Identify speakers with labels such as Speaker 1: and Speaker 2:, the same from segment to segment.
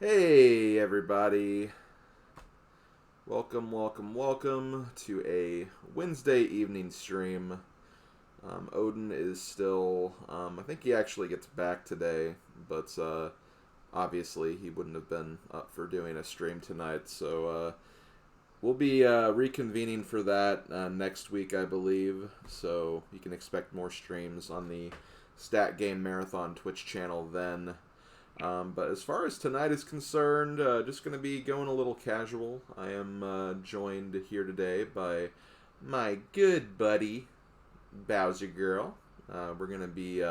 Speaker 1: Hey everybody, welcome to a Wednesday evening stream. Odin is still, I think he actually gets back today, but obviously he wouldn't have been up for doing a stream tonight, so we'll be reconvening for that next week, I believe, so you can expect more streams on the Stat Game Marathon Twitch channel then. But as far as tonight is concerned, just going to be going a little casual. I am joined here today by my good buddy, Bowser Girl. We're going to be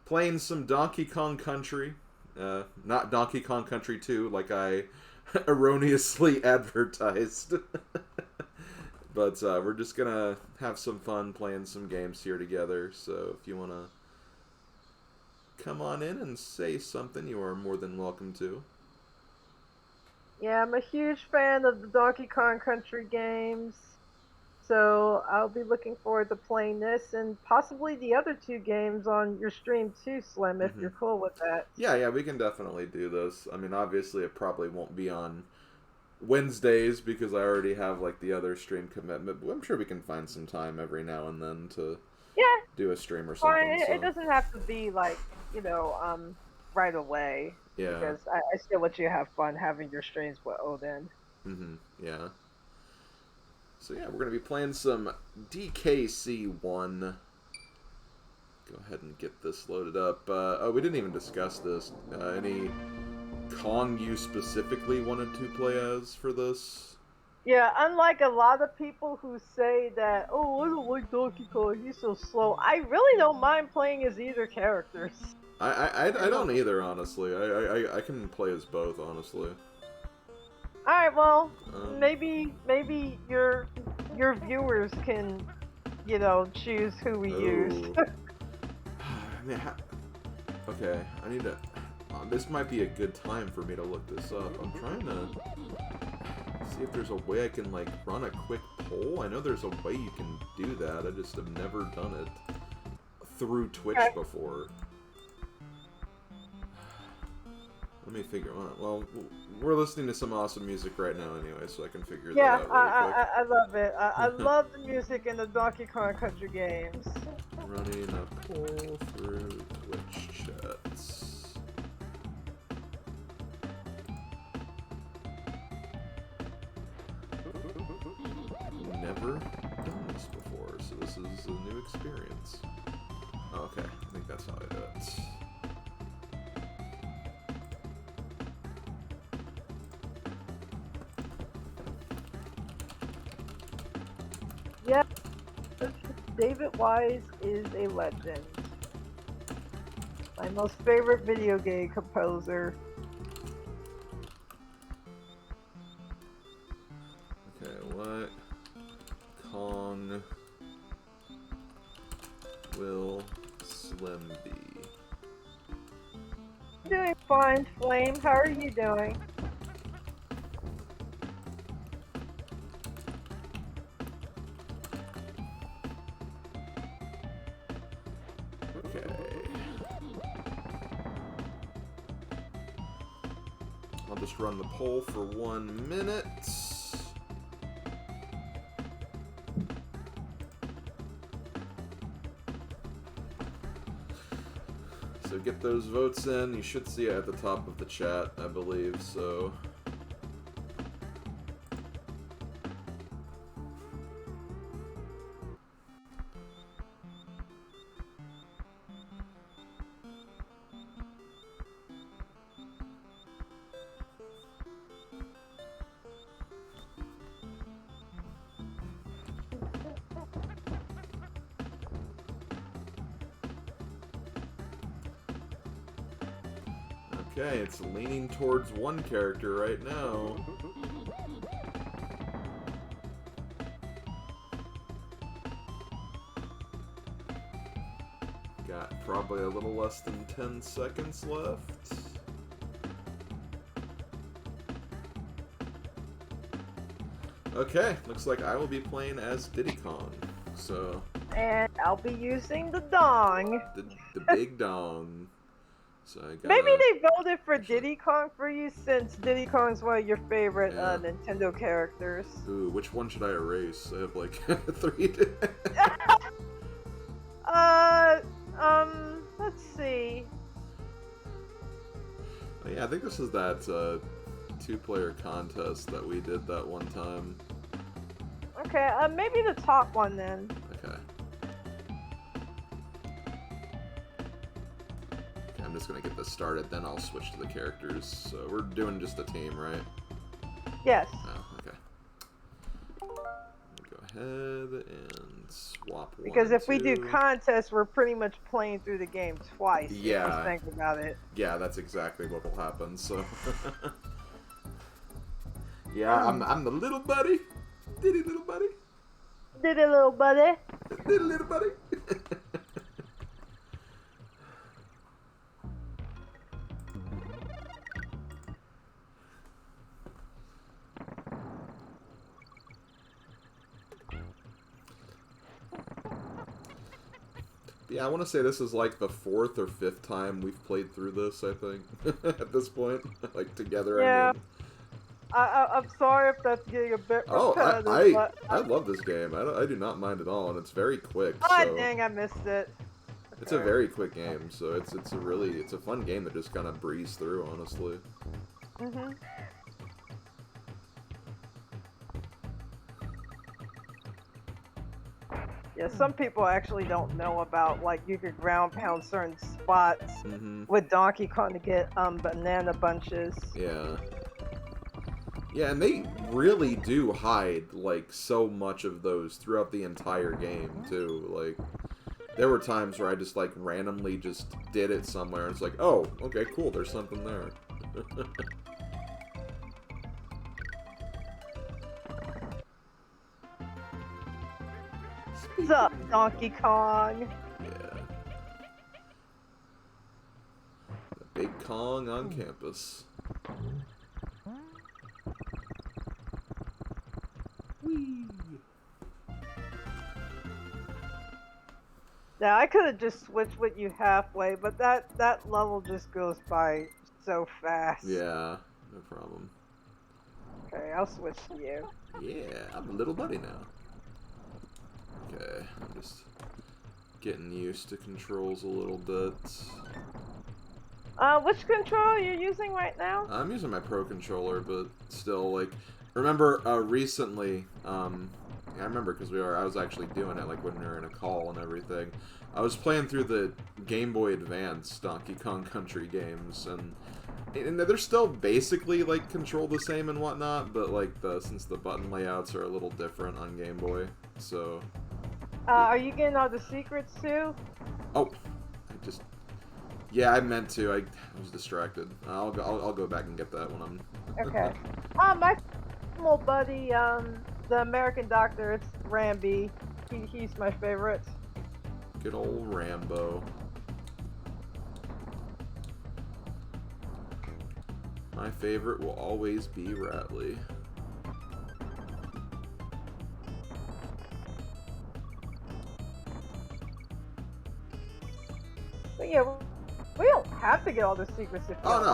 Speaker 1: playing some Donkey Kong Country. Not Donkey Kong Country 2, like I erroneously advertised. But we're just going to have some fun playing some games here together. So if you want to come on in and say something, you are more than welcome to.
Speaker 2: Yeah, I'm a huge fan of the Donkey Kong Country games, so I'll be looking forward to playing this and possibly the other two games on your stream too, Slim, if you're cool with that.
Speaker 1: Yeah, we can definitely do this. I mean, obviously it probably won't be on Wednesdays because I already have like the other stream commitment, but I'm sure we can find some time every now and then to do a stream or something.
Speaker 2: It doesn't have to be like, right away.
Speaker 1: Yeah.
Speaker 2: Because I still want you to have fun having your streams with Odin.
Speaker 1: Yeah. So yeah, we're going to be playing some DKC1. Go ahead and get this loaded up. Oh, we didn't even discuss this. Any Kong you specifically wanted to play as for this?
Speaker 2: Yeah, unlike a lot of people who say that, oh, I don't like Donkey Kong, he's so slow, I really don't mind playing as either characters.
Speaker 1: I don't either, honestly. I can play as both, honestly.
Speaker 2: Alright, well, maybe your viewers can, choose who we use.
Speaker 1: Okay, I need to... this might be a good time for me to look this up. I'm trying to see if there's a way I can, like, run a quick poll. I know there's a way you can do that. I just have never done it through Twitch before. Let me figure out. Well, we're listening to some awesome music right now anyway, so I can figure that out really quick.
Speaker 2: I love it. I love the music in the Donkey Kong Country games.
Speaker 1: Running a poll through Twitch chats. Never done this before, so this is a new experience. Okay, I think that's how I do it.
Speaker 2: Yeah, David Wise is a legend. My most favorite video game composer.
Speaker 1: Okay, what Kong will Slim be?
Speaker 2: Doing fine, Flame. How are you doing?
Speaker 1: I'll just run the poll for 1 minute. So get those votes in. You should see it at the top of the chat, I believe, so... Okay, it's leaning towards one character right now. Got probably a little less than 10 seconds left. Okay, looks like I will be playing as Diddy Kong, so...
Speaker 2: And I'll be using the dong.
Speaker 1: The big dong. So I
Speaker 2: Maybe
Speaker 1: gotta...
Speaker 2: they voted for Diddy Kong for you since Diddy Kong's one of your favorite
Speaker 1: Yeah.
Speaker 2: Nintendo characters.
Speaker 1: Ooh, which one should I erase? I have like 3.
Speaker 2: uh, let's see.
Speaker 1: Oh, yeah, I think this is that 2-player contest that we did that one time.
Speaker 2: Okay, maybe the top one then.
Speaker 1: Okay. Okay, I'm just gonna get this started, then I'll switch to the characters. So we're doing just a team, right?
Speaker 2: Yes.
Speaker 1: Oh, okay. Go ahead and swap one
Speaker 2: Because
Speaker 1: and
Speaker 2: if we do
Speaker 1: 2.
Speaker 2: contests, we're pretty much playing through the game twice.
Speaker 1: Yeah.
Speaker 2: If you think about it.
Speaker 1: Yeah, that's exactly what will happen. So. Yeah, I'm the little buddy. Diddy little buddy.
Speaker 2: Diddy little buddy.
Speaker 1: Diddy little buddy. Yeah, I want to say this is like the 4th or 5th time we've played through this, I think, at this point. Like, together,
Speaker 2: Yeah.
Speaker 1: I mean.
Speaker 2: I'm sorry if that's getting a bit repetitive,
Speaker 1: Oh,
Speaker 2: but...
Speaker 1: I love this game. I do not mind at all, and it's very quick.
Speaker 2: Ah,
Speaker 1: so
Speaker 2: dang, I missed it.
Speaker 1: It's a very quick game, so it's a fun game that just kind of breeze through, honestly.
Speaker 2: Mm-hmm. Yeah, some people actually don't know about, like, you could ground pound certain spots with Donkey Kong to get banana bunches.
Speaker 1: Yeah. Yeah, and they really do hide, like, so much of those throughout the entire game, too. Like, there were times where I just, like, randomly just did it somewhere, and it's like, oh, okay, cool, there's something there.
Speaker 2: What's up, Donkey Kong?
Speaker 1: Yeah. The big Kong on campus. Whee!
Speaker 2: Yeah, I could have just switched with you halfway, but that level just goes by so fast.
Speaker 1: Yeah, no problem.
Speaker 2: Okay, I'll switch to you.
Speaker 1: Yeah, I'm a little buddy now. Okay, I'm just getting used to controls a little bit.
Speaker 2: Which controller are you using right now?
Speaker 1: I'm using my Pro Controller, but still, like, remember, recently, I remember because I was actually doing it, like, when we were in a call and everything. I was playing through the Game Boy Advance Donkey Kong Country games, and they're still basically, like, controlled the same and whatnot, but, like, since the button layouts are a little different on Game Boy, so...
Speaker 2: Are you getting all the secrets too?
Speaker 1: Oh, yeah, I meant to. I was distracted. I'll go back and get that when I'm...
Speaker 2: Okay. My little buddy, the American Doctor, it's Ramby. He's my favorite.
Speaker 1: Good old Rambo. My favorite will always be Ratley.
Speaker 2: But yeah, we don't have to get all the secrets if you
Speaker 1: Oh no,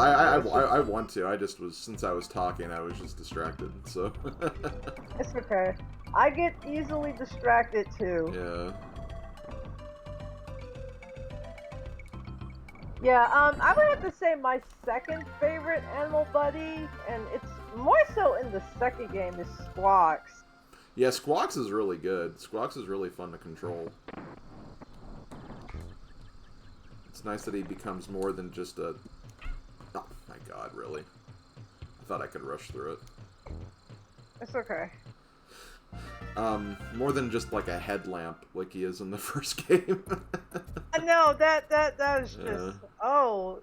Speaker 2: want.
Speaker 1: I want to. I just was, since I was talking, I was just distracted. So.
Speaker 2: It's okay. I get easily distracted too.
Speaker 1: Yeah.
Speaker 2: Yeah, I would have to say my second favorite animal buddy, and it's more so in the second game, is Squawks.
Speaker 1: Yeah, Squawks is really good. Squawks is really fun to control. It's nice that he becomes more than just a... Oh my god, really? I thought I could rush through it.
Speaker 2: It's okay.
Speaker 1: More than just like a headlamp like he is in the first game.
Speaker 2: No, that is just... Oh,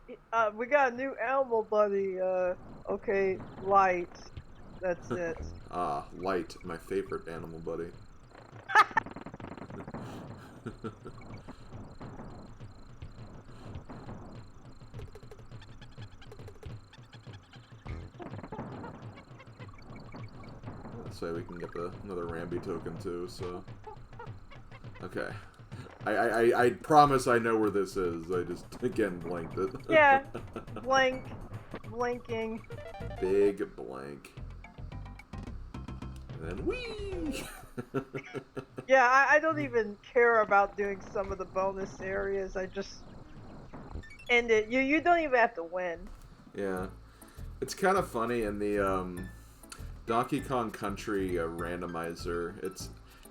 Speaker 2: we got a new animal buddy. Okay, Light. That's it.
Speaker 1: Ah, Light, my favorite animal buddy. This way we can get another Ramby token too, so... Okay. I promise I know where this is. I just, again, blanked it.
Speaker 2: Yeah. Blanking.
Speaker 1: Big blank. And then whee!
Speaker 2: Yeah, I don't even care about doing some of the bonus areas. I just end it. You don't even have to win.
Speaker 1: Yeah. It's kind of funny in the Donkey Kong Country randomizer.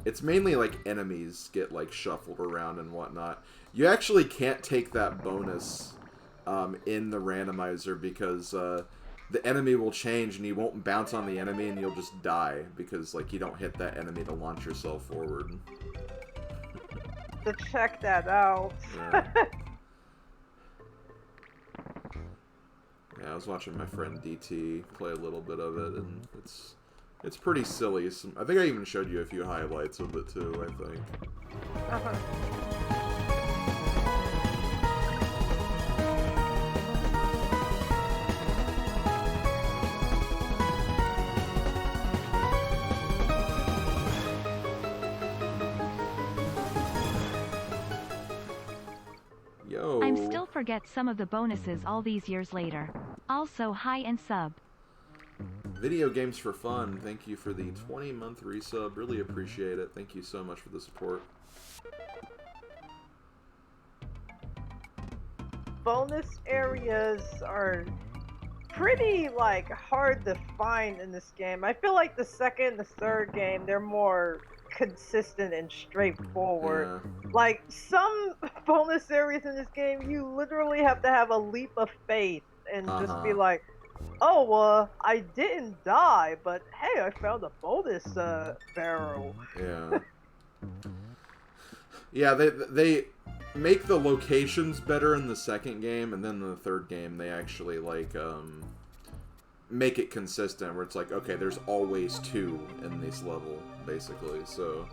Speaker 1: It's mainly like enemies get like shuffled around and whatnot. You actually can't take that bonus in the randomizer because the enemy will change and you won't bounce on the enemy and you'll just die because like you don't hit that enemy to launch yourself forward.
Speaker 2: To check that out.
Speaker 1: Yeah. Yeah, I was watching my friend DT play a little bit of it, and it's pretty silly. I think I even showed you a few highlights of it too, I think. Yo.
Speaker 3: I'm still forget some of the bonuses all these years later. Also hi and sub.
Speaker 1: Video games for fun. Thank you for the 20-month resub. Really appreciate it. Thank you so much for the support.
Speaker 2: Bonus areas are pretty like hard to find in this game. I feel like the second and the third game, they're more consistent and straightforward.
Speaker 1: Yeah.
Speaker 2: Like some bonus areas in this game, you literally have to have a leap of faith and just be like, oh, I didn't die, but hey, I found a bonus barrel.
Speaker 1: Yeah. Yeah, they make the locations better in the second game, and then in the third game they actually like make it consistent where it's like, okay, there's always two in this level, basically. So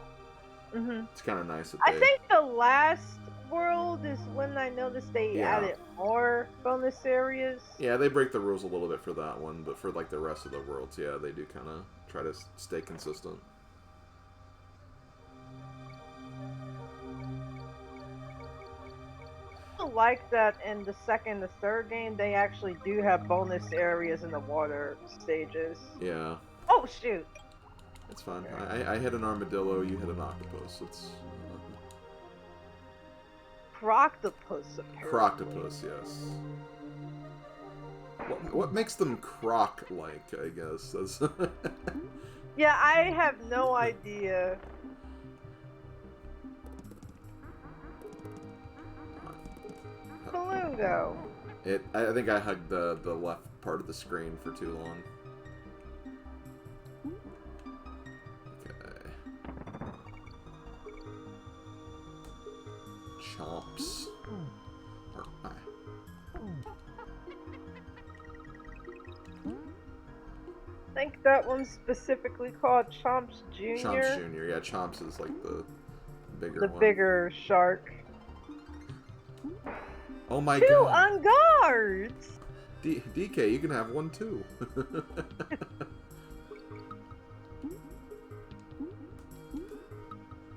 Speaker 1: it's kind of nice that
Speaker 2: I think the last world is when I noticed they added more bonus areas.
Speaker 1: Yeah, they break the rules a little bit for that one, but for like the rest of the worlds, yeah, they do kind of try to stay consistent.
Speaker 2: I like that in the second and third game, they actually do have bonus areas in the water stages.
Speaker 1: Yeah.
Speaker 2: Oh, shoot.
Speaker 1: It's fine. I hit an armadillo, you hit an octopus. It's...
Speaker 2: Croctopus, apparently.
Speaker 1: Croctopus, yes. What makes them croc-like, I guess? That's
Speaker 2: Yeah, I have no idea. Balloon go.
Speaker 1: I think I hugged the left part of the screen for too long. Okay. Chomps.
Speaker 2: I think that one's specifically called Chomps Jr.
Speaker 1: Chomps Jr. Yeah, Chomps is like the bigger one.
Speaker 2: The bigger shark.
Speaker 1: Oh my
Speaker 2: god. 2
Speaker 1: god.
Speaker 2: on guards!
Speaker 1: DK, you can have one too.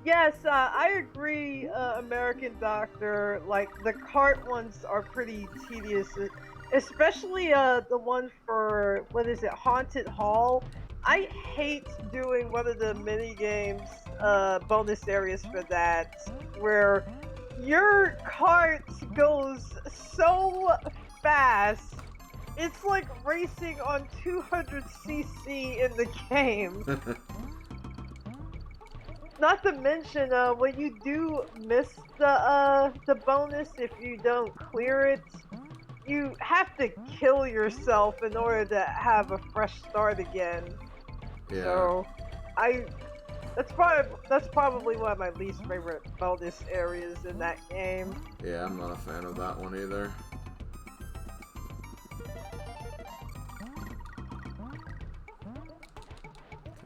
Speaker 2: Yes, I agree, American Doctor. Like, the cart ones are pretty tedious. Especially the one for, what is it, Haunted Hall. I hate doing one of the mini games, bonus areas for that, where your cart goes so fast. It's like racing on 200cc in the game. Not to mention, when you do miss the bonus, if you don't clear it, you have to kill yourself in order to have a fresh start again.
Speaker 1: Yeah.
Speaker 2: So, that's probably one of my least favorite bonus areas in that game.
Speaker 1: Yeah, I'm not a fan of that one either.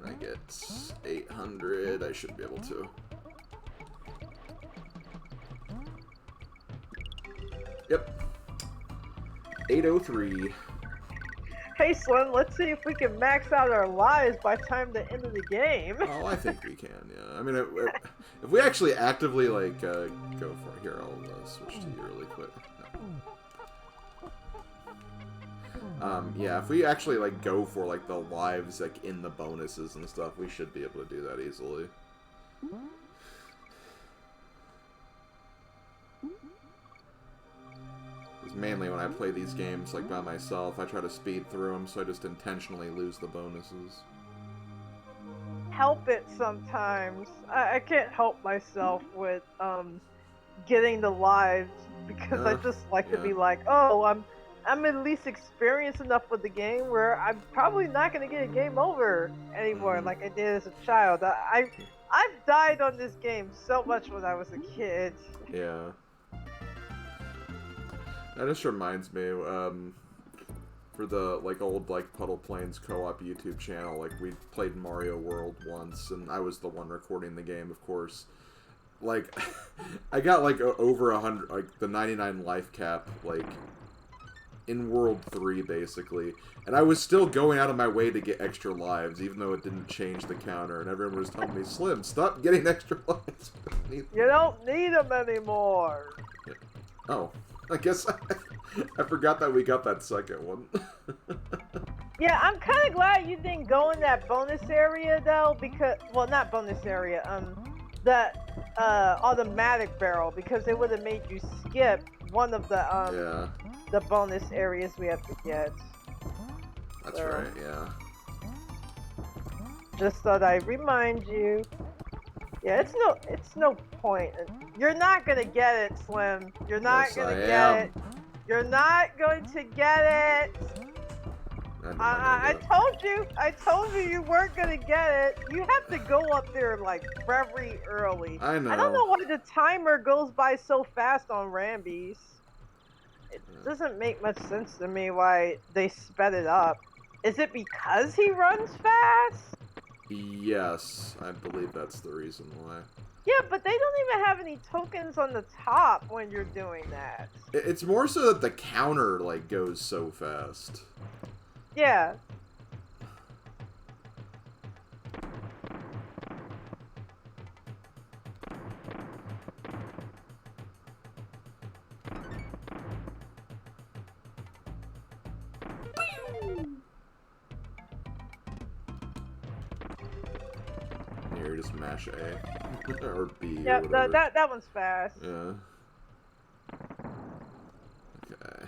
Speaker 1: Can I get 800? I should be able to. Yep. 803.
Speaker 2: Hey Slim, let's see if we can max out our lives by time the end of the game.
Speaker 1: Oh, I think we can. Yeah. I mean, if we actually actively like go for it, here I'll switch to you really quick. Yeah, if we actually like go for like the lives like in the bonuses and stuff, we should be able to do that easily. Because mainly when I play these games like by myself, I try to speed through them, so I just intentionally lose the bonuses.
Speaker 2: Help it sometimes. I can't help myself with getting the lives because I just like to be like, oh, I'm at least experienced enough with the game where I'm probably not gonna get a game over anymore like I did as a child. I've died on this game so much when I was a kid.
Speaker 1: Yeah. That just reminds me, for the like old like Puddle Plains co-op YouTube channel, like we played Mario World once, and I was the one recording the game, of course. Like, I got like over 100, like the 99 life cap, like in World 3 basically, and I was still going out of my way to get extra lives, even though it didn't change the counter, and everyone was telling me, Slim, stop getting extra lives.
Speaker 2: You don't need them anymore.
Speaker 1: Yeah. Oh, I guess I forgot that we got that second one.
Speaker 2: Yeah, I'm kind of glad you didn't go in that bonus area though, because, well, not bonus area, that automatic barrel, because it would have made you skip one of the the bonus areas we have to get.
Speaker 1: That's right, yeah.
Speaker 2: Just thought I'd remind you. Yeah, it's no point. You're not gonna get it, Slim. You're not gonna get it. You're not going to get it. I told you you weren't gonna get it. You have to go up there like very early.
Speaker 1: I know.
Speaker 2: I don't know why the timer goes by so fast on Rambies. It doesn't make much sense to me why they sped it up. Is it because he runs fast?
Speaker 1: Yes, I believe that's the reason why.
Speaker 2: Yeah, but they don't even have any tokens on the top when you're doing that.
Speaker 1: It's more so that the counter like goes so fast.
Speaker 2: Yeah.
Speaker 1: Here, just mash A or B.
Speaker 2: Yeah,
Speaker 1: or whatever.
Speaker 2: that one's fast.
Speaker 1: Yeah. Okay.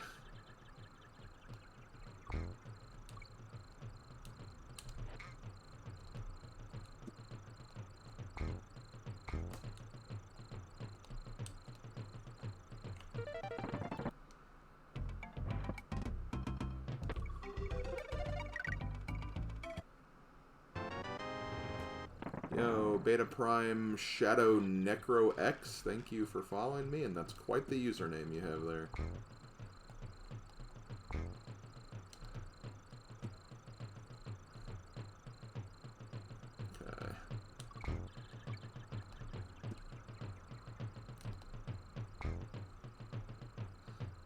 Speaker 1: Yo, Beta Prime Shadow Necro X, thank you for following me, and that's quite the username you have there. Okay.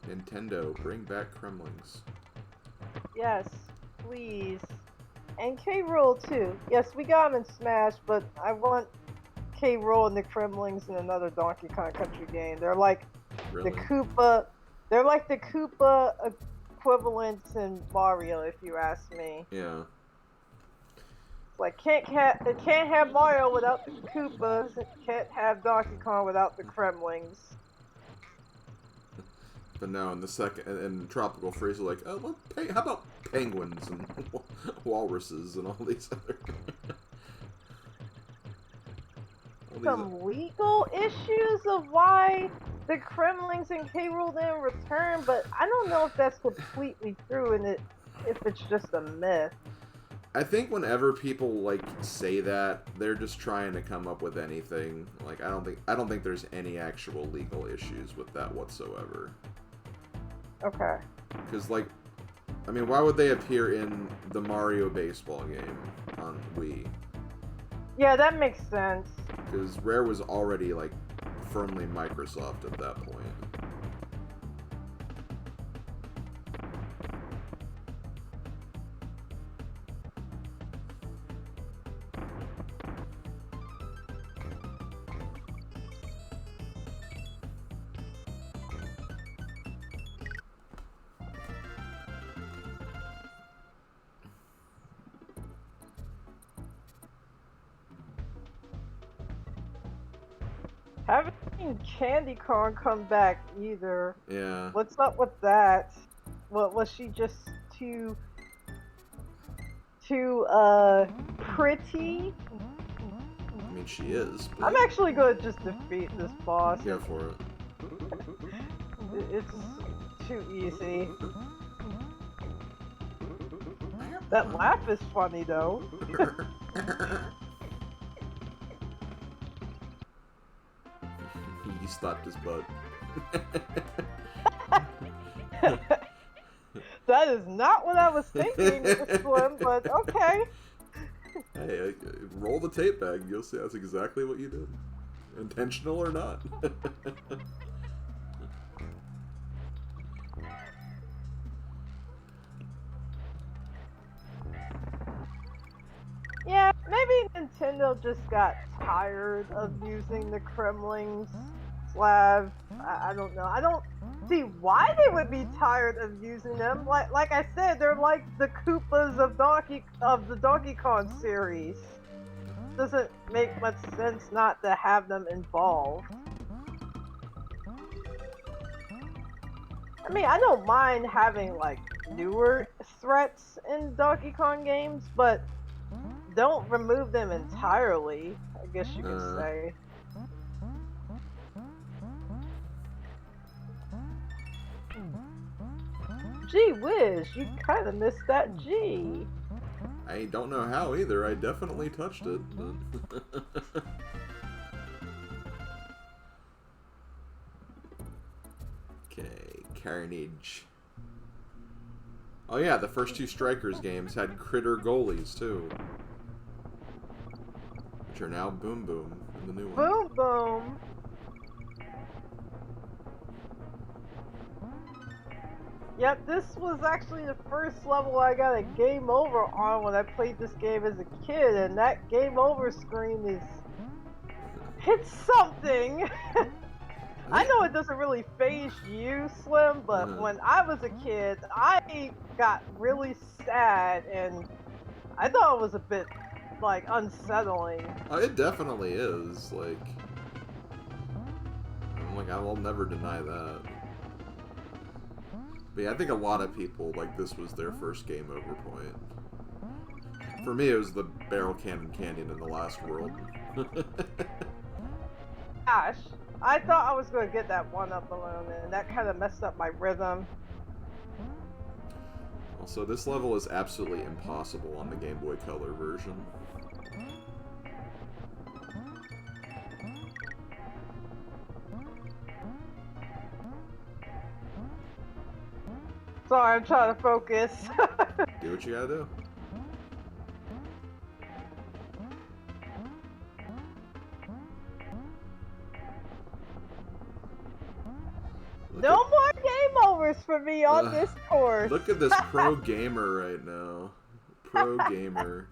Speaker 1: Nintendo, bring back Kremlings.
Speaker 2: Yes, please. And K. Rool too. Yes, we got him in Smash, but I want K. Rool and the Kremlings in another Donkey Kong Country game. They're like
Speaker 1: Really?
Speaker 2: the Koopa. They're like the Koopa equivalents in Mario, if you ask me.
Speaker 1: Yeah.
Speaker 2: Like it can't have Mario without the Koopas. It can't have Donkey Kong without the Kremlings.
Speaker 1: But no, in the second, in Tropical Freeze, like, oh, well, how about penguins and walruses and all these other...
Speaker 2: Some legal issues of why the Kremlings and K. Rool didn't return, but I don't know if that's completely true and if it's just a myth.
Speaker 1: I think whenever people like say that, they're just trying to come up with anything. Like I don't think there's any actual legal issues with that whatsoever.
Speaker 2: Okay.
Speaker 1: Because like, I mean, why would they appear in the Mario baseball game on Wii?
Speaker 2: Yeah, that makes sense.
Speaker 1: Because Rare was already like firmly Microsoft at that point.
Speaker 2: Haven't seen Candy Corn come back either.
Speaker 1: Yeah.
Speaker 2: What's up with that? What was she just too pretty?
Speaker 1: I mean, she is. But
Speaker 2: I'm actually gonna just defeat this boss.
Speaker 1: go for it.
Speaker 2: It's too easy. That laugh is funny though.
Speaker 1: He slapped his butt.
Speaker 2: That is not what I was thinking, Slim, but okay.
Speaker 1: Hey, roll the tape back. You'll see that's exactly what you did. Intentional or not.
Speaker 2: Yeah, maybe Nintendo just got tired of using the Kremlings. Slav. I don't know. I don't see why they would be tired of using them. Like I said, they're like the Koopas of the Donkey Kong series. Doesn't make much sense not to have them involved. I mean, I don't mind having like newer threats in Donkey Kong games, but don't remove them entirely, I guess you could say. Gee whiz, you kind of missed that G.
Speaker 1: I don't know how either. I definitely touched it. But okay, Carnage. Oh yeah, the first two Strikers games had critter goalies too, which are now Boom Boom in the new one.
Speaker 2: Boom Boom. Yep, this was actually the first level I got a game over on when I played this game as a kid, and that game over screen is... it's something! I know it doesn't really faze you, Slim, but when I was a kid, I got really sad, and I thought it was a bit, like, unsettling.
Speaker 1: Oh, it definitely is, I will never deny that. But yeah, I think a lot of people, this was their first game over point. For me, it was the Barrel Cannon Canyon in the Last World.
Speaker 2: Gosh, I thought I was going to get that one-up balloon, and that kind of messed up my rhythm.
Speaker 1: Also, this level is absolutely impossible on the Game Boy Color version.
Speaker 2: Sorry, I'm trying to focus.
Speaker 1: Do what you gotta do.
Speaker 2: No more game overs for me on this course.
Speaker 1: Look at this pro gamer right now. Pro gamer.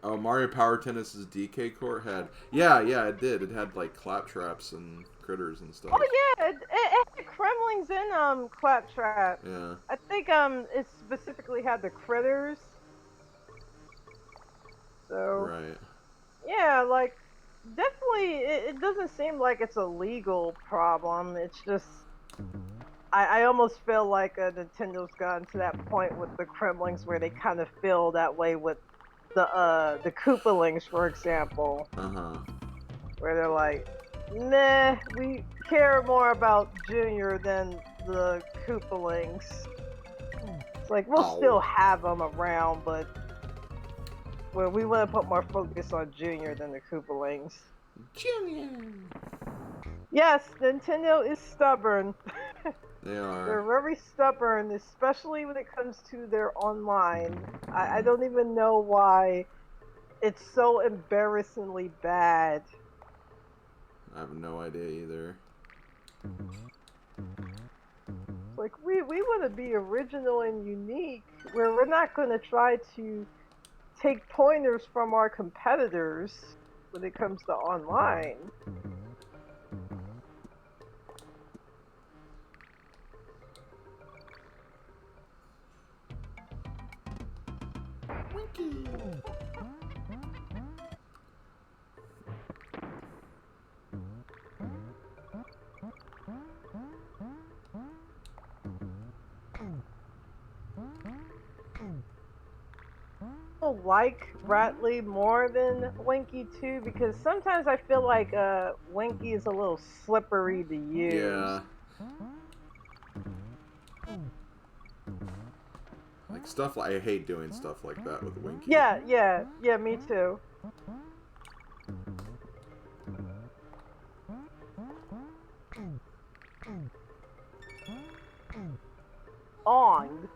Speaker 1: Oh, Mario Power Tennis's DK court had... Yeah, it did. It had, claptraps and critters and stuff.
Speaker 2: Oh, yeah, it had Kremlings in, Claptrap.
Speaker 1: Yeah.
Speaker 2: I think, it specifically had the critters. So...
Speaker 1: Right.
Speaker 2: Yeah, definitely, it doesn't seem like it's a legal problem. It's just... I almost feel like Nintendo's gotten to that point with the Kremlings where they kind of feel that way with the Koopalings, for example. Where they're like, meh, we care more about Junior than the Koopalings. It's like, we'll still have them around, but we want to put more focus on Junior than the Koopalings.
Speaker 1: Junior!
Speaker 2: Yes, Nintendo is stubborn.
Speaker 1: They are.
Speaker 2: They're very stubborn, especially when it comes to their online. I don't even know why it's so embarrassingly bad.
Speaker 1: I have no idea either.
Speaker 2: Like, we want to be original and unique, where we're not going to try to take pointers from our competitors when it comes to online. still like Rattly more than Winky too, because sometimes I feel like Winky is a little slippery to use.
Speaker 1: Yeah. Like stuff like I hate doing stuff like that with Winky.
Speaker 2: Yeah, me too. On.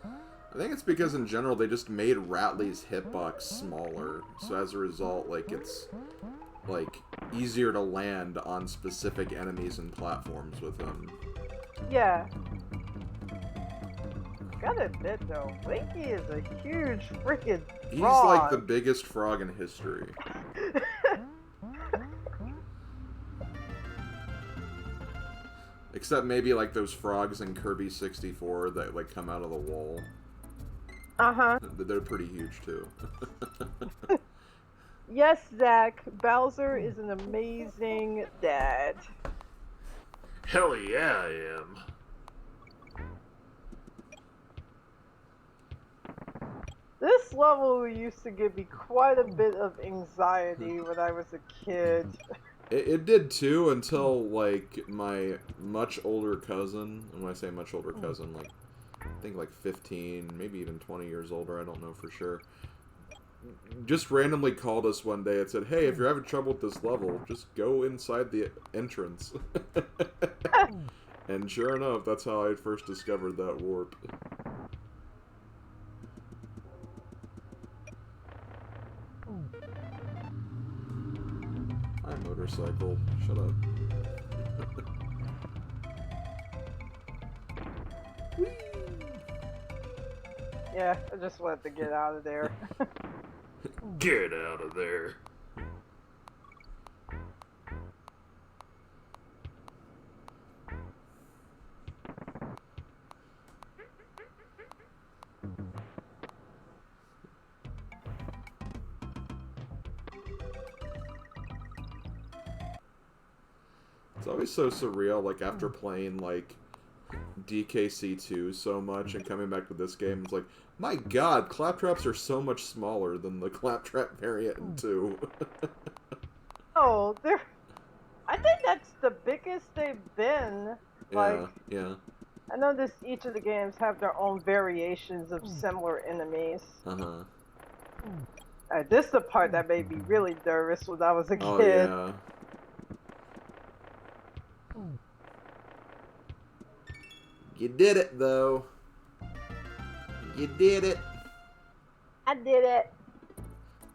Speaker 1: I think it's because in general they just made Rattly's hitbox smaller, so as a result, like it's like easier to land on specific enemies and platforms with him.
Speaker 2: Yeah. Gotta admit though, Winky is a huge freaking frog.
Speaker 1: He's like the biggest frog in history. Except maybe like those frogs in Kirby 64 that like come out of the wall.
Speaker 2: Uh-huh.
Speaker 1: They're pretty huge too.
Speaker 2: Yes, Zach, Bowser is an amazing dad.
Speaker 1: Hell yeah, I am.
Speaker 2: This level used to give me quite a bit of anxiety when I was a kid.
Speaker 1: It did too until like my much older cousin, and when I say much older cousin, like I think like 15, maybe even 20 years older, I don't know for sure, just randomly called us one day and said, hey, if you're having trouble with this level, just go inside the entrance. And sure enough, that's how I first discovered that warp. Hi, motorcycle. Shut up.
Speaker 2: Yeah, I just wanted to get out of there.
Speaker 1: Get out of there. It's always so surreal, like, after playing, like, DKC2 so much and coming back to this game, it's like, my god, Claptraps are so much smaller than the Claptrap variant in 2.
Speaker 2: Oh, they're... I think that's the biggest they've been. Like,
Speaker 1: yeah.
Speaker 2: I noticed each of the games have their own variations of similar enemies.
Speaker 1: Uh-huh.
Speaker 2: This is the part that made me really nervous when I was a kid.
Speaker 1: Oh, yeah. You did it, though. You did it.
Speaker 2: I did it.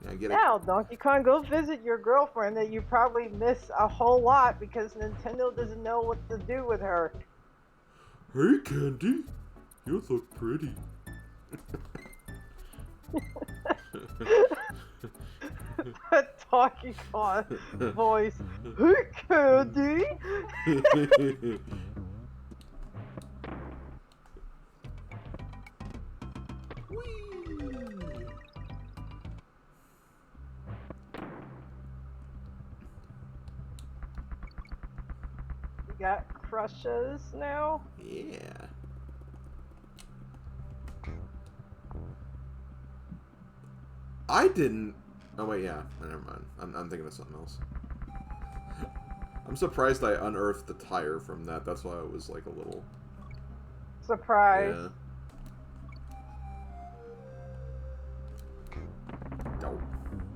Speaker 1: Yeah, get
Speaker 2: Now, Donkey Kong, go visit your girlfriend that you probably miss a whole lot because Nintendo doesn't know what to do with her.
Speaker 1: Hey, Candy. You look pretty.
Speaker 2: Donkey Kong voice. Hey, Candy. We got crushes now.
Speaker 1: Yeah. I didn't... Oh, wait, yeah. Never mind. I'm thinking of something else. I'm surprised I unearthed the tire from that. That's why I was, like, a little...
Speaker 2: Surprise.
Speaker 1: Yeah. Oh.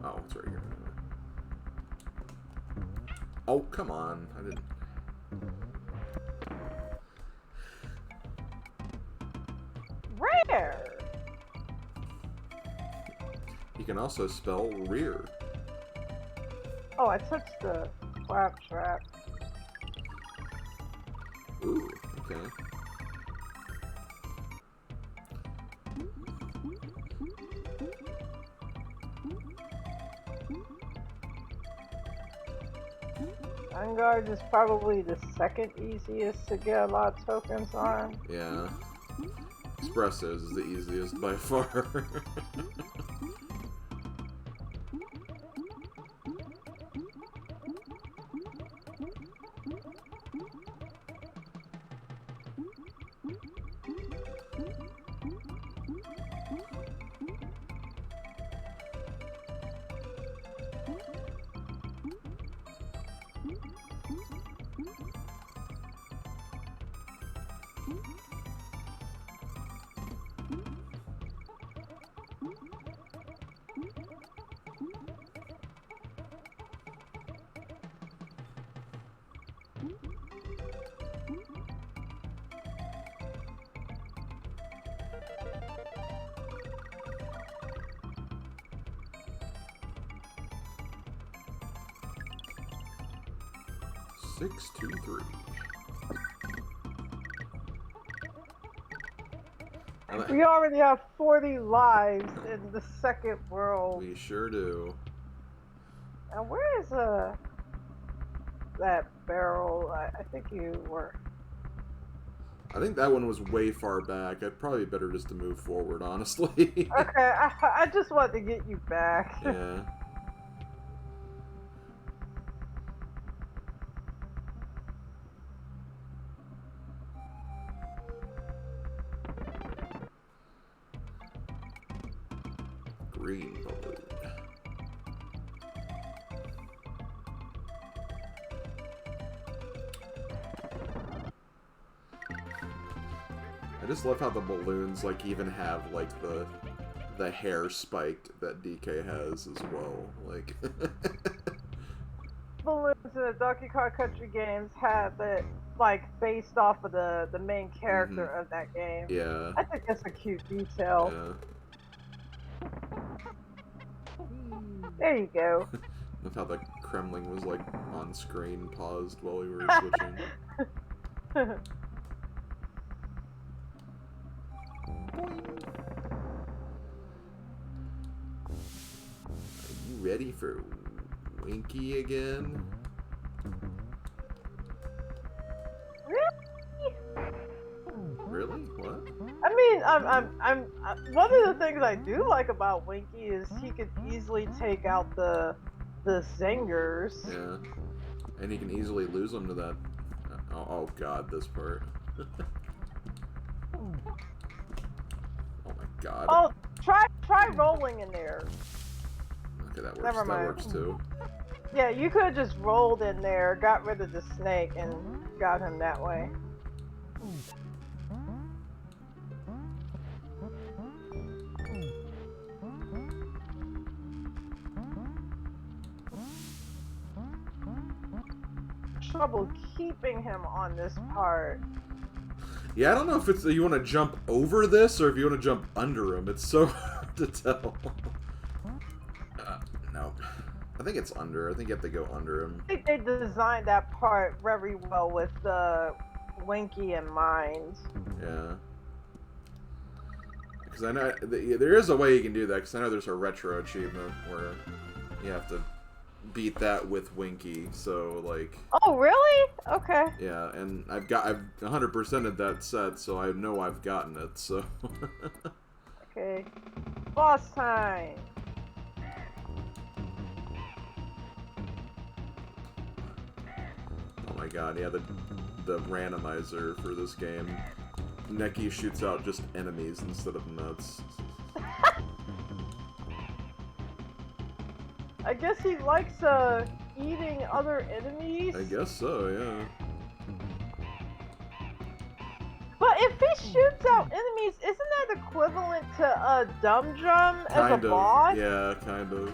Speaker 1: Oh, it's right here. Oh, come on. I didn't...
Speaker 2: Rare.
Speaker 1: You can also spell rear.
Speaker 2: Oh, I touched the Claptrap.
Speaker 1: Ooh, okay.
Speaker 2: Vanguard is probably the second easiest to get a lot of tokens on.
Speaker 1: Yeah. Espressos is the easiest by far. 623.
Speaker 2: We already have 40 lives in the second world.
Speaker 1: We sure do.
Speaker 2: And where is that barrel? I think you were.
Speaker 1: I think that one was way far back. I'd probably better just to move forward, honestly.
Speaker 2: Okay, I just wanted to get you back.
Speaker 1: Yeah. Green balloon. I just love how the balloons like even have like the hair spiked that DK has as well. Like
Speaker 2: Balloons in the Donkey Kong Country games have it like based off of the main character of that game.
Speaker 1: yeah.
Speaker 2: I think that's a cute detail.
Speaker 1: Yeah.
Speaker 2: There you go.
Speaker 1: Love how the Kremling was like on screen paused while we were switching. Are you ready for Winky again? Really? What?
Speaker 2: I mean, I'm one of the things I do like about Winky is he could easily take out the zingers.
Speaker 1: Yeah. And you can easily lose them to that. Oh god, this part. Oh my god.
Speaker 2: Oh, try rolling in there.
Speaker 1: Okay, that works.
Speaker 2: Never mind.
Speaker 1: That works too.
Speaker 2: Yeah, you could have just rolled in there, got rid of the snake, and got him that way. Trouble keeping him on this part.
Speaker 1: Yeah, I don't know if it's you want to jump over this or if you want to jump under him. It's so hard to tell. No. I think it's under. I think you have to go under him.
Speaker 2: I think they designed that part very well with Winky in mind.
Speaker 1: Yeah. Because I know there is a way you can do that. Because I know there's a retro achievement where you have to beat that with Winky. So like.
Speaker 2: Oh really? Okay.
Speaker 1: Yeah, and I've 100%ed that set, so I know I've gotten it. So.
Speaker 2: Okay. Boss time.
Speaker 1: Oh my god, yeah, the randomizer for this game. Neki shoots out just enemies instead of nuts.
Speaker 2: I guess he likes eating other enemies.
Speaker 1: I guess so, yeah.
Speaker 2: But if he shoots out enemies, isn't that equivalent to a Dum Drum as
Speaker 1: Kind
Speaker 2: a
Speaker 1: of,
Speaker 2: boss?
Speaker 1: yeah, kind of.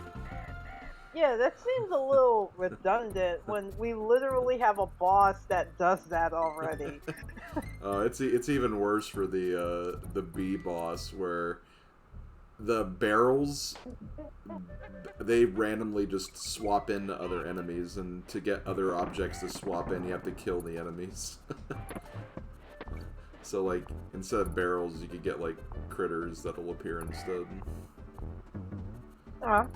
Speaker 2: Yeah, that seems a little redundant when we literally have a boss that does that already.
Speaker 1: It's even worse for the B boss where the barrels they randomly just swap into other enemies, and to get other objects to swap in, you have to kill the enemies. So like instead of barrels, you could get like critters that'll appear instead.
Speaker 2: Huh.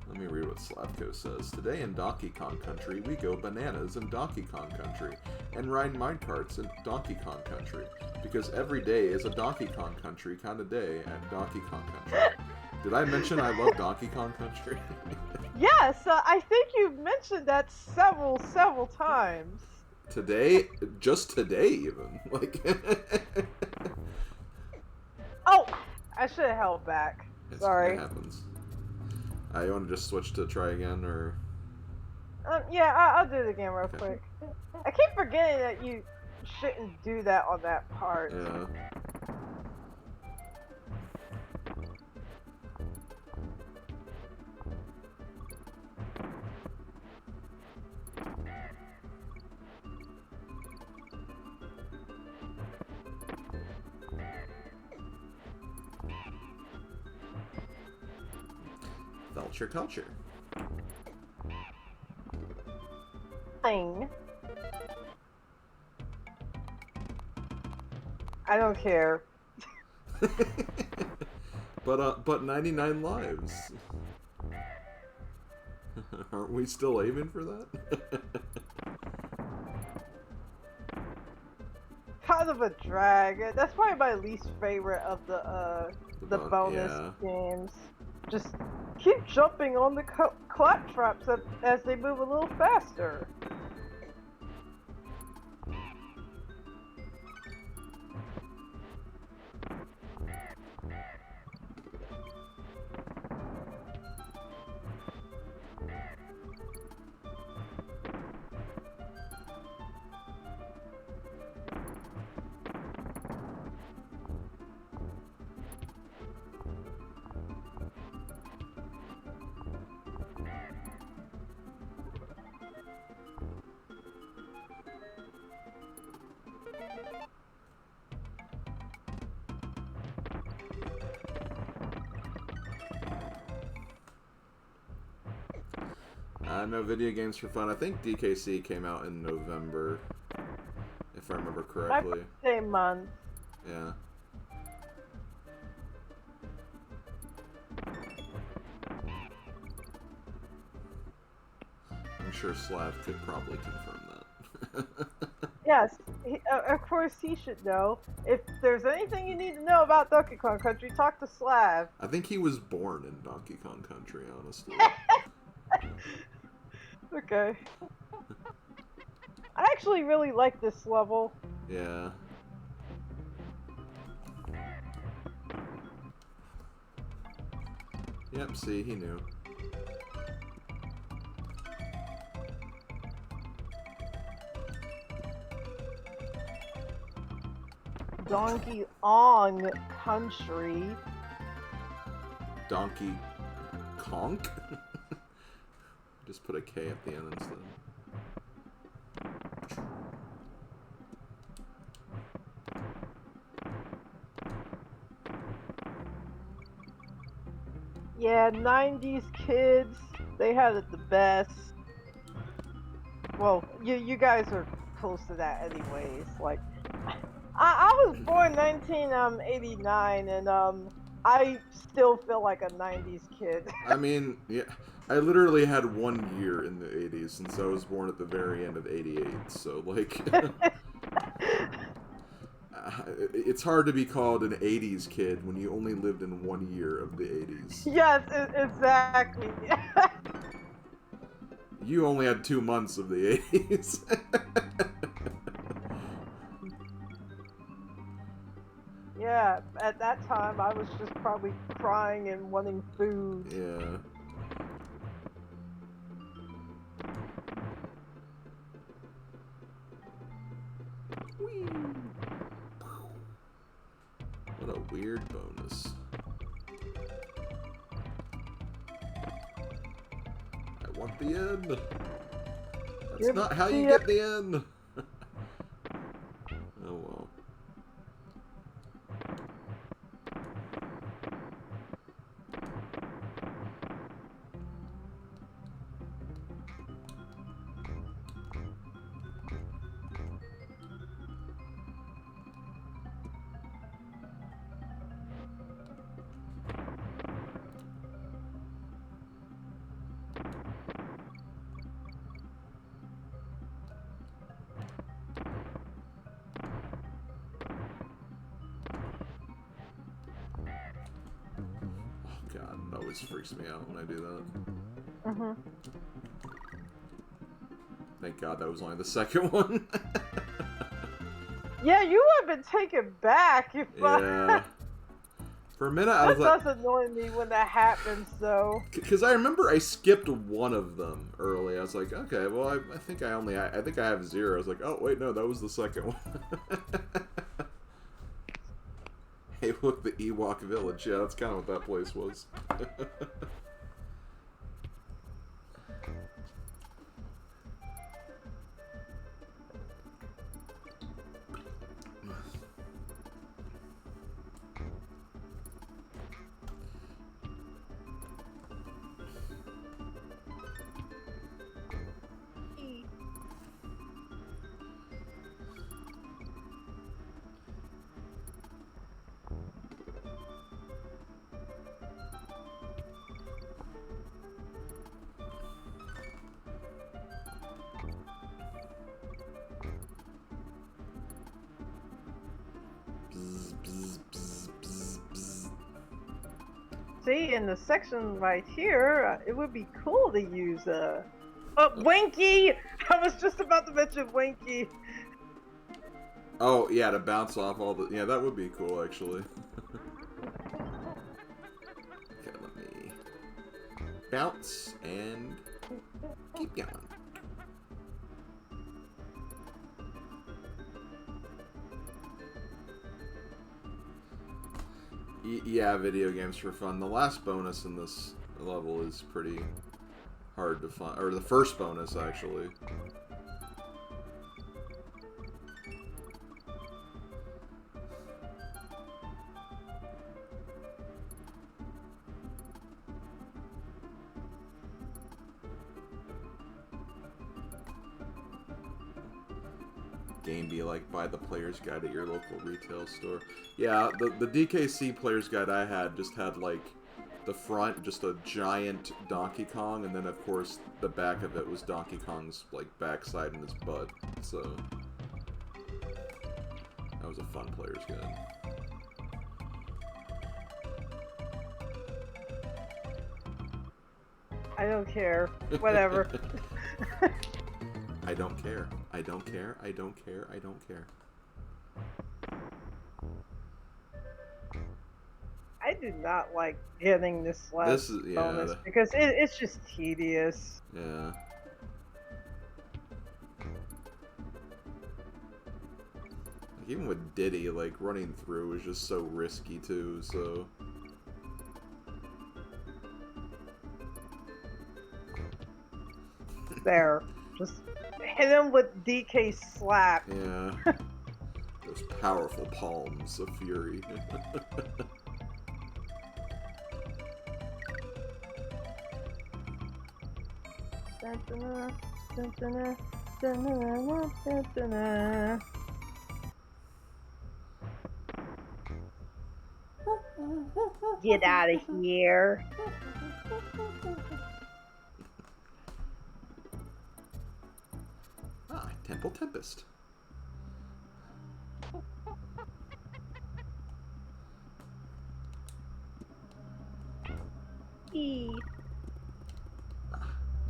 Speaker 1: Let me read what Slavko says. Today in Donkey Kong Country, we go bananas in Donkey Kong Country, and ride minecarts in Donkey Kong Country, because every day is a Donkey Kong Country kind of day at Donkey Kong Country. Did I mention I love Donkey Kong Country?
Speaker 2: Yes, I think you've mentioned that several times.
Speaker 1: Today? Just today, even. Like...
Speaker 2: Oh! I should have held back. Sorry.
Speaker 1: It happens. You want to just switch to try again, or...?
Speaker 2: Yeah, I'll do it again real quick. I keep forgetting that you shouldn't do that on that part.
Speaker 1: Yeah. What's your culture?
Speaker 2: Fine. I don't care.
Speaker 1: But 99 lives. Aren't we still aiming for that?
Speaker 2: Kind of a drag. That's probably my least favorite of the bonus games. Just keep jumping on the clap traps as they move a little faster.
Speaker 1: No video games for fun. I think DKC came out in November, if I remember correctly.
Speaker 2: Same month.
Speaker 1: Yeah. I'm sure Slav could probably confirm that.
Speaker 2: Yes, of course he should know. If there's anything you need to know about Donkey Kong Country, talk to Slav.
Speaker 1: I think he was born in Donkey Kong Country, honestly.
Speaker 2: Okay. I actually really like this level.
Speaker 1: Yeah. Yep, see, he knew.
Speaker 2: Donkey Kong Country.
Speaker 1: Donkey Konk? Just put a K at the end instead.
Speaker 2: Yeah, 90s kids, they had it the best. Well, you guys are close to that anyways. Like, I was born 1989, and I still feel like a 90s kid.
Speaker 1: I mean, yeah, I literally had 1 year in the 80s since I was born at the very end of 88, so, like, it's hard to be called an 80s kid when you only lived in 1 year of the 80s.
Speaker 2: Yes, exactly.
Speaker 1: You only had 2 months of the 80s.
Speaker 2: Yeah, at that time I was just probably crying and wanting food.
Speaker 1: Yeah. Whee! What a weird bonus. I want the end. That's not how you get the end. Oh well. God, it always freaks me out when I do that.
Speaker 2: Mm-hmm.
Speaker 1: Thank God that was only the second one.
Speaker 2: Yeah, you would have been taken back if
Speaker 1: Yeah. For a minute I was
Speaker 2: that
Speaker 1: like...
Speaker 2: does annoy me when that happens, though.
Speaker 1: Because I remember I skipped one of them early. I was like, okay, well, I think I think I have 0. I was like, oh, wait, no, that was the second one. Hey, look, the Ewok Village. Yeah, that's kind of what that place was.
Speaker 2: see in the section right here, it would be cool to use Winky! I was just about to mention Winky.
Speaker 1: Oh, yeah, to bounce off all the... Yeah, that would be cool, actually. Okay, let me bounce and keep going. Yeah, video games for fun. The last bonus in this level is pretty hard to find. Or the first bonus, actually. Game be like, buy the player's guide at your local retail store. Yeah, the DKC player's guide I had just had like the front, just a giant Donkey Kong, and then of course the back of it was Donkey Kong's like backside and his butt. So that was a fun player's guide.
Speaker 2: I don't care. Whatever.
Speaker 1: I don't care. I don't care. I don't care. I don't care.
Speaker 2: I do not like getting this last bonus because it's just tedious.
Speaker 1: Yeah. Like, even with Diddy, like, running through is just so risky, too, so...
Speaker 2: There. Just hit him with DK slap.
Speaker 1: Yeah. Those powerful palms of fury.
Speaker 2: Get out of here.
Speaker 1: Ah, Temple Tempest.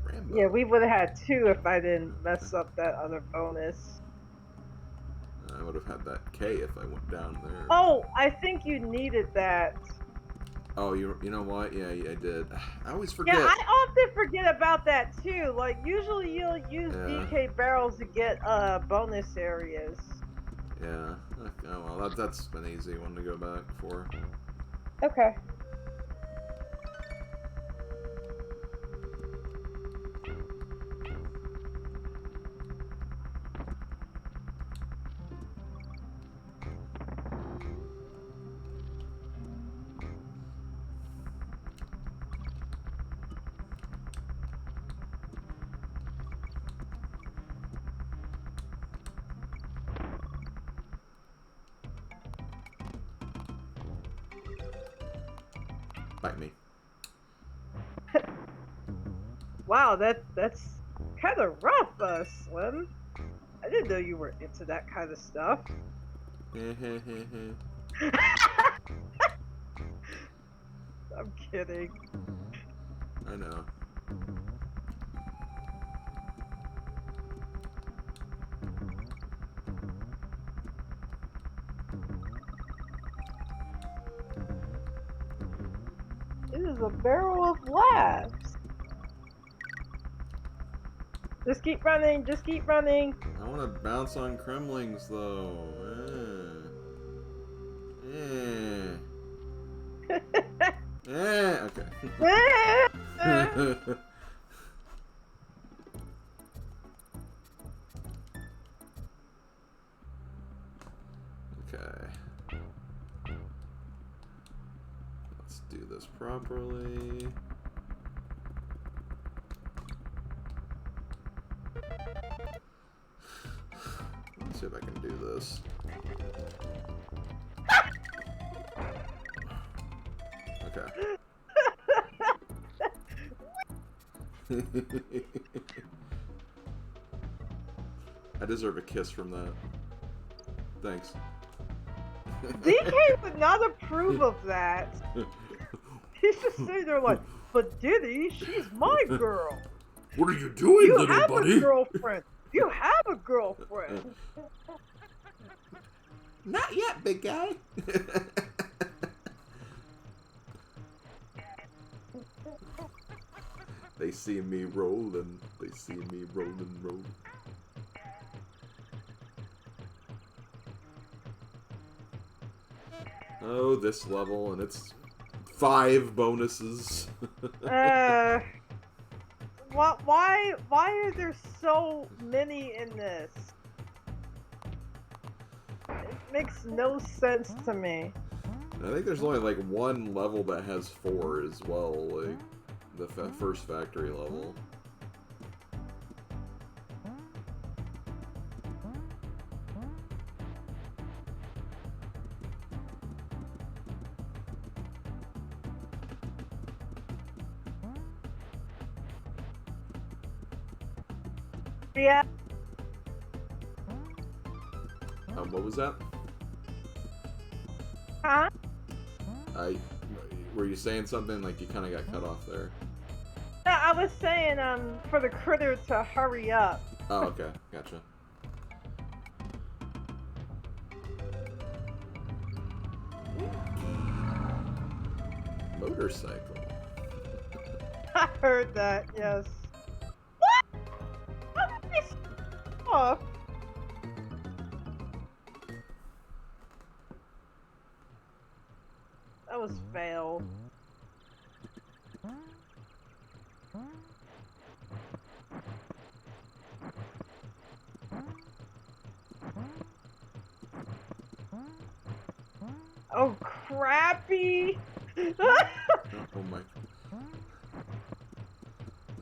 Speaker 1: Rambo.
Speaker 2: Yeah, we would have had 2 if I didn't mess up that other bonus.
Speaker 1: I would have had that K if I went down there.
Speaker 2: Oh, I think you needed that.
Speaker 1: Oh, you know what? Yeah, I did. I always forget.
Speaker 2: Yeah, I often forget about that too. Like, usually you'll use DK barrels to get bonus areas.
Speaker 1: Yeah. Oh, well, that's an easy one to go back for.
Speaker 2: Okay.
Speaker 1: Bite me.
Speaker 2: Wow, that's kind of rough, Slim. I didn't know you were into that kind of stuff. I'm kidding.
Speaker 1: I know.
Speaker 2: It is a barrel of laughs. Just keep running, just keep running.
Speaker 1: I want to bounce on Kremlings, though. Okay. Okay. Let's do this properly. Let's see if I can do this. Okay. I deserve a kiss from that. Thanks.
Speaker 2: DK would not approve of that. He's just sitting there like, but Diddy, she's my girl.
Speaker 1: What are you doing,
Speaker 2: You
Speaker 1: little
Speaker 2: have
Speaker 1: buddy?
Speaker 2: a girlfriend. You have a girlfriend.
Speaker 1: Not yet, big guy. They see me rolling. They see me rolling. Oh, this level, and it's 5 bonuses.
Speaker 2: Why are there so many in this? It makes no sense to me.
Speaker 1: I think there's only like 1 level that has 4 as well, like the first factory level.
Speaker 2: Yeah.
Speaker 1: What was that?
Speaker 2: Huh?
Speaker 1: Were you saying something? Like you kind of got cut off there.
Speaker 2: No, I was saying for the critter to hurry up.
Speaker 1: Oh, okay, gotcha. Motorcycle.
Speaker 2: I heard that. Yes. What? Oh. That was fail. Oh, crappy!
Speaker 1: Oh my.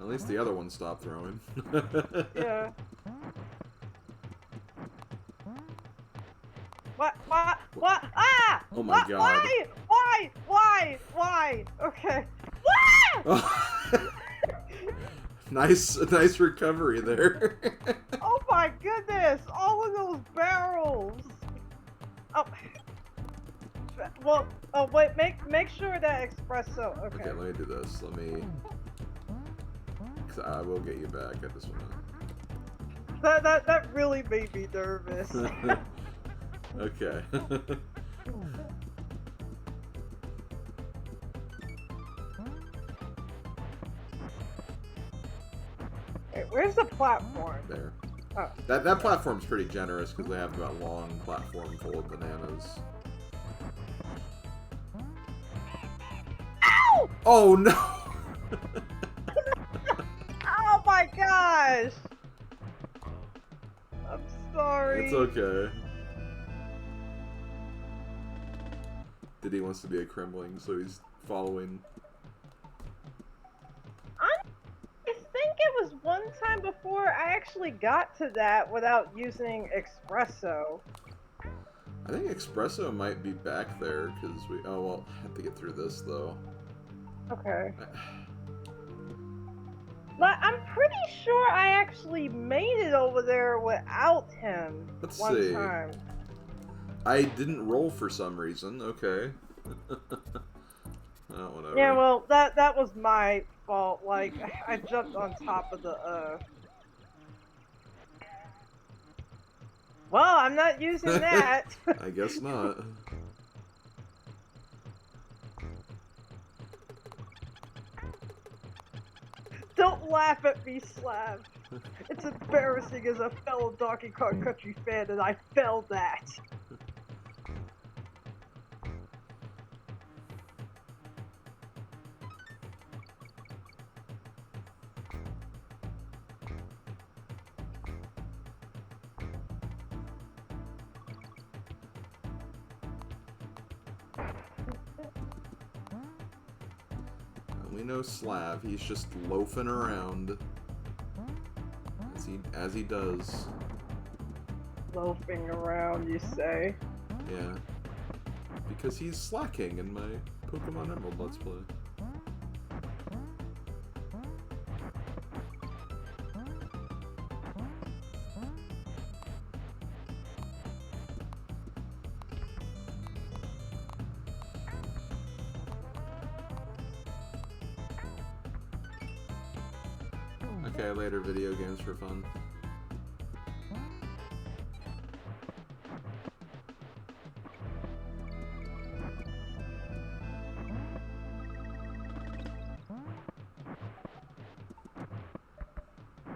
Speaker 1: At least the other one stopped throwing.
Speaker 2: Yeah. What? Ah!
Speaker 1: Oh my god.
Speaker 2: Why? Okay.
Speaker 1: Nice recovery there.
Speaker 2: Oh my goodness! All of those barrels! Oh. Well, oh wait, make sure that espresso. Okay.
Speaker 1: Okay, let me do this. Cause I will get you back. I just wanna.
Speaker 2: That really made me nervous.
Speaker 1: Okay.
Speaker 2: Wait, where's the platform?
Speaker 1: There.
Speaker 2: Oh.
Speaker 1: That platform's pretty generous because they have that long platform full of bananas.
Speaker 2: Ow!
Speaker 1: Oh no!
Speaker 2: Oh my gosh! I'm sorry.
Speaker 1: It's okay. Diddy wants to be a Kremling, so he's following.
Speaker 2: I think it was one time before I actually got to that without using espresso.
Speaker 1: I think espresso might be back there because we. Oh well, I have to get through this though.
Speaker 2: Okay. But I'm pretty sure I actually made it over there without him.
Speaker 1: Let's
Speaker 2: one
Speaker 1: see.
Speaker 2: time.
Speaker 1: I didn't roll for some reason. Okay. Oh, whatever.
Speaker 2: Yeah, well, that was my fault. Like, I jumped on top of the. Well, I'm not using that.
Speaker 1: I guess not.
Speaker 2: Don't laugh at me, Slav. It's embarrassing as a fellow Donkey Kong Country fan that I failed that.
Speaker 1: We know Slav. He's just loafing around as he does.
Speaker 2: Loafing around, you say?
Speaker 1: Yeah. Because he's slacking in my Pokemon Emerald Let's Play. Okay, later video games for fun.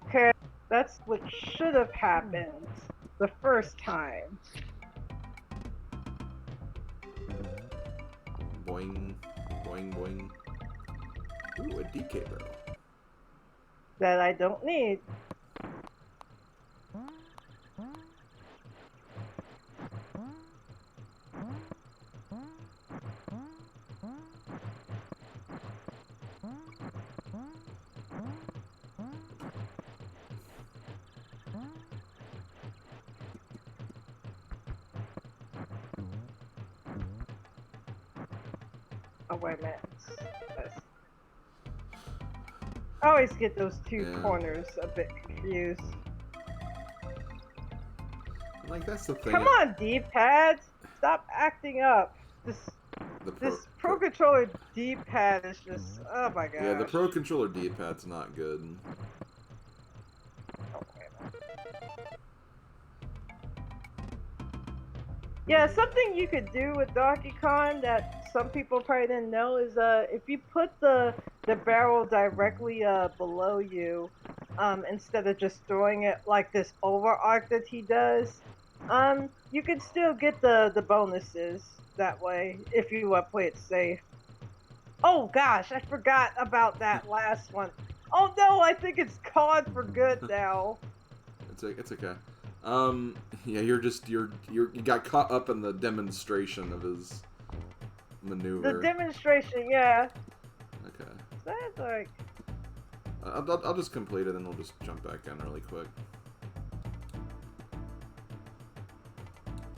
Speaker 2: Okay, that's what should have happened the first time.
Speaker 1: Boing, boing, boing. Ooh, a DK barrel.
Speaker 2: That I don't need. Oh, wait a minute. I always get those two corners a bit confused.
Speaker 1: Like, that's the thing.
Speaker 2: Come on, D-pad! Stop acting up. This Pro Controller D-pad is just, oh my gosh.
Speaker 1: Yeah, the Pro Controller D-pad's not good.
Speaker 2: Yeah, something you could do with Donkey Kong that some people probably didn't know is if you put the barrel directly below you, instead of just throwing it like this over arc that he does, you can still get the bonuses that way if you play it safe. Oh gosh, I forgot about that last one. Oh no, I think it's gone for good now.
Speaker 1: It's okay. Yeah, you got caught up in the demonstration of his maneuver.
Speaker 2: The demonstration, yeah.
Speaker 1: Okay.
Speaker 2: That's like.
Speaker 1: I'll just complete it and we'll just jump back in really quick.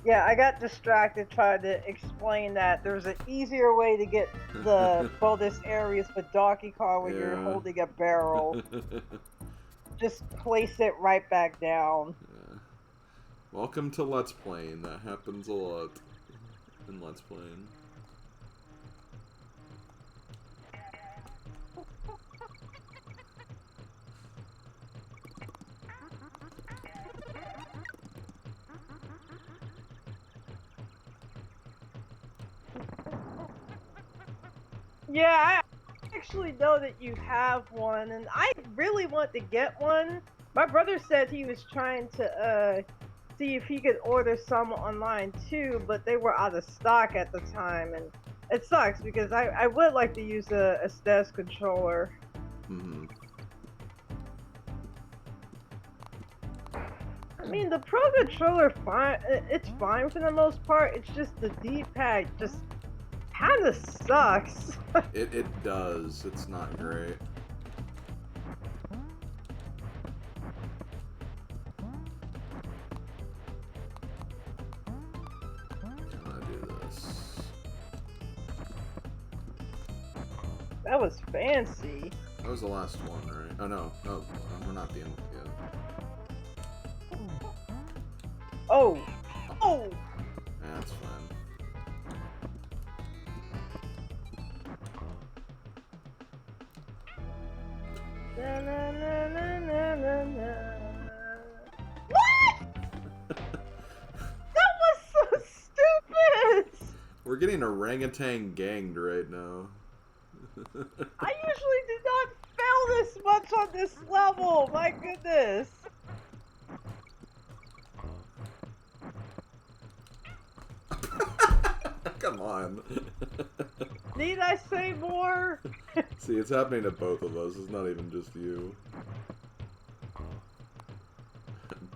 Speaker 2: Yeah, I got distracted trying to explain that there's an easier way to get the bonus areas for Donkey Kong when you're holding a barrel. Just place it right back down.
Speaker 1: Yeah. Welcome to Let's Playing. That happens a lot in Let's Playing.
Speaker 2: Yeah, I actually know that you have one, and I really want to get one. My brother said he was trying to see if he could order some online too, but they were out of stock at the time, and it sucks because I would like to use a SNES controller.
Speaker 1: Mm-hmm.
Speaker 2: I mean, the Pro Controller, it's fine for the most part. It's just the D-pad just kind of sucks.
Speaker 1: It does. It's not great. I'm gonna do this.
Speaker 2: That was fancy.
Speaker 1: That was the last one, right? Oh no, we're not the end yet.
Speaker 2: Oh! Oh!
Speaker 1: Yeah, that's fine.
Speaker 2: Na, na, na, na, na, na, na. What? That was so stupid!
Speaker 1: We're getting orangutan ganged right now.
Speaker 2: I usually do not fail this much on this level, my goodness.
Speaker 1: Come on.
Speaker 2: Need I say more?
Speaker 1: See, it's happening to both of us. It's not even just you.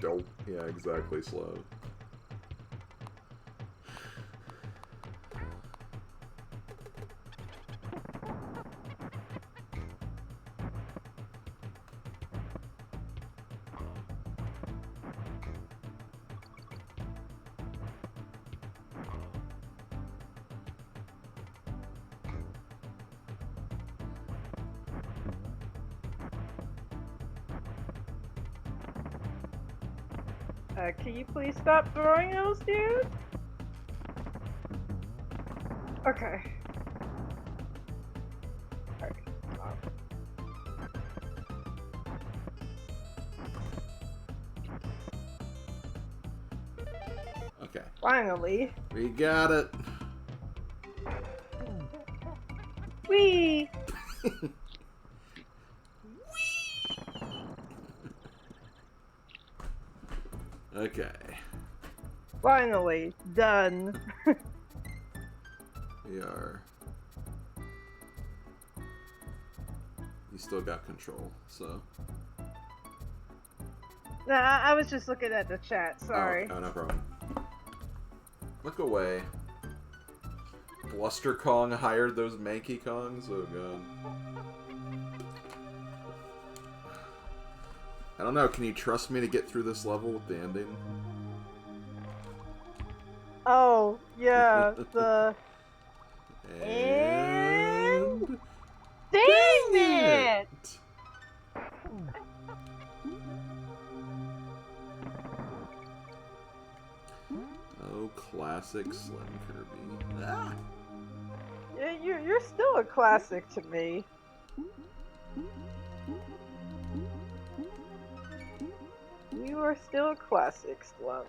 Speaker 1: Dope. Yeah, exactly, slow.
Speaker 2: Can you please stop throwing those, dude? Okay. Alright.
Speaker 1: Okay.
Speaker 2: Finally.
Speaker 1: We got it.
Speaker 2: Whee!
Speaker 1: Okay.
Speaker 2: Finally. Done.
Speaker 1: We are... You still got control, so...
Speaker 2: Nah, I was just looking at the chat, sorry.
Speaker 1: Oh, no problem. Look away. Bluster Kong hired those Mankey Kongs? Oh god. I don't know, can you trust me to get through this level with the ending?
Speaker 2: Oh, yeah, the...
Speaker 1: And...
Speaker 2: Dang it!
Speaker 1: Oh, classic Slim Kirby. Ah!
Speaker 2: Yeah, you're still a classic to me. You are still a classic, Slum.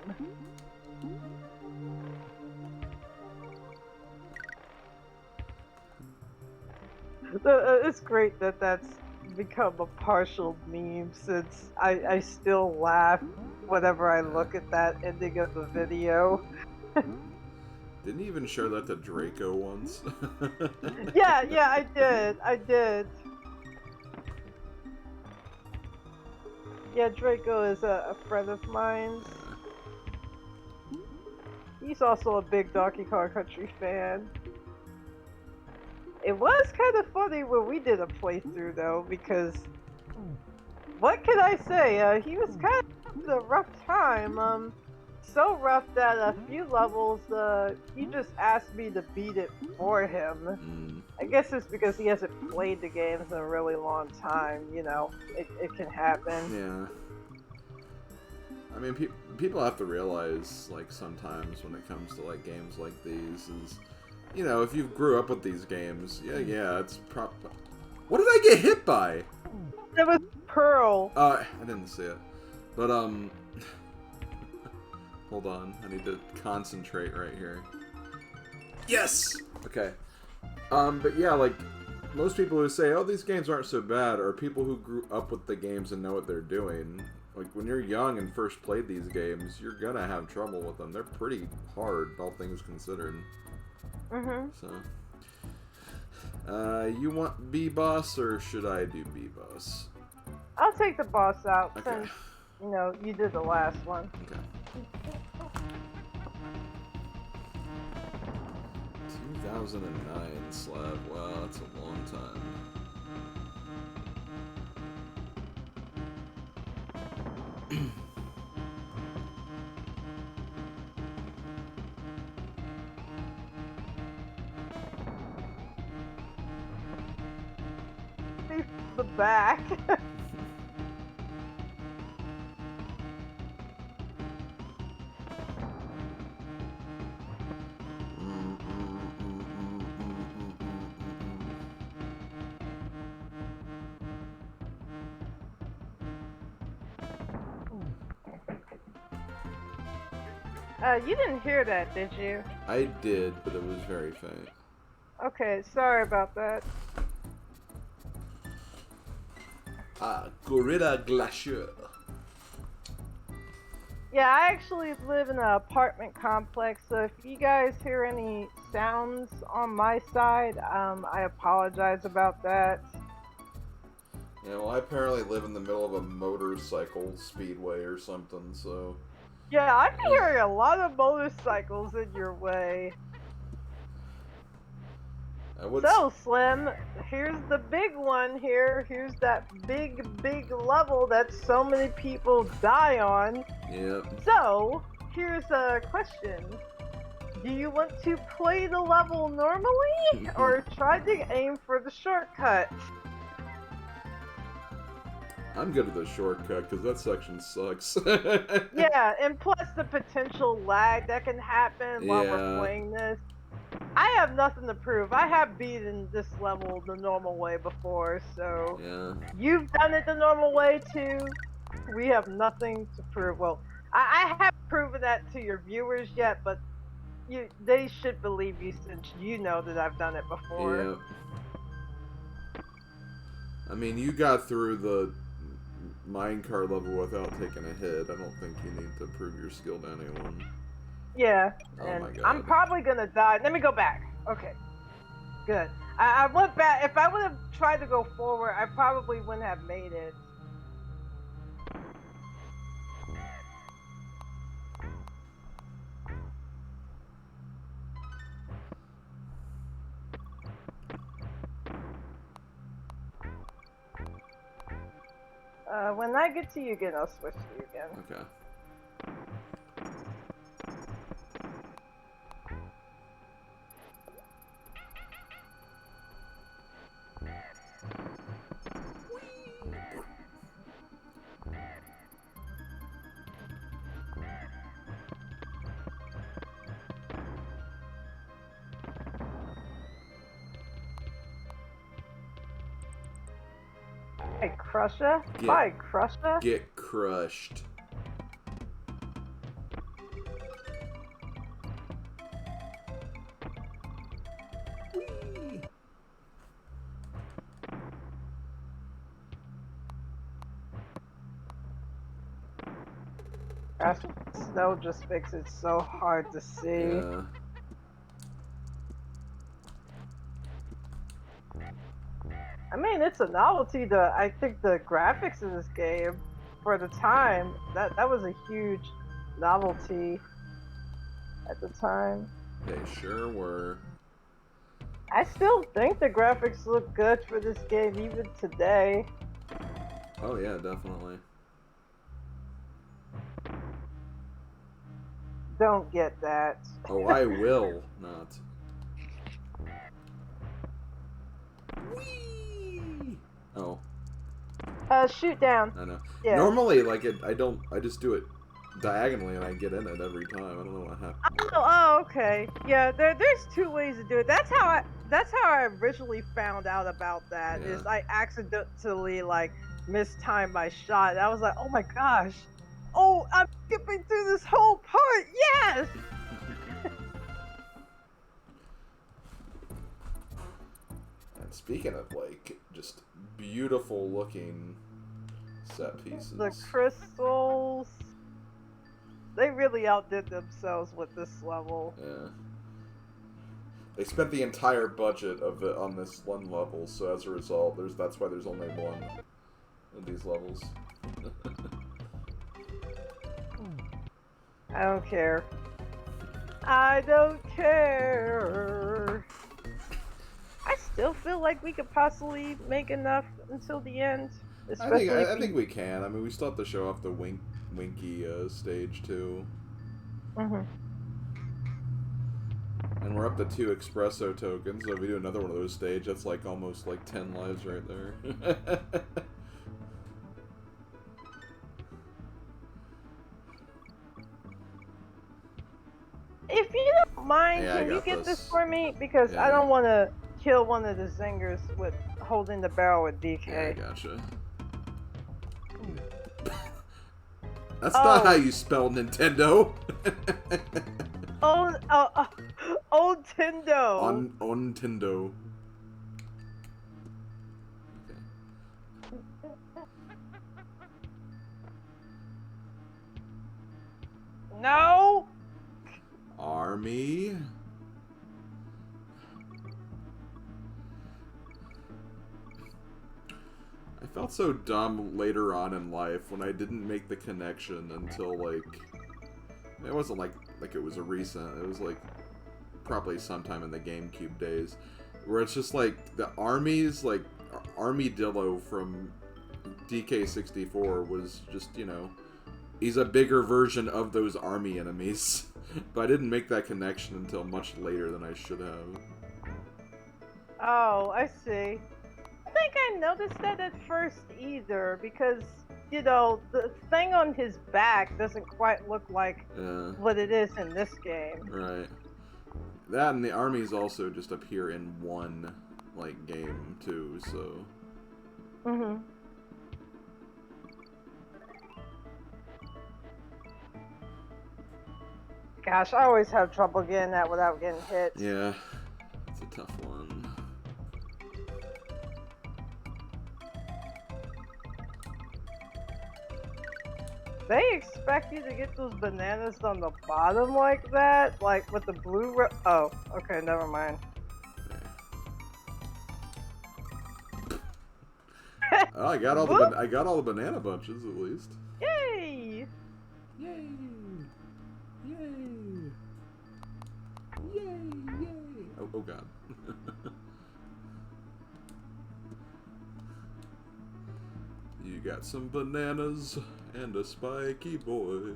Speaker 2: It's great that that's become a partial meme since I still laugh whenever I look at that ending of the video.
Speaker 1: Didn't he even show that to Draco once?
Speaker 2: Yeah, I did. Yeah, Draco is a friend of mine. He's also a big Donkey Kong Country fan. It was kind of funny when we did a playthrough though, because what can I say? He was kind of a rough time. So rough that a few levels, he just asked me to beat it for him. I guess it's because he hasn't played the games in a really long time. You know, it can happen.
Speaker 1: Yeah. I mean, people have to realize, like, sometimes when it comes to, like, games like these is, you know, if you grew up with these games, yeah, it's What did I get hit by?
Speaker 2: It was Pearl.
Speaker 1: I didn't see it. But, hold on. I need to concentrate right here. Yes! Okay. But yeah, like, most people who say, oh, these games aren't so bad, are people who grew up with the games and know what they're doing. Like, when you're young and first played these games, you're gonna have trouble with them. They're pretty hard, all things considered. So, you want B-Boss, or should I do B-Boss?
Speaker 2: I'll take the boss out
Speaker 1: Okay.
Speaker 2: since, you know, you did the last one.
Speaker 1: Okay. 2009 Slab. Wow, that's a long time.
Speaker 2: The back. You didn't hear that, did you?
Speaker 1: I did, but it was very faint.
Speaker 2: Okay, sorry about that.
Speaker 1: Gorilla Glacier.
Speaker 2: Yeah, I actually live in an apartment complex, so if you guys hear any sounds on my side, I apologize about that.
Speaker 1: Yeah, well, I apparently live in the middle of a motorcycle speedway or something, so...
Speaker 2: Yeah, I'm hearing a lot of motorcycles in your way. So, Slim, here's the big one here. Here's that big level that so many people die on.
Speaker 1: Yep.
Speaker 2: So, here's a question. Do you want to play the level normally, or try to aim for the shortcut?
Speaker 1: I'm good at the shortcut, because that section sucks.
Speaker 2: Yeah, and plus the potential lag that can happen while we're playing this. I have nothing to prove. I have beaten this level the normal way before, so... You've done it the normal way, too. We have nothing to prove. Well, I haven't proven that to your viewers yet, but they should believe you since you know that I've done it before.
Speaker 1: Yep. I mean, you got through the minecart level without taking a hit. I don't think you need to prove your skill to anyone.
Speaker 2: Yeah,
Speaker 1: Oh
Speaker 2: and
Speaker 1: my god.
Speaker 2: I'm probably gonna die. Let me go back. Okay, good. I went back. If I would have tried to go forward, I probably wouldn't have made it. When I get to you again, I'll switch to you again.
Speaker 1: Okay.
Speaker 2: Bye, Crusher. Bye, Crusher.
Speaker 1: Get crushed.
Speaker 2: Gosh, snow just makes it so hard to see.
Speaker 1: Yeah.
Speaker 2: I mean, it's a novelty. I think the graphics in this game, for the time, that was a huge novelty at the time.
Speaker 1: They sure were.
Speaker 2: I still think the graphics look good for this game even today.
Speaker 1: Oh yeah, definitely.
Speaker 2: Don't get that.
Speaker 1: Oh, I will not. Whee! Oh.
Speaker 2: Shoot down.
Speaker 1: I know.
Speaker 2: Yeah.
Speaker 1: Normally, like I just do it diagonally and I get in it every time. I don't know what happened.
Speaker 2: Oh, okay. Yeah, there's two ways to do it. That's how I originally found out about that.
Speaker 1: Yeah.
Speaker 2: Is I accidentally like mistimed my shot. And I was like, oh my gosh. Oh, I'm skipping through this whole part. Yes.
Speaker 1: And speaking of like just beautiful looking set pieces.
Speaker 2: The crystals. They really outdid themselves with this level.
Speaker 1: Yeah. They spent the entire budget of it on this one level, so as a result, that's why there's only one of these levels.
Speaker 2: I don't care. I don't care. I still feel like we could possibly make enough until the end.
Speaker 1: I think we can. I mean, we still have to show off the Winky stage too.
Speaker 2: Mhm.
Speaker 1: And we're up to 2 espresso tokens, so if we do another one of those stages, that's like almost like 10 lives right there.
Speaker 2: If you don't mind,
Speaker 1: Yeah,
Speaker 2: can you
Speaker 1: got
Speaker 2: get this
Speaker 1: this.
Speaker 2: for me? Because I
Speaker 1: Yeah.
Speaker 2: don't want to kill one of the zingers with holding the barrel with DK.
Speaker 1: Yeah, I gotcha. That's not how you spell Nintendo.
Speaker 2: Old Tendo.
Speaker 1: On Nintendo.
Speaker 2: No.
Speaker 1: Army. I felt so dumb later on in life when I didn't make the connection until like it wasn't like it was a recent. It was like probably sometime in the GameCube days, where it's just like the armies, like Armadillo from DK64 was just, you know, he's a bigger version of those army enemies. But I didn't make that connection until much later than I should have.
Speaker 2: Oh, I see. I think I noticed that at first either, because, you know, the thing on his back doesn't quite look like what it is in this game.
Speaker 1: Right. That and the armies also just appear in one, like, game, too, so...
Speaker 2: Mm-hmm. Gosh, I always have trouble getting that without getting hit.
Speaker 1: Yeah, it's a tough one.
Speaker 2: They expect you to get those bananas on the bottom like that? Like with the blue oh, okay, never mind.
Speaker 1: Oh, I got all the banana bunches at least.
Speaker 2: Yay!
Speaker 1: Yay! Yay! Yay! Yay! Oh god. You got some bananas and a spiky boy.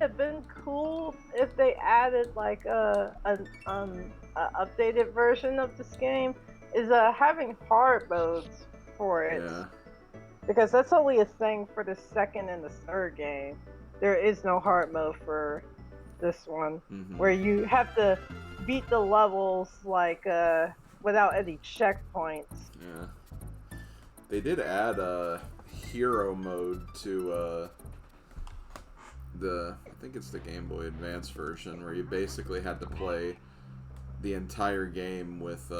Speaker 2: It'd been cool if they added like a updated version of this game. Is having hard modes for it.
Speaker 1: Yeah.
Speaker 2: Because that's only a thing for the second and the third game. There is no hard mode for this one, where you have to beat the levels like without any checkpoints.
Speaker 1: Yeah. They did add a hero mode to I think it's the Game Boy Advance version, where you basically had to play the entire game with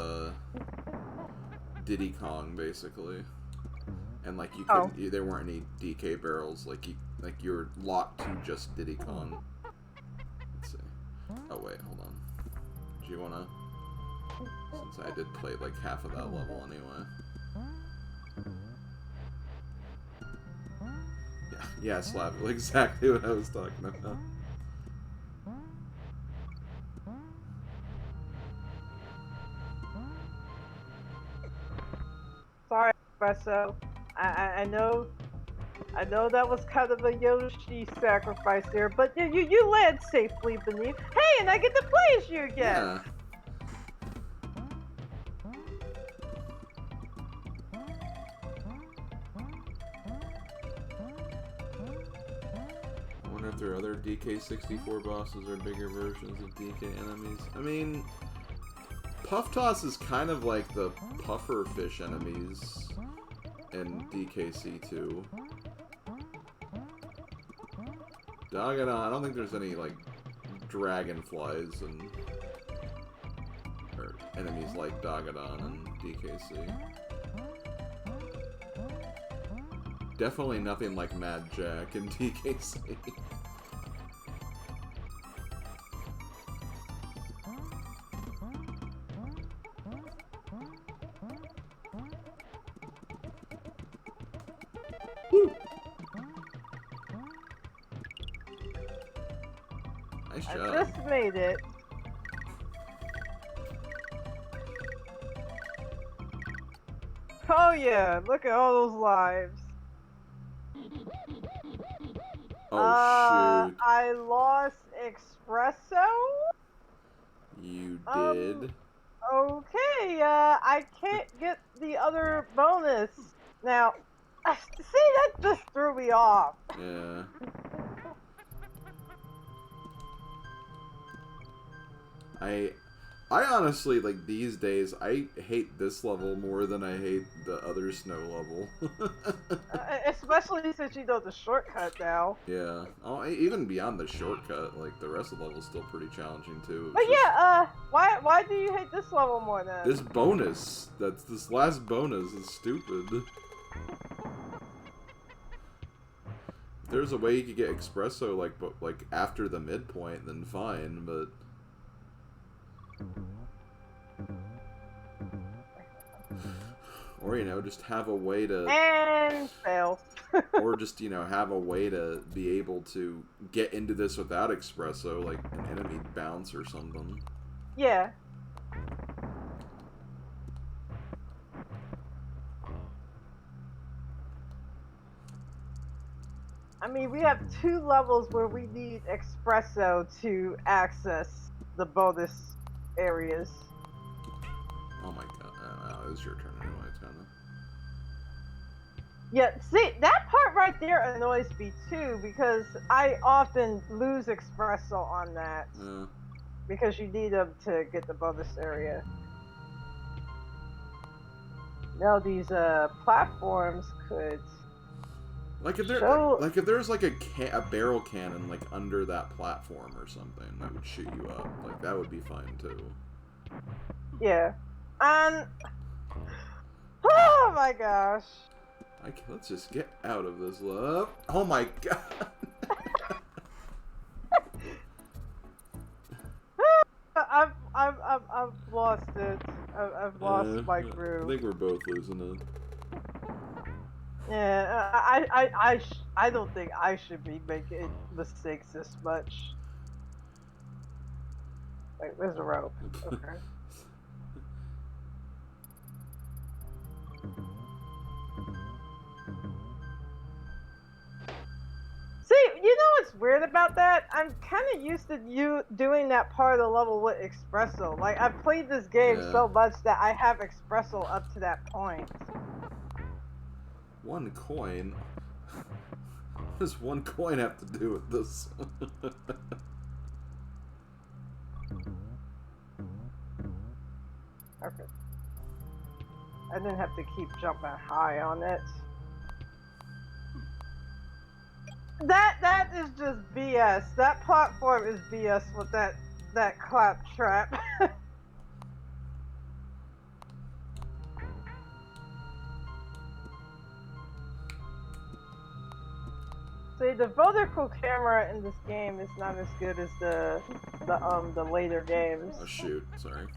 Speaker 1: Diddy Kong, basically, and like you couldn't, there weren't any DK barrels, like you were locked to just Diddy Kong. Let's see. Oh wait, hold on. Do you wanna? Since I did play like half of that level anyway. Yeah, Slav, exactly what I was talking about.
Speaker 2: Sorry, Espresso. I know that was kind of a Yoshi sacrifice there, but you land safely beneath. Hey, and I get to play as you again.
Speaker 1: Yeah. I wonder if there are other DK64 bosses or bigger versions of DK enemies. I mean, Puff Toss is kind of like the puffer fish enemies in DKC2. Dagadon, I don't think there's any like dragonflies or enemies like Dagadon and DKC. Definitely nothing like Mad Jack in DKC. Woo! Nice job.
Speaker 2: I just made it. Oh yeah, look at all those lives.
Speaker 1: Oh shoot.
Speaker 2: I lost Espresso?
Speaker 1: You did?
Speaker 2: Okay, I can't get the other bonus. Now, see, that just threw me off.
Speaker 1: Yeah. I honestly, like, these days, I hate this level more than I hate the other snow level.
Speaker 2: Especially since you know the shortcut now.
Speaker 1: Yeah. Oh, even beyond the shortcut, like, the rest of the level's still pretty challenging, too.
Speaker 2: But yeah, why do you hate this level more then?
Speaker 1: This bonus, this last bonus is stupid. If there's a way you could get Espresso, like, after the midpoint, then fine, but... Or, you know, just have a way to...
Speaker 2: And fail.
Speaker 1: Or just, you know, have a way to be able to get into this without Espresso, like an enemy bounce or something.
Speaker 2: Yeah. I mean, we have 2 levels where we need Espresso to access the bonus areas.
Speaker 1: Oh my god. It was your turn anyway, Tana.
Speaker 2: Yeah, see, that part right there annoys me too because I often lose espresso on that because you need them to get the bonus area. Now these platforms could
Speaker 1: Like if there,
Speaker 2: show.
Speaker 1: like if there's like a barrel cannon like under that platform or something that would shoot you up, like that would be fine too.
Speaker 2: Yeah, and oh my gosh.
Speaker 1: Let's just get out of this, love. Oh my god.
Speaker 2: I've lost it. I've lost my
Speaker 1: I
Speaker 2: groove.
Speaker 1: think we're both losing it.
Speaker 2: Yeah, I don't think I should be making mistakes this much. Wait, where's the rope? Okay. See, you know what's weird about that? I'm kind of used to you doing that part of the level with espresso. Like, I've played this game so much that I have espresso up to that point.
Speaker 1: 1 coin? What does 1 coin have to do with this?
Speaker 2: Okay. I didn't have to keep jumping high on it. That is just BS. That platform is BS with that clap trap. See, the vertical camera in this game is not as good as the later games.
Speaker 1: Oh shoot! Sorry.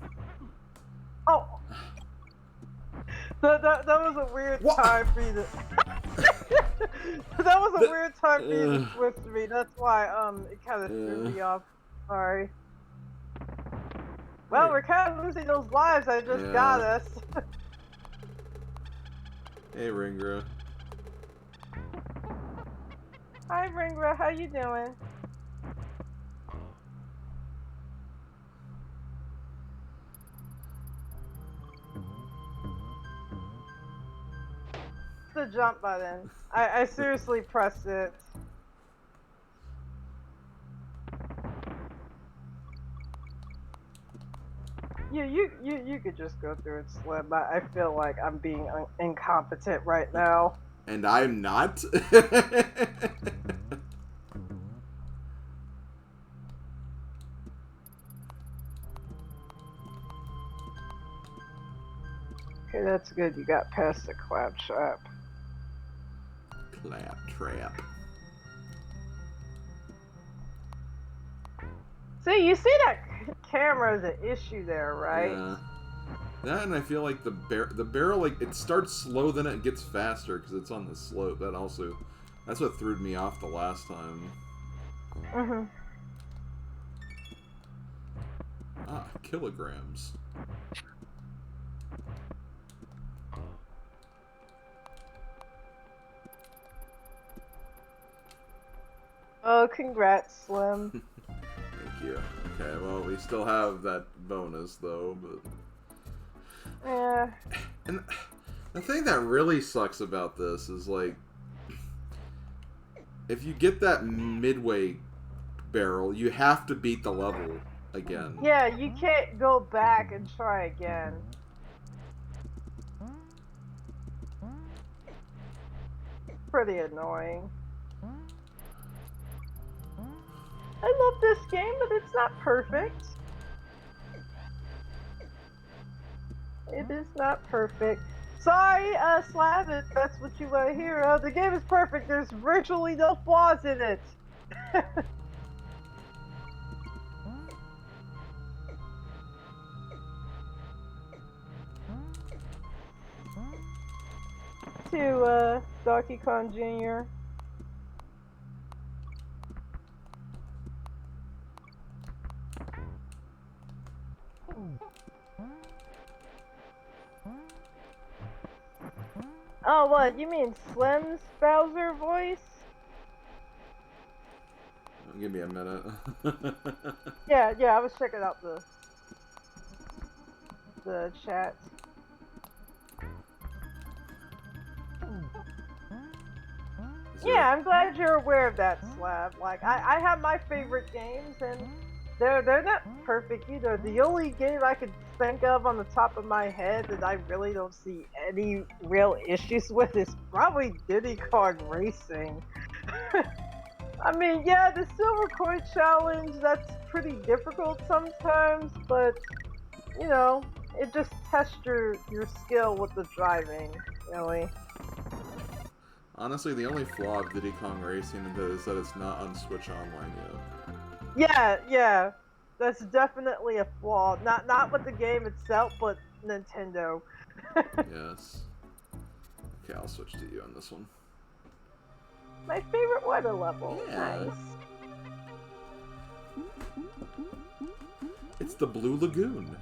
Speaker 2: Oh, that was a weird time for you to. That was a weird time for you to switch to me. That's why it kind of threw me off. Sorry. Well, we're kind of losing those lives that just got us.
Speaker 1: Hey, Ringra.
Speaker 2: Hi, Ringra. How you doing? The jump button. I seriously pressed it. You could just go through it, Slim. I feel like I'm being incompetent right now.
Speaker 1: And I'm not?
Speaker 2: Okay, that's good. You got past the clap trap.
Speaker 1: Clap trap.
Speaker 2: See, you see that camera is an issue there, right?
Speaker 1: Yeah. That, and I feel like the barrel, like, it starts slow, then it gets faster because it's on the slope. That's what threw me off the last time.
Speaker 2: Mm-hmm.
Speaker 1: Ah, kilograms.
Speaker 2: Oh, congrats, Slim.
Speaker 1: Thank you. Okay, well, we still have that bonus, though, but...
Speaker 2: Yeah.
Speaker 1: And the thing that really sucks about this is, like, if you get that midway barrel, you have to beat the level again.
Speaker 2: Yeah, you can't go back and try again. Pretty annoying. I love this game, but it's not perfect. It is not perfect. Sorry, Slav, if that's what you want to hear. The game is perfect. There's virtually no flaws in it. To Donkey Kong Jr. Oh, what? You mean Slim's Bowser voice?
Speaker 1: Give me a minute.
Speaker 2: Yeah, I was checking out the chat.
Speaker 1: too.
Speaker 2: Yeah, I'm glad you're aware of that, Slab. Like, I have my favorite games, and they're not perfect either. The only game I could think of on the top of my head that I really don't see any real issues with is probably Diddy Kong Racing. I mean, yeah, the Silver Coin Challenge, that's pretty difficult sometimes, but, you know, it just tests your skill with the driving, really.
Speaker 1: Honestly, the only flaw of Diddy Kong Racing is that it's not on Switch Online yet.
Speaker 2: Yeah, that's definitely a flaw. Not with the game itself, but Nintendo.
Speaker 1: Yes. Okay, I'll switch to you on this one.
Speaker 2: My favorite weather level.
Speaker 1: Yeah.
Speaker 2: Nice.
Speaker 1: It's the Blue Lagoon.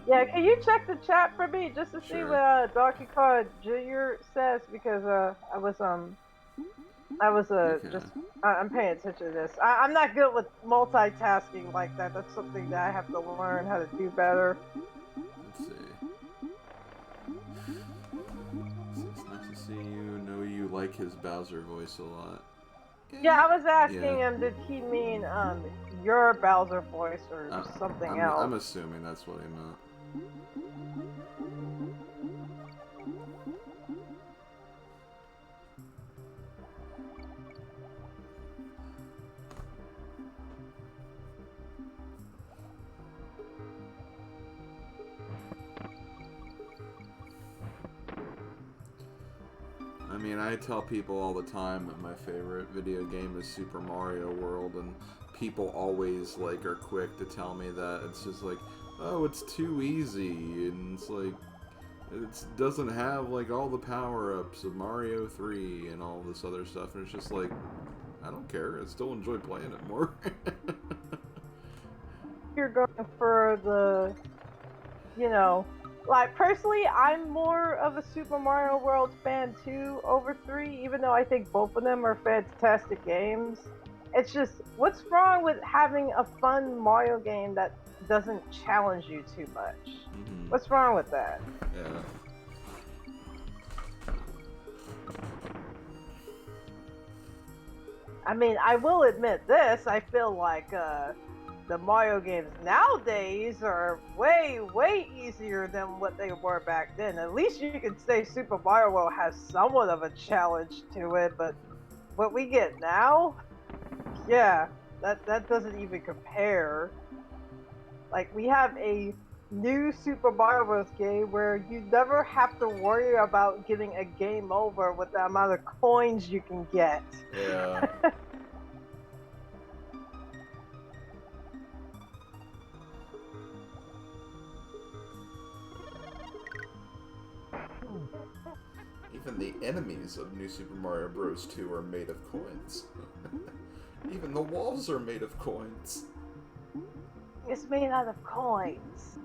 Speaker 2: Yeah, can you check the chat for me just to see
Speaker 1: Sure.
Speaker 2: what Donkey Kong Jr. says? Because I'm paying attention to this. I'm not good with multitasking like that. That's something that I have to learn how to do better.
Speaker 1: Let's see. It's nice to see you. Know you like his Bowser voice a lot.
Speaker 2: Yeah, I was asking
Speaker 1: Yeah.
Speaker 2: him, did he mean your Bowser voice or something else?
Speaker 1: I'm assuming that's what he meant. I mean, I tell people all the time that my favorite video game is Super Mario World, and people always, like, are quick to tell me that. It's just like, oh, it's too easy, and it's like, it doesn't have, like, all the power-ups of Mario 3 and all this other stuff, and it's just like, I don't care, I still enjoy playing it more.
Speaker 2: You're going for the, you know, like, personally, I'm more of a Super Mario World fan too over 3, even though I think both of them are fantastic games. It's just, what's wrong with having a fun Mario game that doesn't challenge you too much?
Speaker 1: Mm-hmm.
Speaker 2: What's wrong with that?
Speaker 1: Yeah.
Speaker 2: I mean, I will admit this, I feel like, the Mario games nowadays are way, way easier than what they were back then. At least you could say Super Mario World has somewhat of a challenge to it, but what we get now, yeah, that doesn't even compare. Like, we have a new Super Mario Bros. Game where you never have to worry about getting a game over with the amount of coins you can get.
Speaker 1: Yeah. Even the enemies of New Super Mario Bros. 2 are made of coins. Even the walls are made of coins.
Speaker 2: It's made out of coins.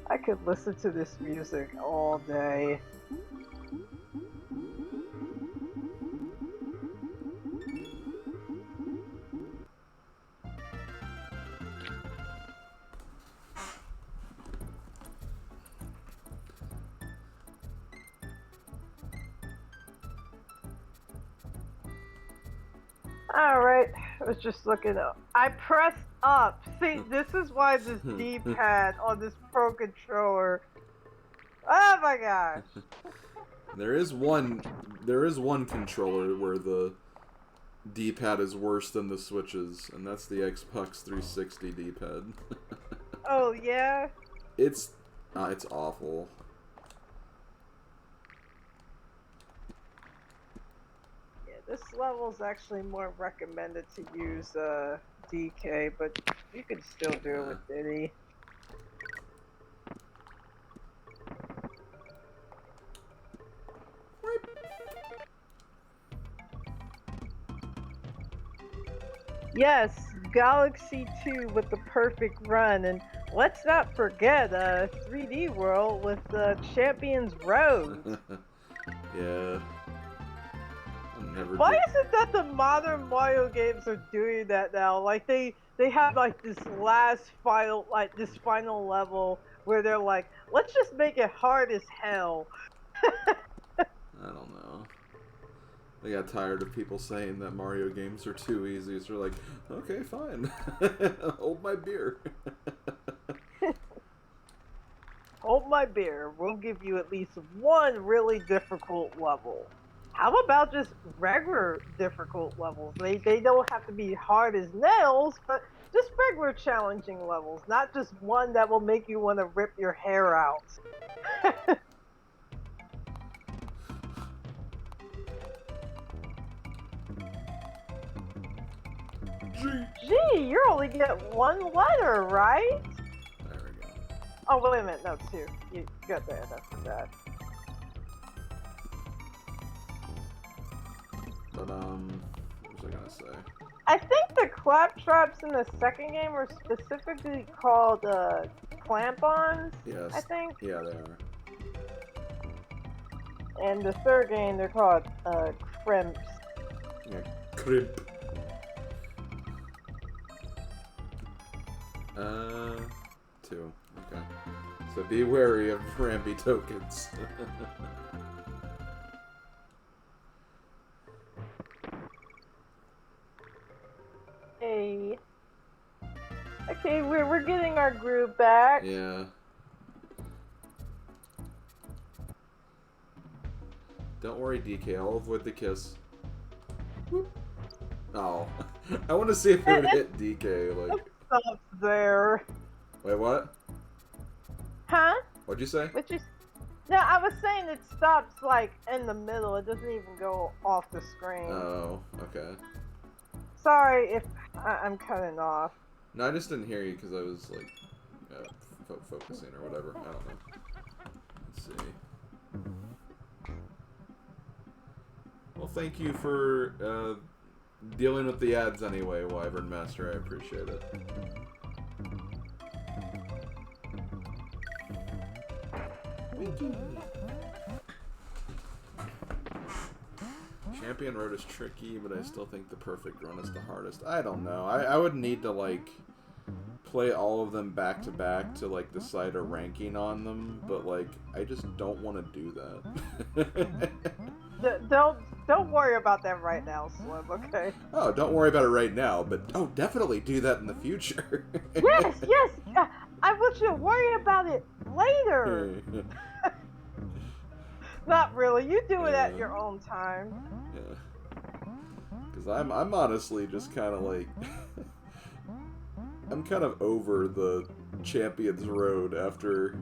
Speaker 2: I could listen to this music all day. Alright, I was just looking up. I pressed up. See, this is why this D-pad on this Pro Controller. Oh my gosh.
Speaker 1: There is one controller where the D-pad is worse than the Switch's, and that's the Xbox 360 D-pad.
Speaker 2: Oh yeah?
Speaker 1: It's awful.
Speaker 2: Yeah, this level is actually more recommended to use DK, but you can still do it with Diddy. Yes, Galaxy 2 with the perfect run, and let's not forget 3D World with Champions Road.
Speaker 1: Yeah.
Speaker 2: Why is it that the modern Mario games are doing that now? Like they have like this final level where they're like, let's just make it hard as hell.
Speaker 1: I don't know. They got tired of people saying that Mario games are too easy, so they're like, okay, fine. Hold my beer.
Speaker 2: Hold my beer. We'll give you at least one really difficult level. How about just regular difficult levels? They don't have to be hard as nails, but just regular challenging levels, not just one that will make you want to rip your hair out. Gee, you only get one letter, right?
Speaker 1: There we go.
Speaker 2: Oh, wait a minute. No, two. You got there. That's bad.
Speaker 1: But, what was I gonna say?
Speaker 2: I think the claptraps in the second game are specifically called clamp-ons.
Speaker 1: Yes.
Speaker 2: I think.
Speaker 1: Yeah, they are.
Speaker 2: And the third game, they're called crimps.
Speaker 1: Yeah, crimp. Two. Okay. So be wary of Ramby tokens.
Speaker 2: Hey. Okay, we're getting our groove back.
Speaker 1: Yeah. Don't worry, DK. I'll avoid the kiss. Whoop. Oh. I want to see if it would hit DK. Like.
Speaker 2: Stops there.
Speaker 1: Wait, what?
Speaker 2: Huh?
Speaker 1: What'd you say?
Speaker 2: What you? No, I was saying it stops like in the middle. It doesn't even go off the screen.
Speaker 1: Oh, okay.
Speaker 2: Sorry if I'm cutting off.
Speaker 1: No, I just didn't hear you because I was like focusing or whatever. I don't know. Let's see. Well, thank you for dealing with the ads anyway, Wyvern Master. I appreciate it. Winky. Champion road is tricky, but I still think the perfect run is the hardest. I don't know. I would need to, like, play all of them back to back to, like, decide a ranking on them, but, like, I just don't want to do that.
Speaker 2: Don't worry about that right now, Slim, okay?
Speaker 1: Oh, don't worry about it right now, but, oh, definitely do that in the future.
Speaker 2: Yes! I want you to worry about it later! Not really. You do it at your own time.
Speaker 1: Yeah. Because I'm honestly just kind of like... I'm kind of over the Champions Road after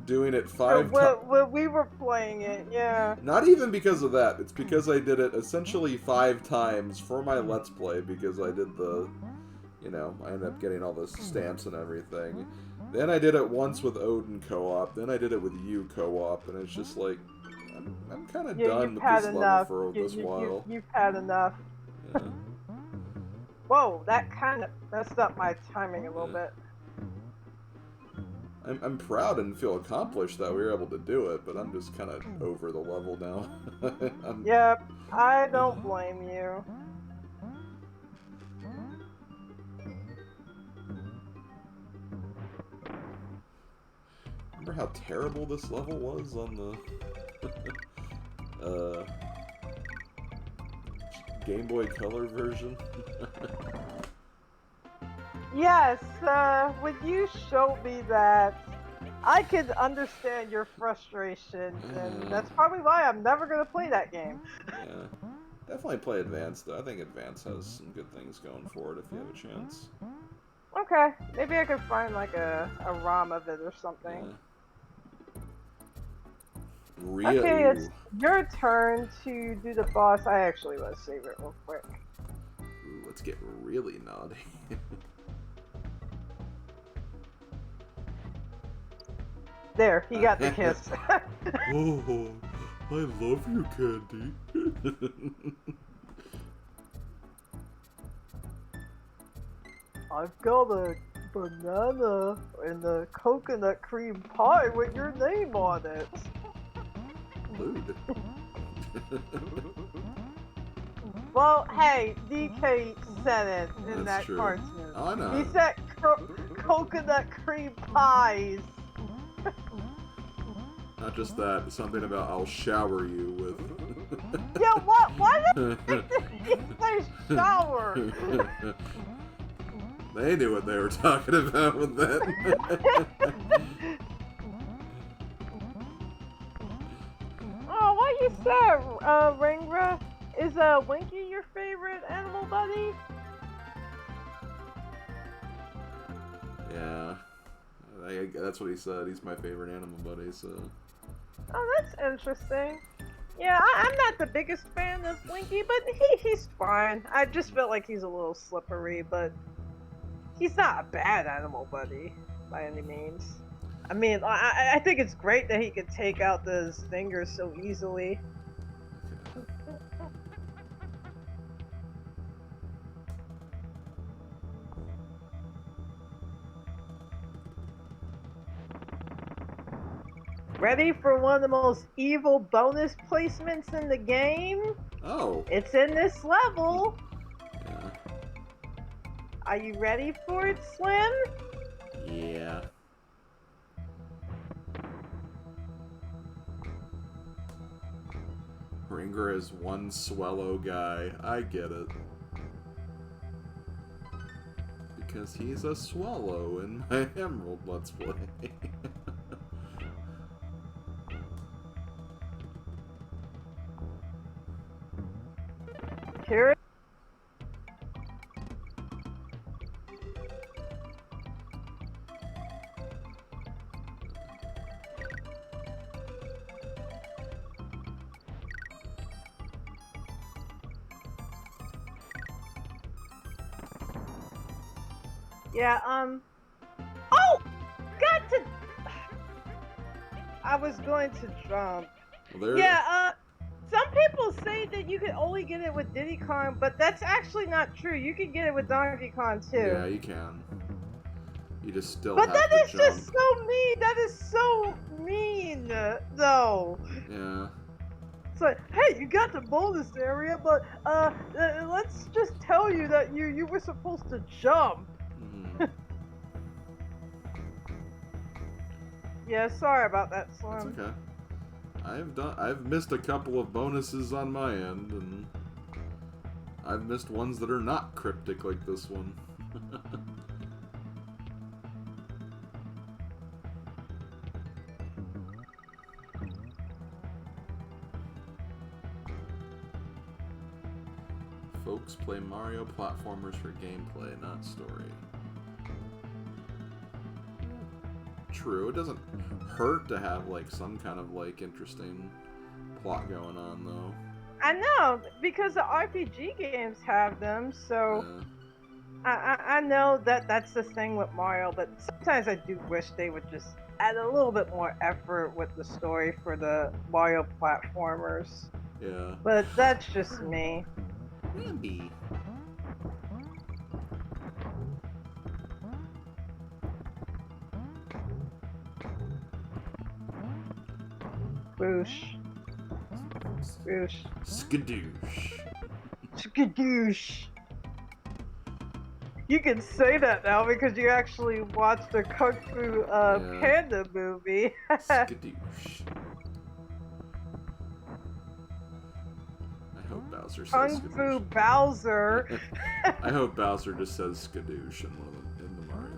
Speaker 1: doing it 5 times.
Speaker 2: When we were playing it, yeah.
Speaker 1: Not even because of that. It's because I did it essentially 5 times for my Let's Play because I did the... You know, I ended up getting all the stamps and everything. Then I did it once with Odin co-op. Then I did it with you co-op, and it's just like I'm kind of done with this level for this while.
Speaker 2: You've had enough.
Speaker 1: Yeah.
Speaker 2: Whoa, that kind of messed up my timing a little bit.
Speaker 1: I'm proud and feel accomplished that we were able to do it, but I'm just kind of over the level now.
Speaker 2: Yep, I don't blame you.
Speaker 1: Remember how terrible this level was on the Game Boy Color version?
Speaker 2: Yes, when you showed me that, I could understand your frustration, and that's probably why I'm never going to play that game.
Speaker 1: Yeah, definitely play Advance, though. I think Advance has some good things going for it if you have a chance.
Speaker 2: Okay, maybe I could find like a ROM of it or something.
Speaker 1: Yeah. Really?
Speaker 2: Okay, it's your turn to do the boss. I actually want to save it real quick.
Speaker 1: Ooh, let's get really naughty.
Speaker 2: There, he got the kiss.
Speaker 1: Oh, I love you, Candy.
Speaker 2: I've got a banana and a coconut cream pie with your name on it.
Speaker 1: Lewd.
Speaker 2: Well, hey, DK said it in
Speaker 1: That's
Speaker 2: that
Speaker 1: true.
Speaker 2: cartoon.
Speaker 1: Oh, I know.
Speaker 2: He said coconut cream pies.
Speaker 1: Not just that, something about I'll shower you with.
Speaker 2: Yeah, what? Why the heck did he say shower?
Speaker 1: They knew what they were talking about with that.
Speaker 2: Oh, what you said, Ringra? Is Winky your favorite animal buddy?
Speaker 1: Yeah, that's what he said. He's my favorite animal buddy. So.
Speaker 2: Oh, that's interesting. Yeah, I'm not the biggest fan of Winky, but he's fine. I just feel like he's a little slippery, but he's not a bad animal buddy by any means. I mean, I think it's great that he could take out the stingers so easily. Ready for one of the most evil bonus placements in the game?
Speaker 1: Oh.
Speaker 2: It's in this level.
Speaker 1: Yeah.
Speaker 2: Are you ready for it, Slim?
Speaker 1: Yeah. Ringer is one swallow guy. I get it. Because he's a swallow in my Emerald Let's Play.
Speaker 2: Here it. Yeah, oh! Got to... I was going to jump.
Speaker 1: Well,
Speaker 2: Yeah, some people say that you can only get it with Diddy Kong, but that's actually not true. You can get it with Donkey Kong, too.
Speaker 1: Yeah, you can. You just still
Speaker 2: But
Speaker 1: have
Speaker 2: that
Speaker 1: to
Speaker 2: is
Speaker 1: jump.
Speaker 2: just so mean! That is so mean, though.
Speaker 1: Yeah.
Speaker 2: It's like, hey, you got the bonus area, but, let's just tell you that you were supposed to jump.
Speaker 1: Mm-hmm.
Speaker 2: Yeah, sorry about that, Slim.
Speaker 1: It's okay. I've missed a couple of bonuses on my end, and I've missed ones that are not cryptic like this one. Folks play Mario platformers for gameplay, not story. True, it doesn't hurt to have like some kind of like interesting plot going on though.
Speaker 2: I know, because the RPG games have them, so I know that that's the thing with Mario, but sometimes I do wish they would just add a little bit more effort with the story for the Mario platformers.
Speaker 1: Yeah.
Speaker 2: But that's just me.
Speaker 1: Maybe.
Speaker 2: Boosh. Boosh.
Speaker 1: Skadoosh.
Speaker 2: Skadoosh. You can say that now because you actually watched the Kung Fu Panda movie.
Speaker 1: Skadoosh. I hope Bowser says
Speaker 2: Kung
Speaker 1: skadoosh.
Speaker 2: Fu Bowser.
Speaker 1: I hope Bowser just says skadoosh in the Mario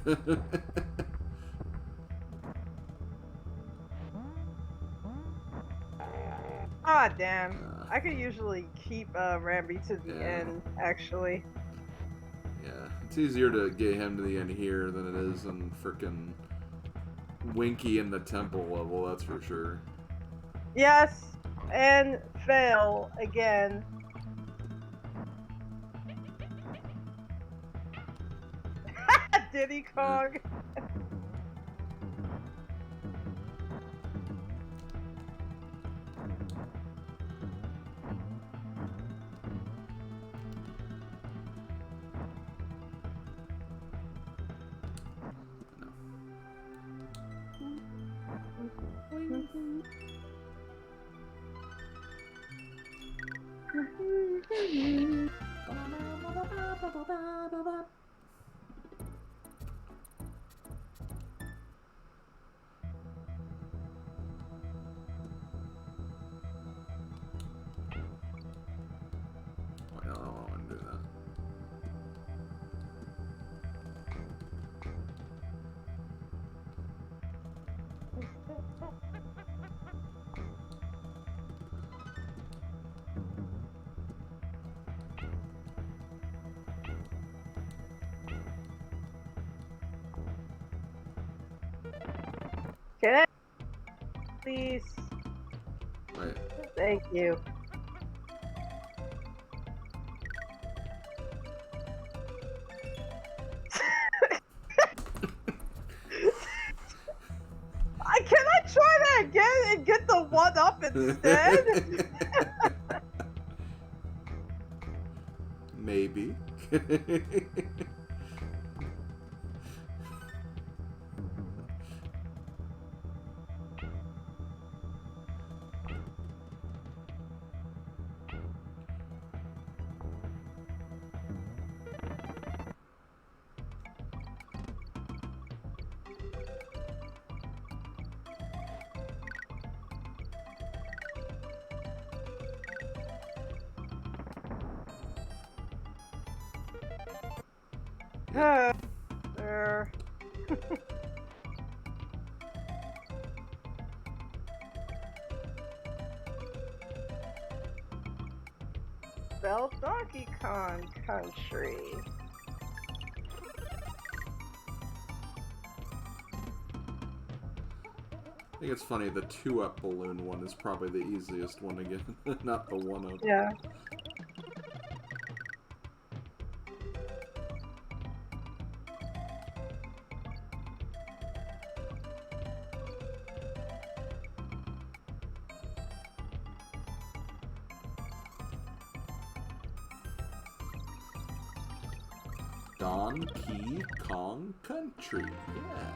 Speaker 1: movie.
Speaker 2: Ah, damn. I could usually keep Rambi to the end, actually.
Speaker 1: Yeah, it's easier to get him to the end here than it is in frickin' Winky in the temple level, that's for sure.
Speaker 2: Yes, and fail again. Diddy Kong. Can I please?
Speaker 1: Wait.
Speaker 2: Thank you. Can I try that again and get the one up instead?
Speaker 1: Maybe.
Speaker 2: There. Spell Donkey Kong Country.
Speaker 1: I think it's funny, the 2-up balloon one is probably the easiest one to get, not the 1-up.
Speaker 2: Yeah.
Speaker 1: Donkey Kong Country, yeah.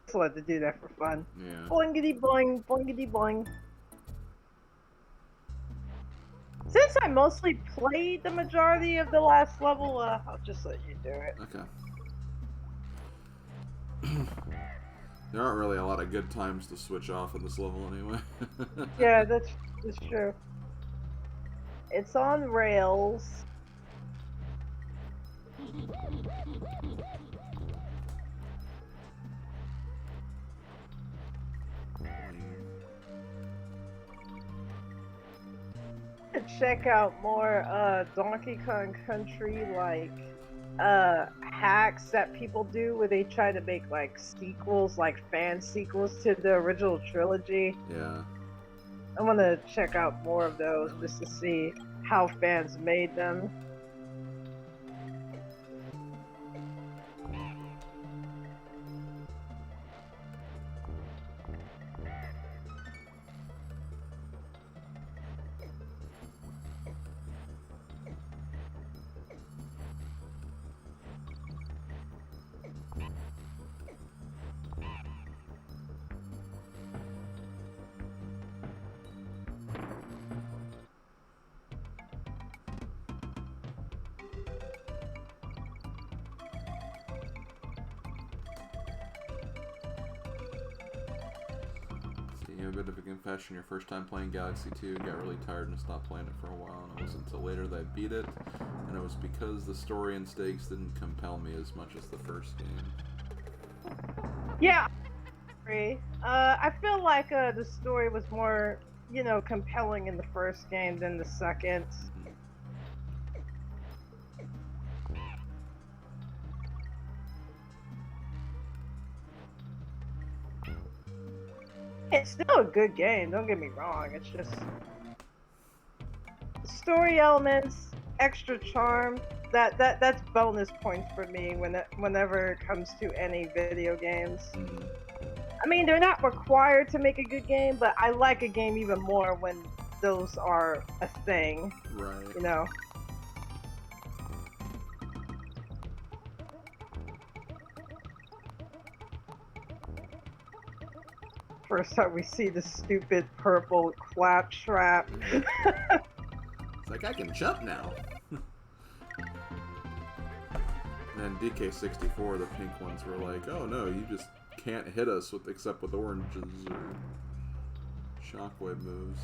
Speaker 2: Just wanted to do that for fun.
Speaker 1: Yeah.
Speaker 2: Boingity boing, boingity boing. Since I mostly played the majority of the last level, I'll just let you do it.
Speaker 1: Okay. There aren't really a lot of good times to switch off in this level anyway.
Speaker 2: Yeah, that's true. It's on rails. Check out more Donkey Kong Country like hacks that people do where they try to make like sequels, like fan sequels to the original trilogy.
Speaker 1: Yeah.
Speaker 2: I want to check out more of those just to see how fans made them.
Speaker 1: A bit of a confession, your first time playing Galaxy 2, got really tired and stopped playing it for a while, and it wasn't until later that I beat it, and it was because the story and stakes didn't compel me as much as the first game.
Speaker 2: Yeah, I agree. I feel like the story was more, compelling in the first game than the second. It's still a good game, don't get me wrong. It's just story elements, extra charm. That's bonus points for me whenever it comes to any video games.
Speaker 1: Mm-hmm.
Speaker 2: I mean, they're not required to make a good game, but I like a game even more when those are a thing.
Speaker 1: Right.
Speaker 2: First time we see the stupid purple claptrap.
Speaker 1: It's like, I can jump now. And DK64, the pink ones, were like, oh no, you just can't hit us except with oranges or shockwave moves.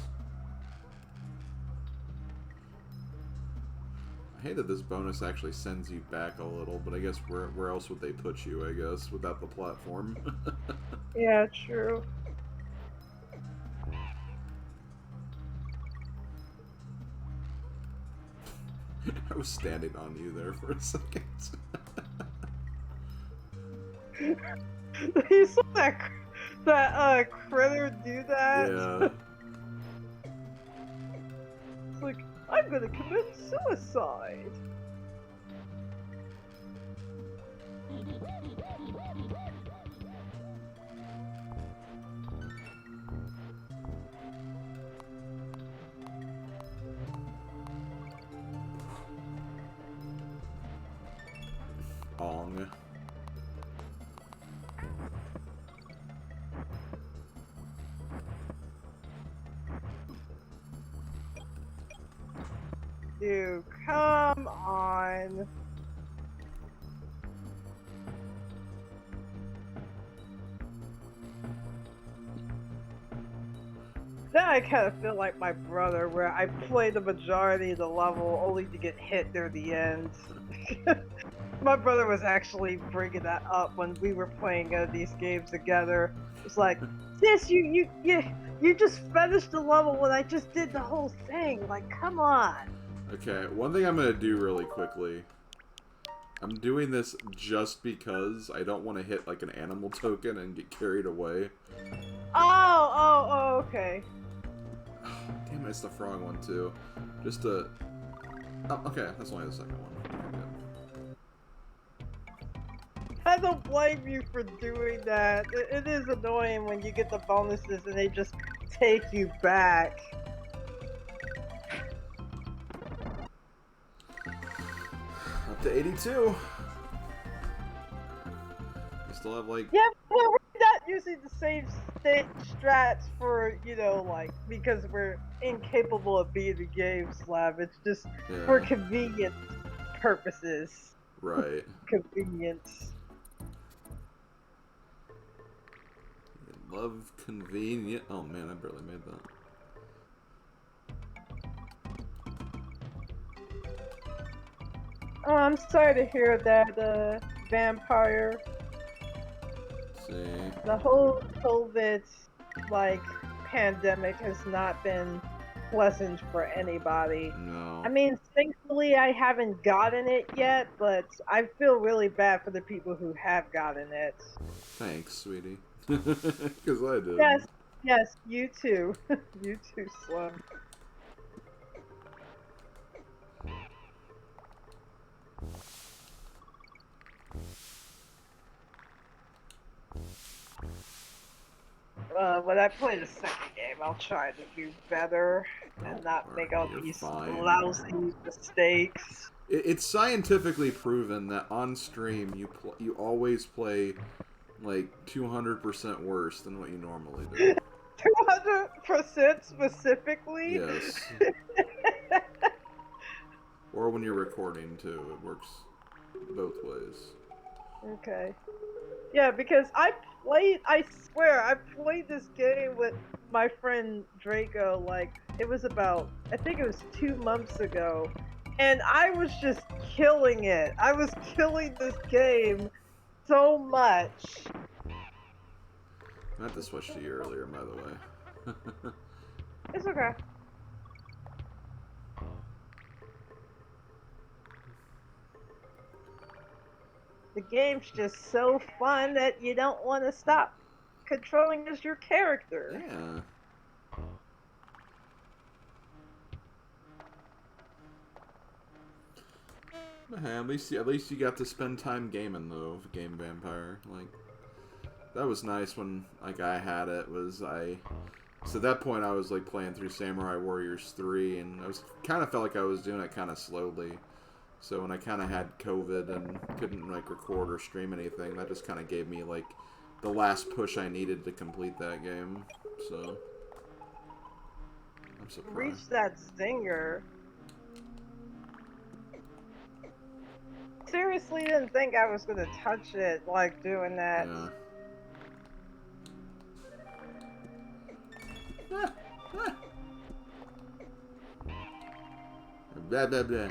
Speaker 1: I hate that this bonus actually sends you back a little, but I guess where else would they put you, I guess, without the platform?
Speaker 2: Yeah, true.
Speaker 1: I was standing on you there for a second.
Speaker 2: You saw that critter do that?
Speaker 1: Yeah.
Speaker 2: It's like, I'm gonna commit suicide.
Speaker 1: Ong.
Speaker 2: Dude, come on. Now I kind of feel like my brother, where I play the majority of the level only to get hit near the end. My brother was actually bringing that up when we were playing these games together. It's like, sis, you just finished the level when I just did the whole thing. Like, come on.
Speaker 1: Okay, one thing I'm gonna do really quickly. I'm doing this just because I don't want to hit like an animal token and get carried away.
Speaker 2: Oh, okay.
Speaker 1: Damn, I missed the frog one too. Just to... Oh, okay, that's only the second one.
Speaker 2: I don't blame you for doing that. It is annoying when you get the bonuses and they just take you back.
Speaker 1: Up to 82. We still have like...
Speaker 2: Yeah, well, we're not using the same state strats for, you know, like, because we're incapable of being a game slab. It's just for convenience purposes.
Speaker 1: Right.
Speaker 2: Convenience.
Speaker 1: Love convenient. Oh man, I barely made that.
Speaker 2: Oh, I'm sorry to hear that, vampire.
Speaker 1: Let's see.
Speaker 2: The whole COVID, like, pandemic has not been pleasant for anybody.
Speaker 1: No.
Speaker 2: I mean, thankfully I haven't gotten it yet, but I feel really bad for the people who have gotten it.
Speaker 1: Thanks, sweetie. Because I did.
Speaker 2: Yes, you too. You too, Slim. When I play the second game, I'll try to do better and not make all these lousy mistakes.
Speaker 1: It's scientifically proven that on stream you always play like 200% worse than what you normally do.
Speaker 2: 200% specifically?
Speaker 1: Yes. Or when you're recording too, it works both ways.
Speaker 2: Okay. Yeah, because I swear, I played this game with my friend Draco, like, it was about, I think it was 2 months ago, and I was just killing it. I was killing this game so much.
Speaker 1: I had to switch to you earlier, by the way.
Speaker 2: It's okay. The game's just so fun that you don't want to stop controlling as your character.
Speaker 1: Yeah. Hey, at least you got to spend time gaming though, Game Vampire. Like, that was nice when like I had it. So at that point I was like playing through Samurai Warriors 3, and I was kind of felt like I was doing it kind of slowly. So when I kind of had COVID and couldn't like record or stream anything, that just kind of gave me like the last push I needed to complete that game. So I'm surprised.
Speaker 2: Reach that stinger. Seriously didn't think I was gonna touch it like doing that.
Speaker 1: Yeah. Blah blah blah.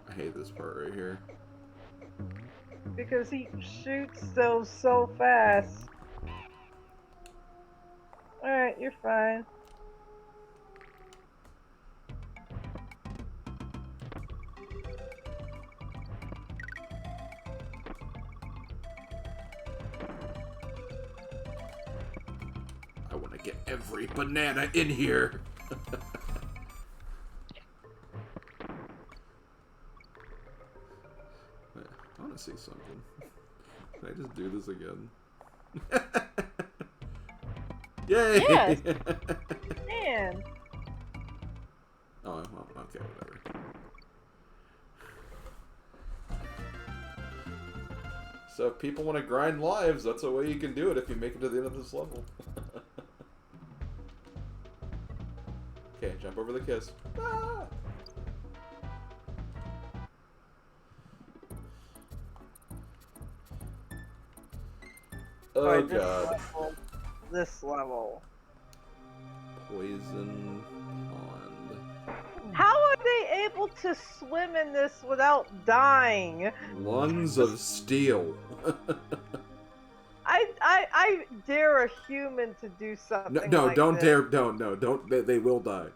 Speaker 1: I hate this part right here.
Speaker 2: because he shoots those so fast. Alright, you're fine.
Speaker 1: I want to get every banana in here. I want to see something. Can I just do this again? Yay!
Speaker 2: Yes. Man.
Speaker 1: Oh, well, okay, whatever. So if people want to grind lives, that's a way you can do it if you make it to the end of this level. Okay, jump over the kiss. Ah! Oh,
Speaker 2: Alright,
Speaker 1: God.
Speaker 2: This level.
Speaker 1: Poison pond.
Speaker 2: How are they able to swim in this without dying?
Speaker 1: Lungs of steel.
Speaker 2: I dare a human to do something
Speaker 1: No,
Speaker 2: like
Speaker 1: don't
Speaker 2: this.
Speaker 1: dare, don't, they will die.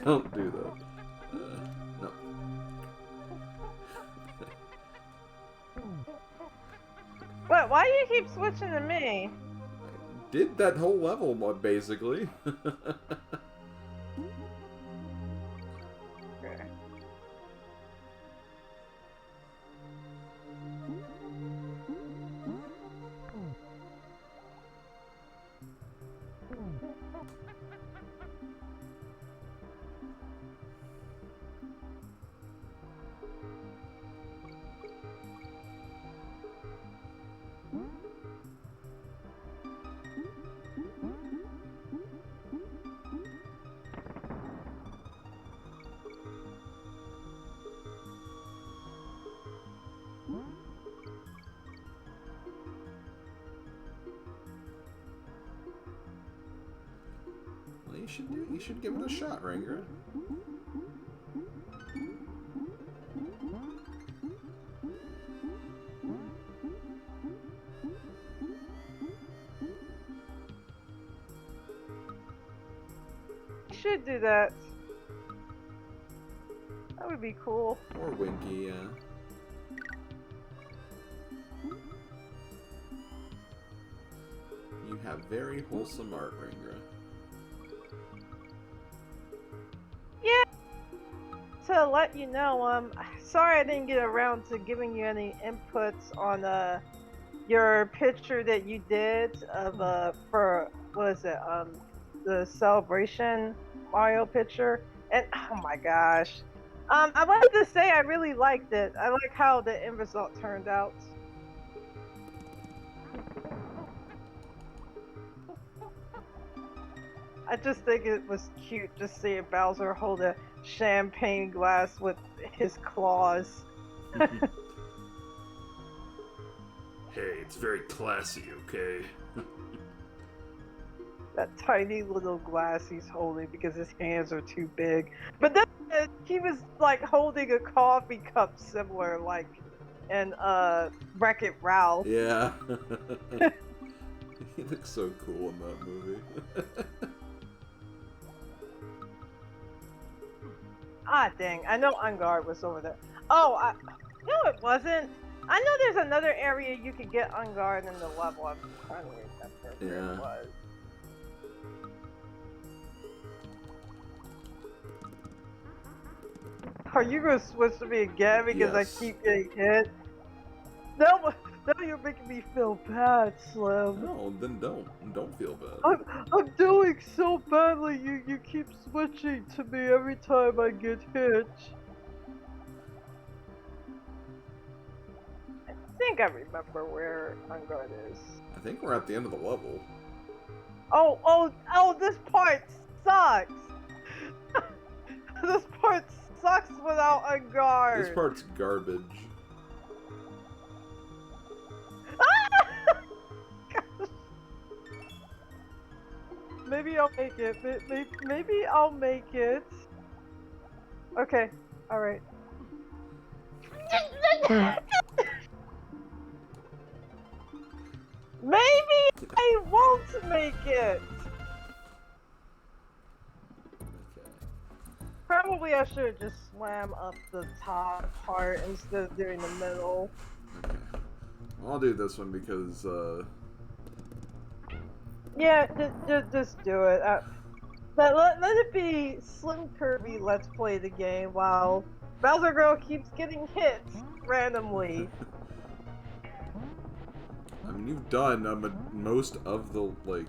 Speaker 1: Don't do that. No.
Speaker 2: What? Why do you keep switching to me?
Speaker 1: I did that whole level, basically. Well, you should give it a shot, Ranger.
Speaker 2: You should do that. That would be cool.
Speaker 1: Or Winky, yeah. You have very wholesome art, Ranger.
Speaker 2: Yeah. To let you know, sorry I didn't get around to giving you any inputs on your picture that you did of for what is it the celebration Mario picture, and oh my gosh, I wanted to say I really liked it. I like how the end result turned out. I just think it was cute just seeing Bowser hold a champagne glass with his claws.
Speaker 1: Hey, it's very classy, okay?
Speaker 2: That tiny little glass he's holding because his hands are too big. But then he was like holding a coffee cup similar like in Wreck-It Ralph.
Speaker 1: Yeah. He looks so cool in that movie.
Speaker 2: Ah, dang. I know Ungard was over there. Oh, no, it wasn't. I know there's another area you could get Ungard in the level. I'm trying to remember where it was. Are you going to switch to me again because
Speaker 1: Yes.
Speaker 2: I keep getting hit? No, now you're making me feel bad, Slim.
Speaker 1: No, then don't feel bad.
Speaker 2: I'm doing so badly. You keep switching to me every time I get hit. I think I remember where Ungard is.
Speaker 1: I think we're at the end of the level.
Speaker 2: Oh, this part sucks! This part sucks without Ungard!
Speaker 1: This part's garbage.
Speaker 2: Maybe I'll make it. Maybe I'll make it. Okay, alright. Maybe I won't make it.
Speaker 1: Okay.
Speaker 2: Probably I should just slam up the top part instead of doing the middle.
Speaker 1: Okay. Well, I'll do this one because,
Speaker 2: Yeah, just do it. Let it be Slim Kirby Let's Play the game while Bowser Girl keeps getting hit randomly.
Speaker 1: I mean, you've done most of the, like,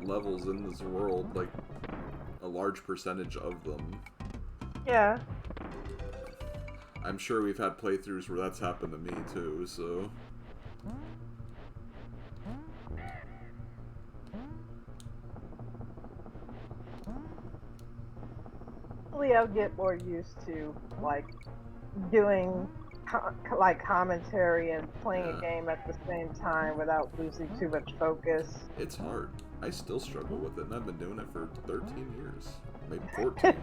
Speaker 1: levels in this world, like, a large percentage of them.
Speaker 2: Yeah.
Speaker 1: I'm sure we've had playthroughs where that's happened to me, too, so...
Speaker 2: Hopefully I'll get more used to, like, doing commentary and playing a game at the same time without losing too much focus.
Speaker 1: It's hard. I still struggle with it, and I've been doing it for 13 years. Maybe 14.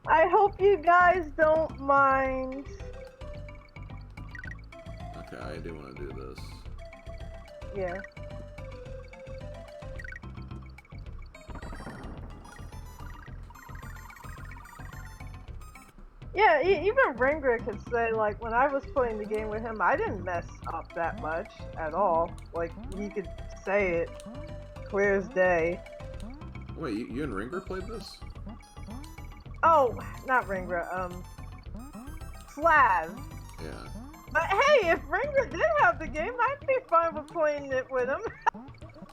Speaker 2: I hope you guys don't mind.
Speaker 1: Okay, I do want to do this.
Speaker 2: Yeah. Yeah, even Ringrid could say, like, when I was playing the game with him, I didn't mess up that much at all. Like, he could say it clear as day.
Speaker 1: Wait, you and Ringer played this?
Speaker 2: Oh, not Ringrid, Slav.
Speaker 1: Yeah.
Speaker 2: But hey, if Ringrid did have the game, I'd be fine with playing it with him.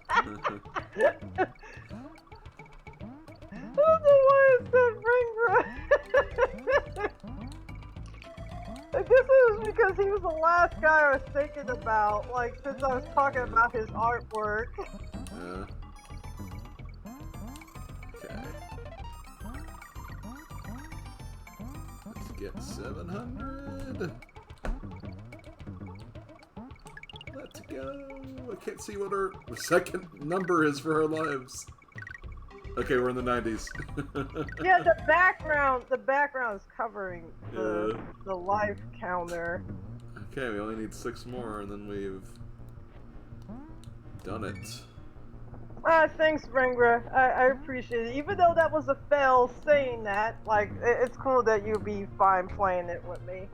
Speaker 2: I don't know why it said Ringrid. I guess it was because he was the last guy I was thinking about, like, since I was talking about his artwork.
Speaker 1: Yeah. Okay. Let's get 700. Let's go. I can't see what our second number is for our lives. Okay, we're in the 90s.
Speaker 2: Yeah, the background is covering the life counter.
Speaker 1: Okay, we only need 6 more, and then we've done it.
Speaker 2: Thanks, Rengra. I appreciate it. Even though that was a fail saying that, like, it's cool that you'll be fine playing it with me.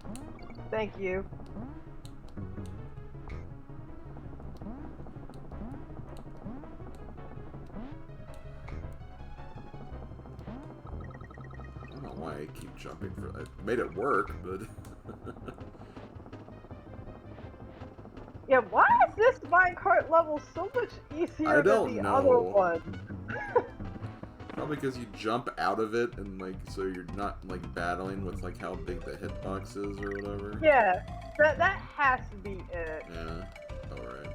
Speaker 2: Thank you.
Speaker 1: I don't know why I keep jumping for... I made it work, but...
Speaker 2: Yeah, why is this minecart level so much easier than the other one?
Speaker 1: Probably because you jump out of it and, like, so you're not, like, battling with, like, how big the hitbox is or whatever.
Speaker 2: Yeah, that has to be it.
Speaker 1: Yeah, alright.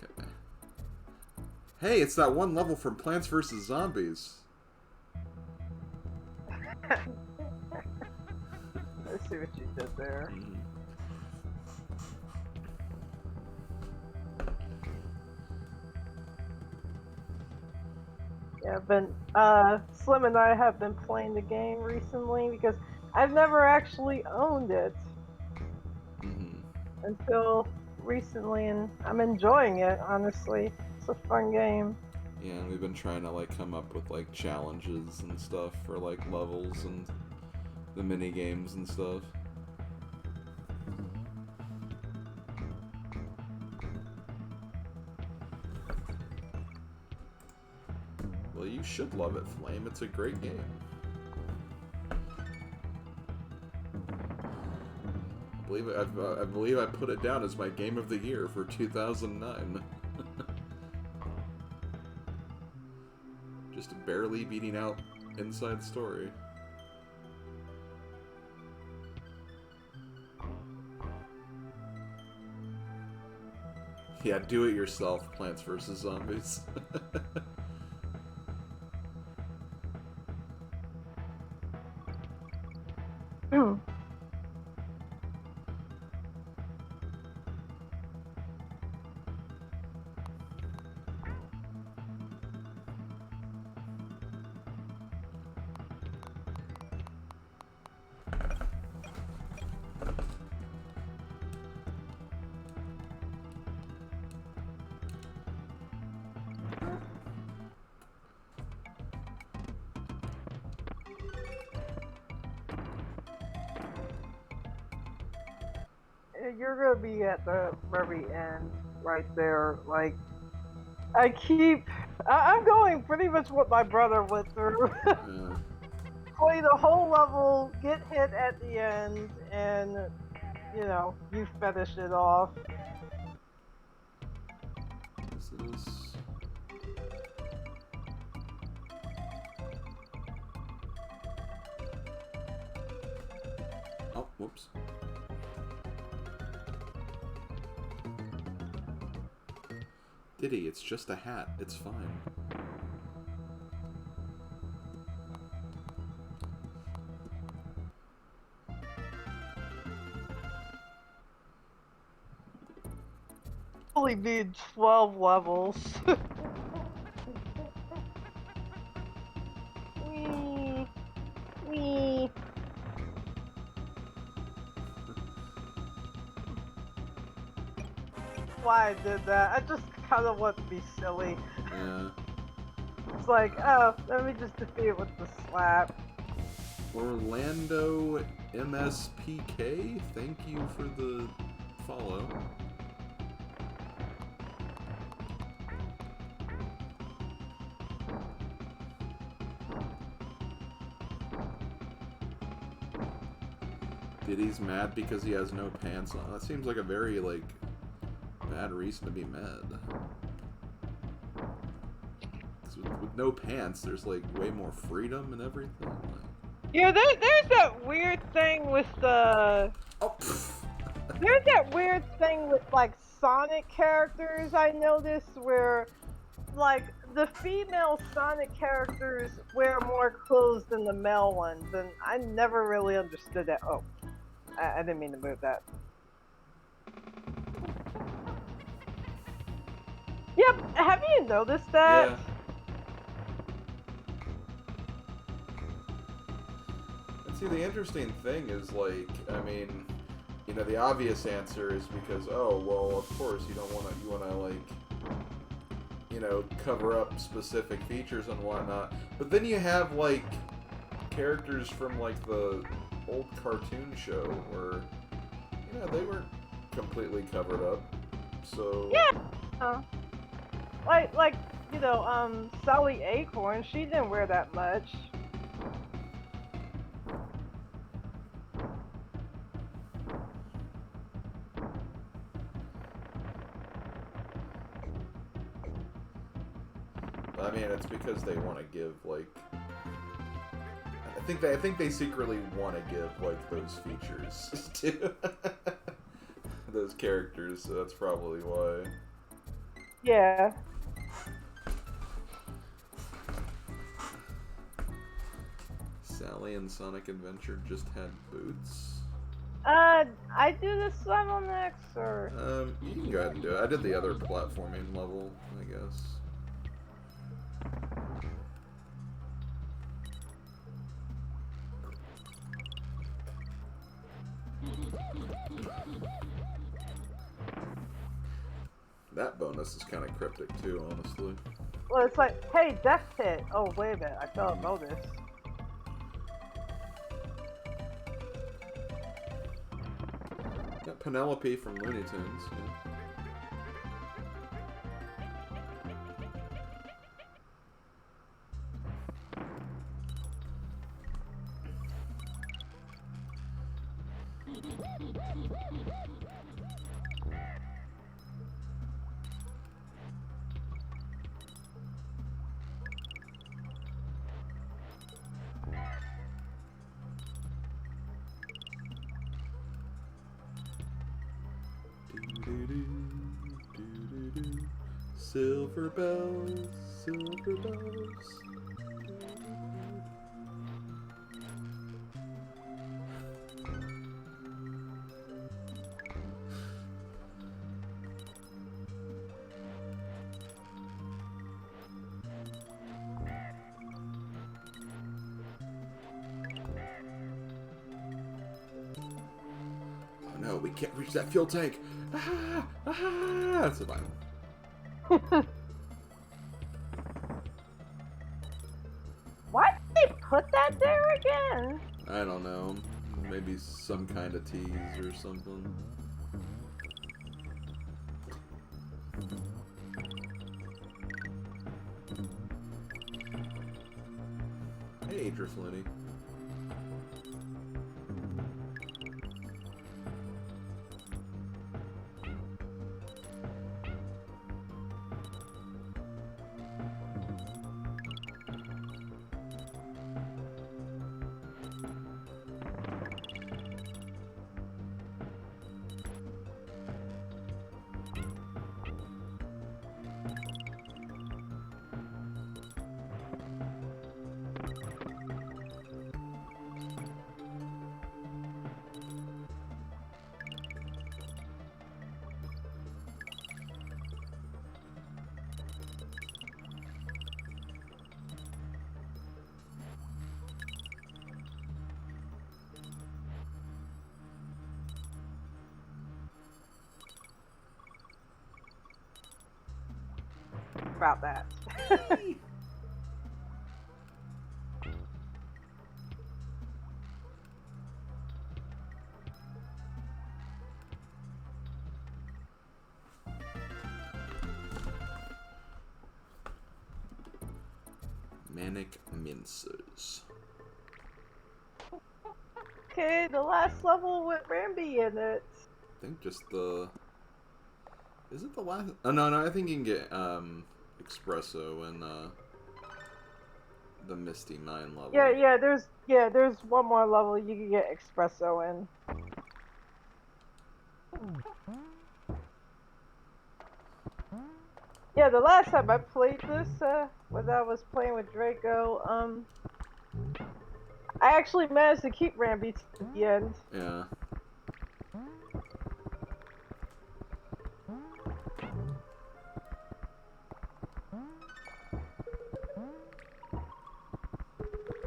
Speaker 1: Okay. Hey, it's that one level from Plants vs. Zombies.
Speaker 2: Let's see what you did there. Yeah, Slim and I have been playing the game recently because I've never actually owned it until recently, and I'm enjoying it, honestly. It's a fun game.
Speaker 1: Yeah, and we've been trying to, like, come up with, like, challenges and stuff for, like, levels and the mini games and stuff. Well, you should love it, Flame. It's a great game. I believe I put it down as my game of the year for 2009. Just barely beating out Inside Story. Yeah, do it yourself, Plants vs. Zombies.
Speaker 2: Yeah, you're gonna be at the very end, right there. Like, I'm going pretty much what my brother went through.
Speaker 1: Yeah.
Speaker 2: Play the whole level, get hit at the end, and you finish it off.
Speaker 1: This is... Oh, whoops. Diddy, it's just a hat. It's fine.
Speaker 2: Only need 12 levels. Wee. Wee. Why I did that? I just kind of want to be silly.
Speaker 1: Yeah.
Speaker 2: It's like, oh, let me just defeat it with the slap.
Speaker 1: Orlando MSPK, thank you for the follow. Diddy's mad because he has no pants on. That seems like a very, like, bad reason to be mad. With no pants, there's, like, way more freedom and everything. Like...
Speaker 2: Yeah, there's that weird thing with the...
Speaker 1: Oh,
Speaker 2: there's that weird thing with, like, Sonic characters I noticed where, like, the female Sonic characters wear more clothes than the male ones, and I never really understood that. Oh, I didn't mean to move that. Yep, have you noticed that?
Speaker 1: yeah. And see, the interesting thing is, like, I mean, you know, the obvious answer is because, oh, well, of course, you want to, like, you know, cover up specific features and whatnot. But then you have, like, characters from, like, the old cartoon show where, you know, they weren't completely covered up. So...
Speaker 2: Yeah! Like, you know, Sally Acorn, she didn't wear that much.
Speaker 1: I mean, it's because they want to give, like... I think they secretly want to give, like, those features to those characters, so that's probably why.
Speaker 2: Yeah.
Speaker 1: Sally and Sonic Adventure just had boots.
Speaker 2: I do this level next, or...
Speaker 1: You can go ahead and do it. I did the other platforming level, I guess. That bonus is kind of cryptic too, honestly.
Speaker 2: Well, it's like, hey, death hit. Oh, wait a minute, I felt a bonus.
Speaker 1: Got Penelope from Looney Tunes. Yeah. Silver bells, silver bells. Oh no, we can't reach that fuel tank. Ah, ah, that's a line.
Speaker 2: Why did they put that there again?
Speaker 1: I don't know. Maybe some kind of tease or something. Hey, Drifloony.
Speaker 2: About that.
Speaker 1: Manic Mincers.
Speaker 2: Okay, the last level with Rambi in it.
Speaker 1: I think just the... Is it the last... Oh, no, I think you can get, Espresso in, the Misty Mine level.
Speaker 2: Yeah, there's one more level you can get Espresso in. Yeah, the last time I played this, when I was playing with Draco, I actually managed to keep Rambi to the end.
Speaker 1: Yeah.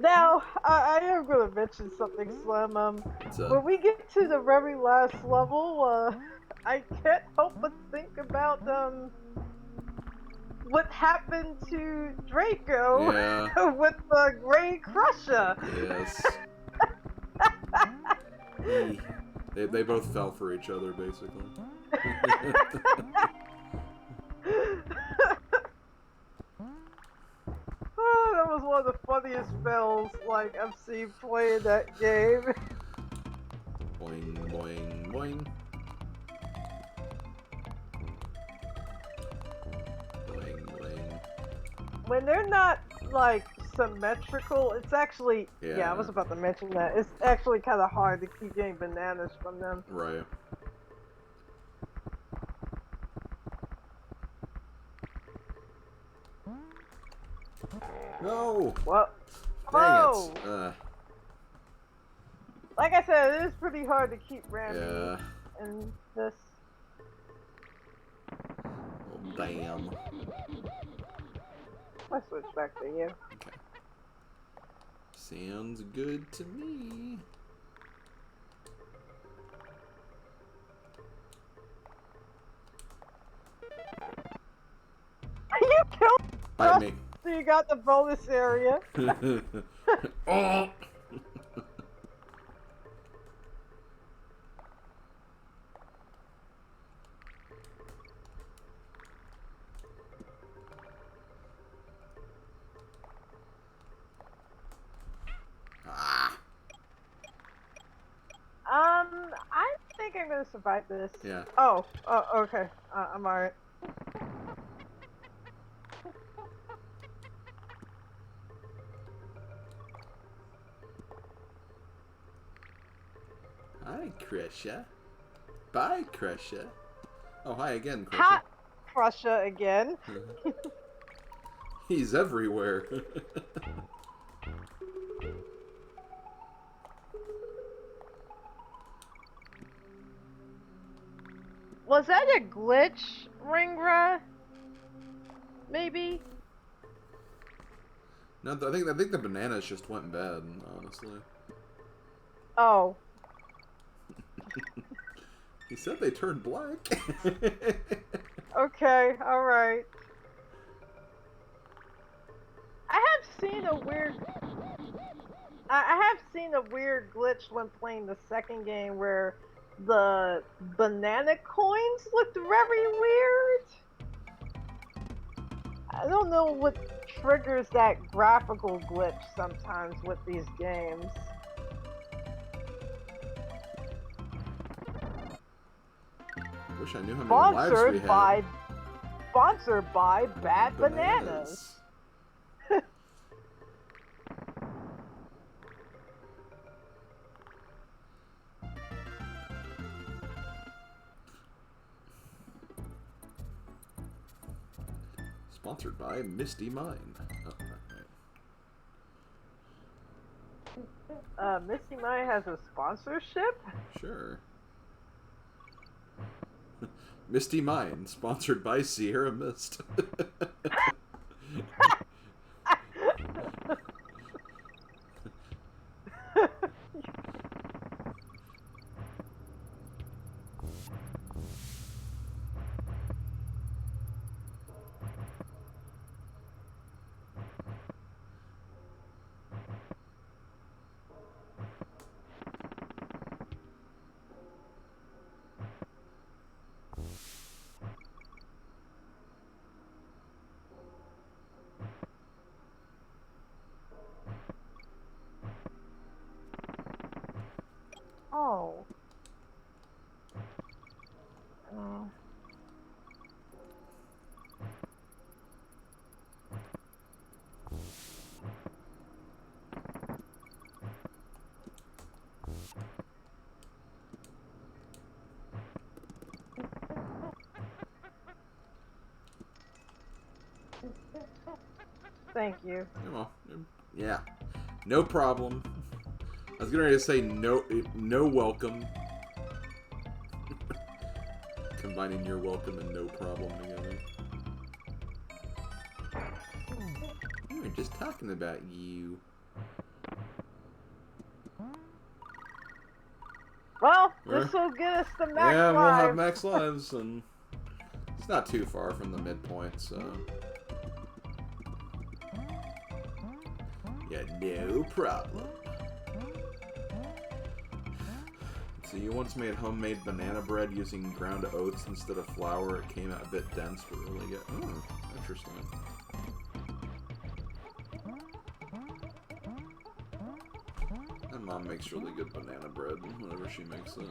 Speaker 2: Now, I am going to mention something, Slim. When we get to the very last level, I can't help but think about, what happened to Draco with the Grey Crusher.
Speaker 1: Yes. They both fell for each other, basically.
Speaker 2: Oh, that was one of the funniest spells like I've seen playing that game.
Speaker 1: Boing, boing, boing. Boing, boing.
Speaker 2: When they're not like symmetrical, it's actually yeah I was about to mention that. It's actually kind of hard to keep getting bananas from them.
Speaker 1: Right. No!
Speaker 2: What?
Speaker 1: Dang
Speaker 2: Oh!
Speaker 1: it!
Speaker 2: Like I said, it is pretty hard to keep Rambi
Speaker 1: Yeah.
Speaker 2: in this.
Speaker 1: Oh, damn.
Speaker 2: I'll switch back to you.
Speaker 1: Okay. Sounds good to me.
Speaker 2: You killed
Speaker 1: Bite me.
Speaker 2: So you got the bonus area.
Speaker 1: Oh!
Speaker 2: I think I'm gonna survive this.
Speaker 1: Yeah.
Speaker 2: Oh, okay. I'm alright.
Speaker 1: Hi, Crusher. Bye, Crusher. Oh, hi again, Crusher.
Speaker 2: Hot Crusher again.
Speaker 1: He's everywhere.
Speaker 2: Was that a glitch, Ringra? Maybe?
Speaker 1: No, I think the bananas just went bad, honestly.
Speaker 2: Oh.
Speaker 1: He said they turned black.
Speaker 2: Okay, alright. I have seen a weird glitch when playing the second game where the banana coins looked very weird. I don't know what triggers that graphical glitch sometimes with these games.
Speaker 1: Wish I knew how many lives we had.
Speaker 2: Sponsored by Bad Bananas.
Speaker 1: Sponsored by Misty Mind. Oh, right.
Speaker 2: Misty Mind has a sponsorship?
Speaker 1: Sure. Misty Mind, sponsored by Sierra Mist.
Speaker 2: Oh. Oh. Thank you.
Speaker 1: Well, yeah, no problem. I was getting ready to say no welcome. Combining your welcome and no problem together. We were just talking about you.
Speaker 2: Well, this will get us to max
Speaker 1: yeah,
Speaker 2: lives.
Speaker 1: we'll have max lives, and it's not too far from the midpoint, so... Yeah, no problem. So you once made homemade banana bread using ground oats instead of flour. It came out a bit dense, but really good. Oh, interesting. My mom makes really good banana bread whenever she makes it.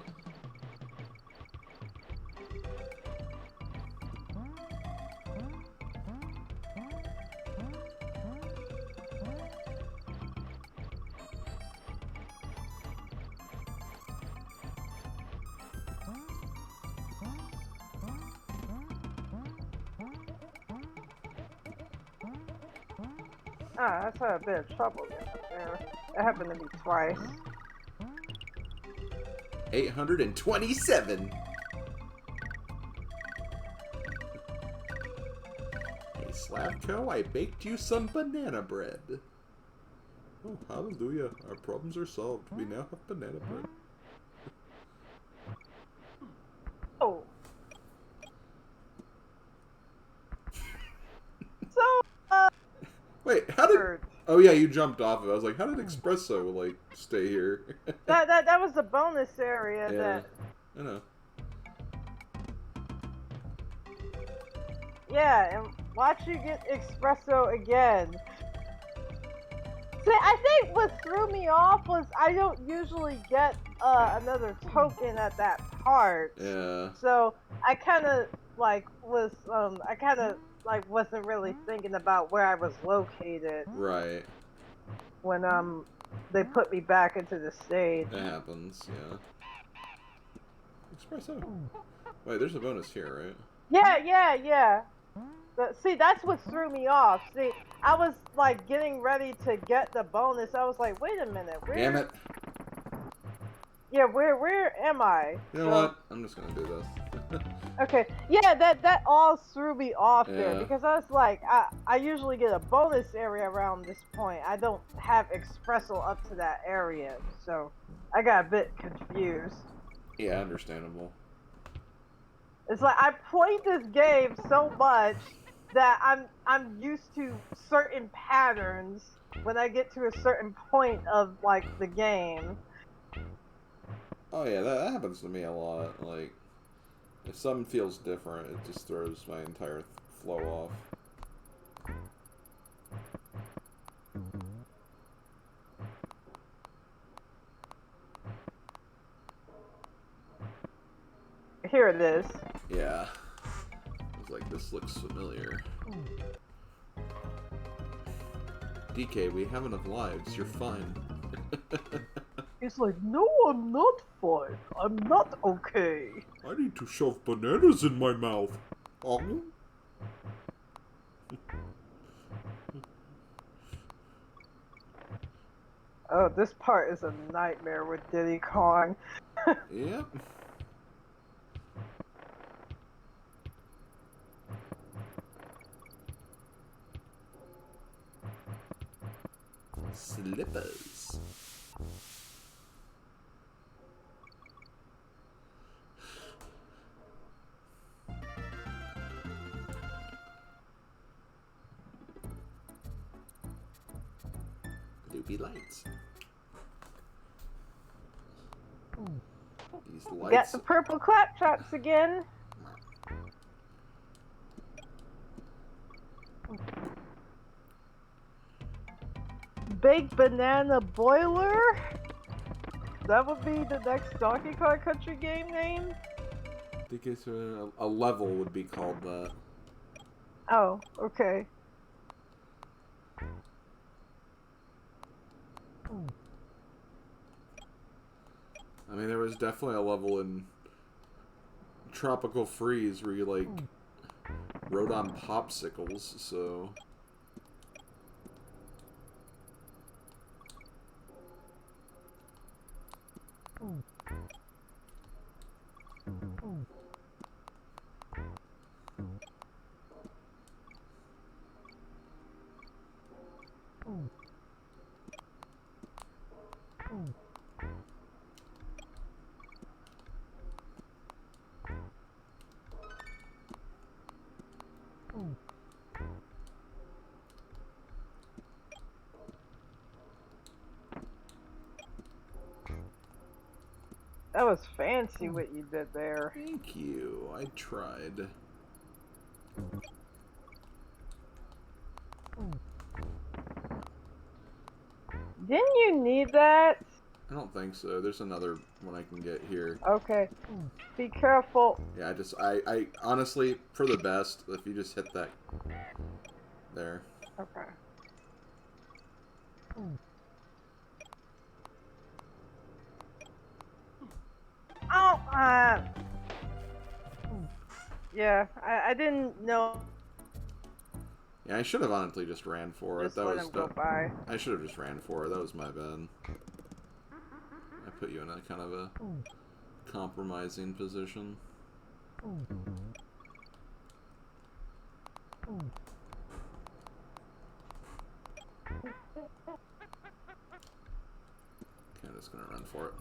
Speaker 2: That's had a bit of trouble there. That happened to me twice.
Speaker 1: 827! Hey, Slavko, I baked you some banana bread. Oh, hallelujah. Our problems are solved. We now have banana bread.
Speaker 2: Oh. So,
Speaker 1: Wait, how did... Oh yeah, you jumped off of it. I was like, how did Espresso, like, stay here?
Speaker 2: that was the bonus area
Speaker 1: yeah, I know.
Speaker 2: Yeah, and watch you get Espresso again. See, I think what threw me off was I don't usually get another token at that part.
Speaker 1: Yeah.
Speaker 2: So I kind of like wasn't really thinking about where I was located.
Speaker 1: Right.
Speaker 2: When they put me back into the stage.
Speaker 1: That happens, yeah. Espresso. Wait, there's a bonus here, right?
Speaker 2: Yeah. See, that's what threw me off. See, I was like getting ready to get the bonus. I was like, wait a minute, where?
Speaker 1: Damn it.
Speaker 2: Yeah, where am I?
Speaker 1: You know what? I'm just gonna do this.
Speaker 2: Okay, yeah, that all threw me off there
Speaker 1: Yeah.
Speaker 2: because I was like, I usually get a bonus area around this point. I don't have Espresso up to that area, so I got a bit confused.
Speaker 1: Yeah, understandable.
Speaker 2: It's like I played this game so much that I'm used to certain patterns when I get to a certain point of like the game.
Speaker 1: Oh yeah, that happens to me a lot. Like, if something feels different, it just throws my entire flow off.
Speaker 2: Here it is.
Speaker 1: Yeah. I was like, this looks familiar. DK, we have enough lives. You're fine.
Speaker 2: He's like, no, I'm not fine. I'm not okay.
Speaker 1: I need to shove bananas in my mouth. Oh.
Speaker 2: Oh, this part is a nightmare with Diddy Kong.
Speaker 1: Yep. Slippers. Loopy lights. These lights.
Speaker 2: Got the purple claptraps again. Big Banana Boiler? That would be the next Donkey Kong Country game name?
Speaker 1: I think it's a level would be called that.
Speaker 2: Oh, okay.
Speaker 1: I mean, there was definitely a level in Tropical Freeze where you, like, rode on popsicles, so...
Speaker 2: That was fancy what you did there.
Speaker 1: Thank you. I tried.
Speaker 2: Didn't you need that?
Speaker 1: I don't think so. There's another one I can get here.
Speaker 2: Okay. Be careful.
Speaker 1: Yeah, I honestly, for the best, if you just hit that there.
Speaker 2: Okay. Oh, yeah, I didn't know.
Speaker 1: Yeah, I should have honestly just ran for it.
Speaker 2: Just
Speaker 1: That
Speaker 2: let
Speaker 1: was
Speaker 2: him go by.
Speaker 1: I should have just ran for it. That was my bad. I put you in a kind of a compromising position. Okay, I'm just gonna run for it.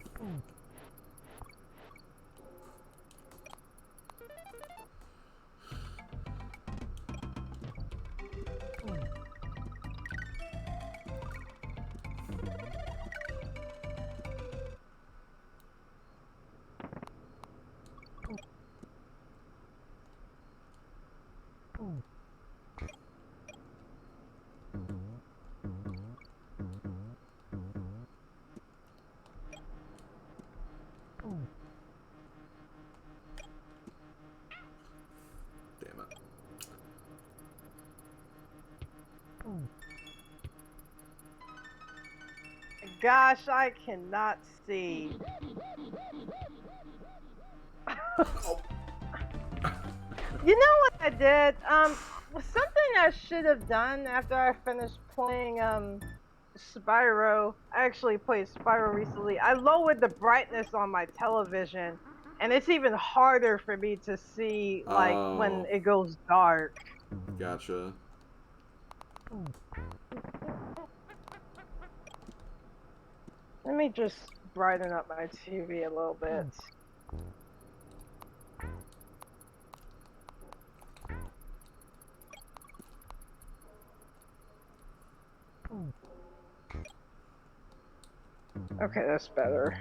Speaker 1: Damn it.
Speaker 2: Gosh, I cannot see.
Speaker 1: Oh.
Speaker 2: You know what I did? Something I should have done after I finished playing Spyro. I actually played Spyro recently. I lowered the brightness on my television, and it's even harder for me to see like when it goes dark.
Speaker 1: Gotcha.
Speaker 2: Let me just brighten up my TV a little bit. Okay, that's better.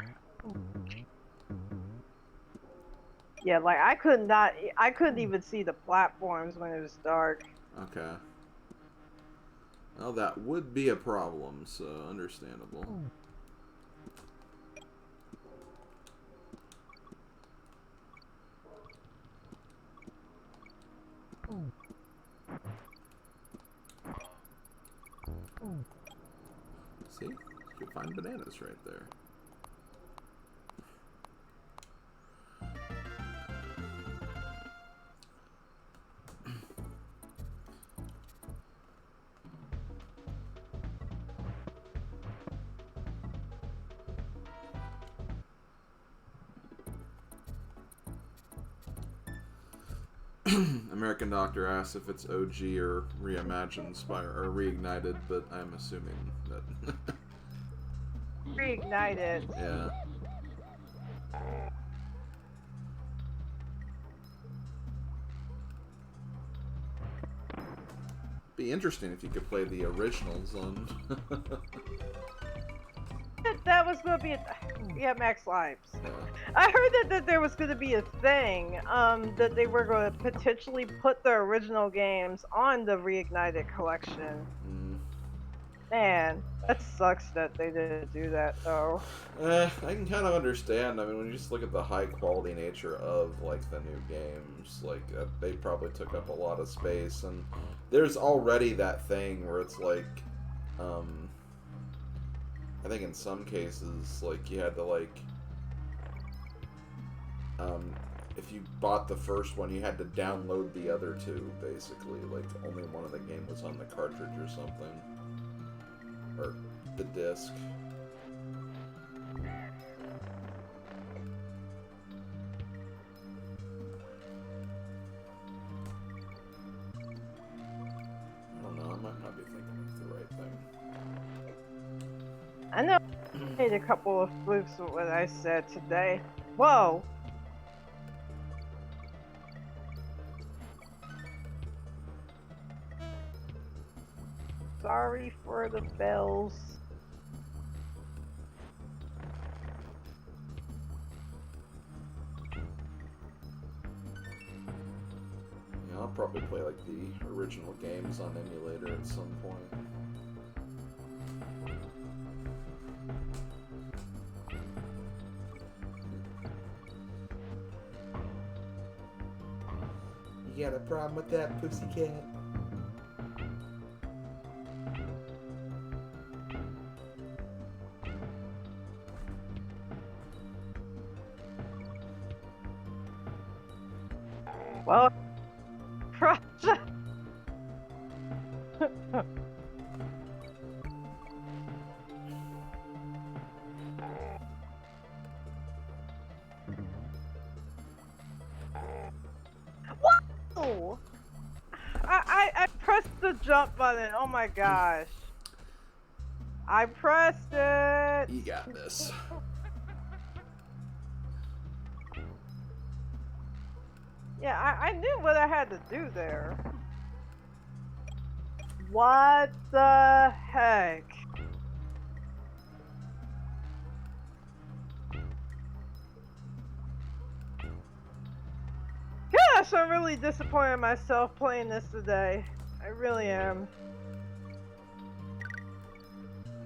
Speaker 2: Yeah, like I couldn't even see the platforms when it was dark.
Speaker 1: Okay. Well, that would be a problem, so understandable. 9 bananas right there. American Doctor asks if it's OG or reimagined or reignited, but I'm assuming that.
Speaker 2: Reignited.
Speaker 1: Yeah. Be interesting if you could play the originals on.
Speaker 2: That was going to be yeah, Max Lives.
Speaker 1: Yeah.
Speaker 2: I heard that there was going to be a thing that they were going to potentially put the original games on the Reignited collection. Man, that sucks that they didn't do that though.
Speaker 1: I can kind of understand. I mean, when you just look at the high quality nature of like the new games, like they probably took up a lot of space, and there's already that thing where it's like, I think in some cases, like you had to like, if you bought the first one, you had to download the other two, basically. Like only one of the game was on the cartridge or something, or the disc. I don't know. I might not be thinking of the right thing.
Speaker 2: I know I made a couple of flukes with what I said today. Whoa! Sorry for the bells.
Speaker 1: Yeah, I'll probably play like the original games on emulator at some point. You got a problem with that, pussycat?
Speaker 2: Well, project. Whoa! I pressed the jump button. Oh my gosh! I pressed it.
Speaker 1: You got this.
Speaker 2: Yeah, I knew what I had to do there. What the heck? Gosh, I'm really disappointed in myself playing this today. I really am.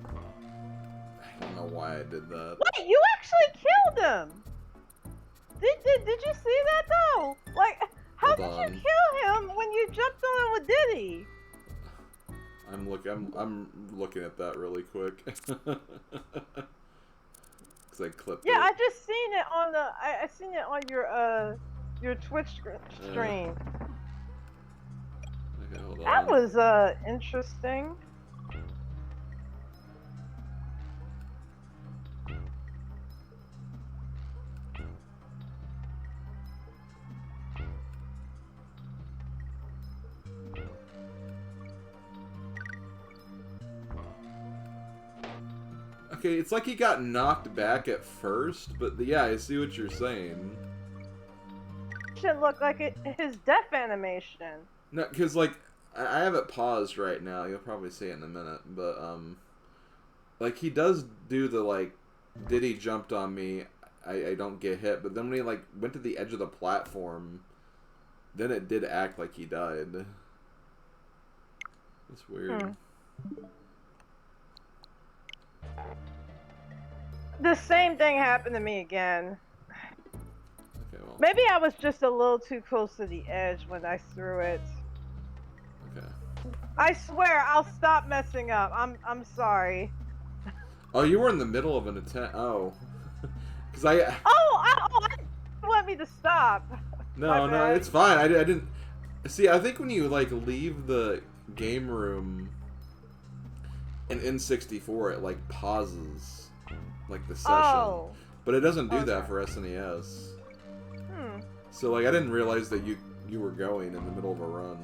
Speaker 1: I don't know why I did that.
Speaker 2: Wait, you actually killed him! Did you see that though? Like, how did you kill him when you jumped on him with Diddy?
Speaker 1: I'm looking at that really quick. Cause I clipped
Speaker 2: Yeah,
Speaker 1: it.
Speaker 2: I just seen it on the. I seen it on your Twitch stream.
Speaker 1: Okay, hold on.
Speaker 2: That was interesting.
Speaker 1: Okay, it's like he got knocked back at first, but yeah, I see what you're saying.
Speaker 2: Should look like his death animation.
Speaker 1: No, because like I have it paused right now. You'll probably see it in a minute, but like he does do the like, Diddy jumped on me, I don't get hit, but then when he like went to the edge of the platform, then it did act like he died. That's weird.
Speaker 2: The same thing happened to me again.
Speaker 1: Okay, well.
Speaker 2: Maybe I was just a little too close to the edge when I threw it.
Speaker 1: Okay.
Speaker 2: I swear I'll stop messing up. I'm sorry.
Speaker 1: Oh, you were in the middle of an attempt. Oh. Because I...
Speaker 2: Oh, you want me to stop.
Speaker 1: No, no, it's fine. I didn't... See, I think when you, like, leave the game room in N64, it, like, pauses, like, the session.
Speaker 2: Oh.
Speaker 1: But it doesn't do
Speaker 2: Okay.
Speaker 1: that for SNES.
Speaker 2: Hmm.
Speaker 1: So, like, I didn't realize that you were going in the middle of a run.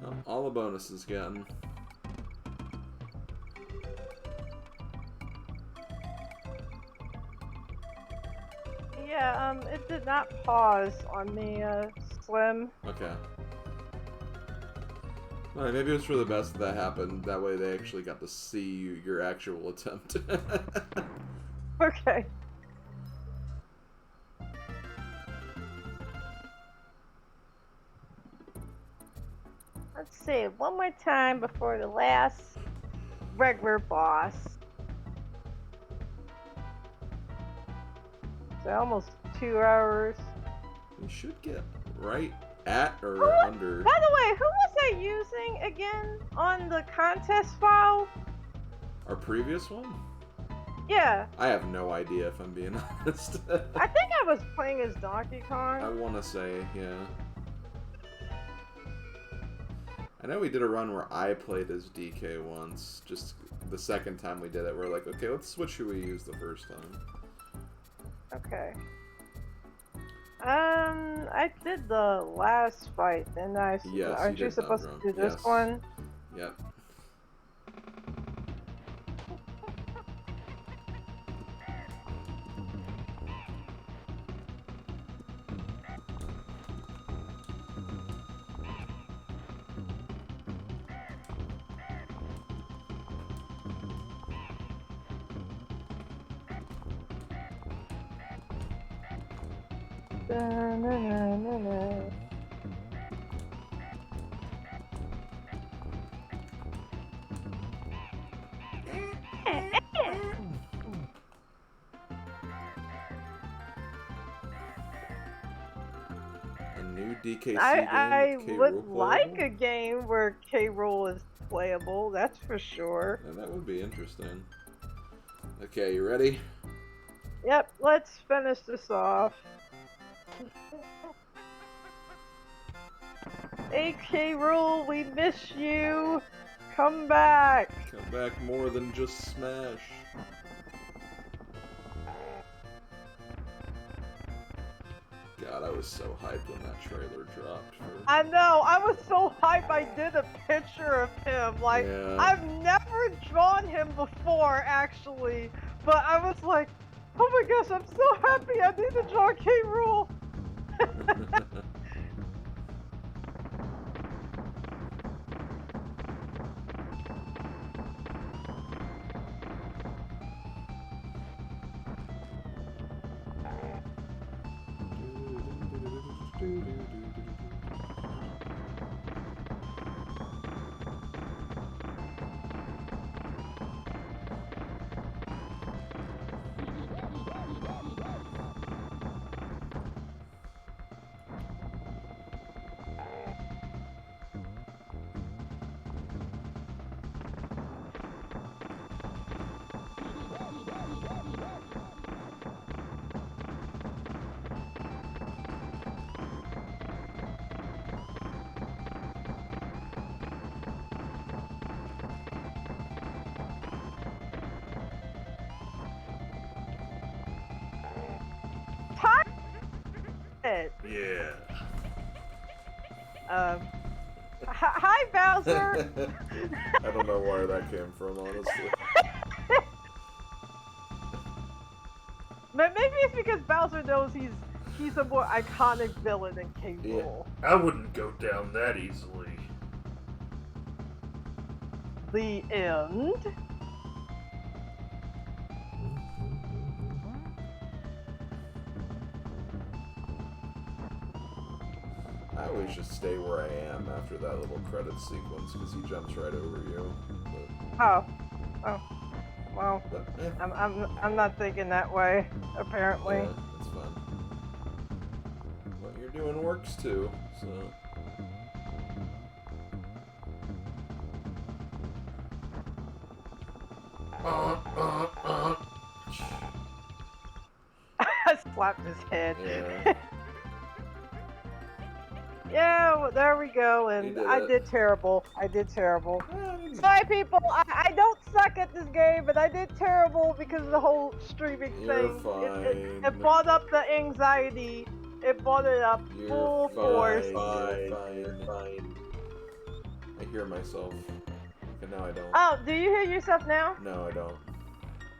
Speaker 1: Oh, all the bonuses gotten.
Speaker 2: Yeah, it did not pause on me, Slim.
Speaker 1: Okay. Alright, maybe it was for the best that happened. That way they actually got to see your actual attempt.
Speaker 2: Okay. Let's see, one more time before the last regular boss. So almost 2 hours.
Speaker 1: You should get right at or under.
Speaker 2: By the way, who was I using again on the contest file?
Speaker 1: Our previous one?
Speaker 2: Yeah,
Speaker 1: I have no idea if I'm being honest.
Speaker 2: I think I was playing as Donkey Kong.
Speaker 1: I want to say, yeah. I know we did a run where I played as DK once. Just the second time we did it, we're like, okay, let's switch who we used the first time.
Speaker 2: Okay. I did the last fight, and
Speaker 1: Yes,
Speaker 2: aren't
Speaker 1: you
Speaker 2: you
Speaker 1: did that
Speaker 2: supposed
Speaker 1: run.
Speaker 2: to do this
Speaker 1: Yes.
Speaker 2: one?
Speaker 1: Yep.
Speaker 2: Da-na-na-na-na.
Speaker 1: A new DKC
Speaker 2: I
Speaker 1: game with K.
Speaker 2: would
Speaker 1: Rool
Speaker 2: like
Speaker 1: playable?
Speaker 2: a game where K. Rool is playable, that's for sure.
Speaker 1: Yeah, that would be interesting. Okay, you ready?
Speaker 2: Yep, let's finish this off. Hey, K. Rool, we miss you. Come back.
Speaker 1: Come back more than just Smash. God, I was so hyped when that trailer dropped.
Speaker 2: I know, I was so hyped I did a picture of him. Like,
Speaker 1: Yeah.
Speaker 2: I've never drawn him before, actually. But I was like, oh my gosh, I'm so happy I need to draw K. Rool. it.
Speaker 1: Yeah.
Speaker 2: Hi, Bowser.
Speaker 1: I don't know where that came from, honestly.
Speaker 2: But maybe it's because Bowser knows he's a more iconic villain than K. Rool.
Speaker 4: I wouldn't go down that easily.
Speaker 2: The end.
Speaker 1: I always just stay where I am after that little credit sequence because he jumps right over you.
Speaker 2: Oh. Well,
Speaker 1: Yeah.
Speaker 2: I'm not thinking that way. Apparently.
Speaker 1: Yeah, it's fun. What you're doing works too, so.
Speaker 2: I slapped his head.
Speaker 1: Yeah.
Speaker 2: Yeah, well, there we go, and I did terrible. Sorry, people, I don't suck at this game, but I did terrible because of the whole streaming thing. It brought up the anxiety. It brought it up full force.
Speaker 1: Fine. I hear myself. Okay, now I don't.
Speaker 2: Oh, do you hear yourself now?
Speaker 1: No, I don't.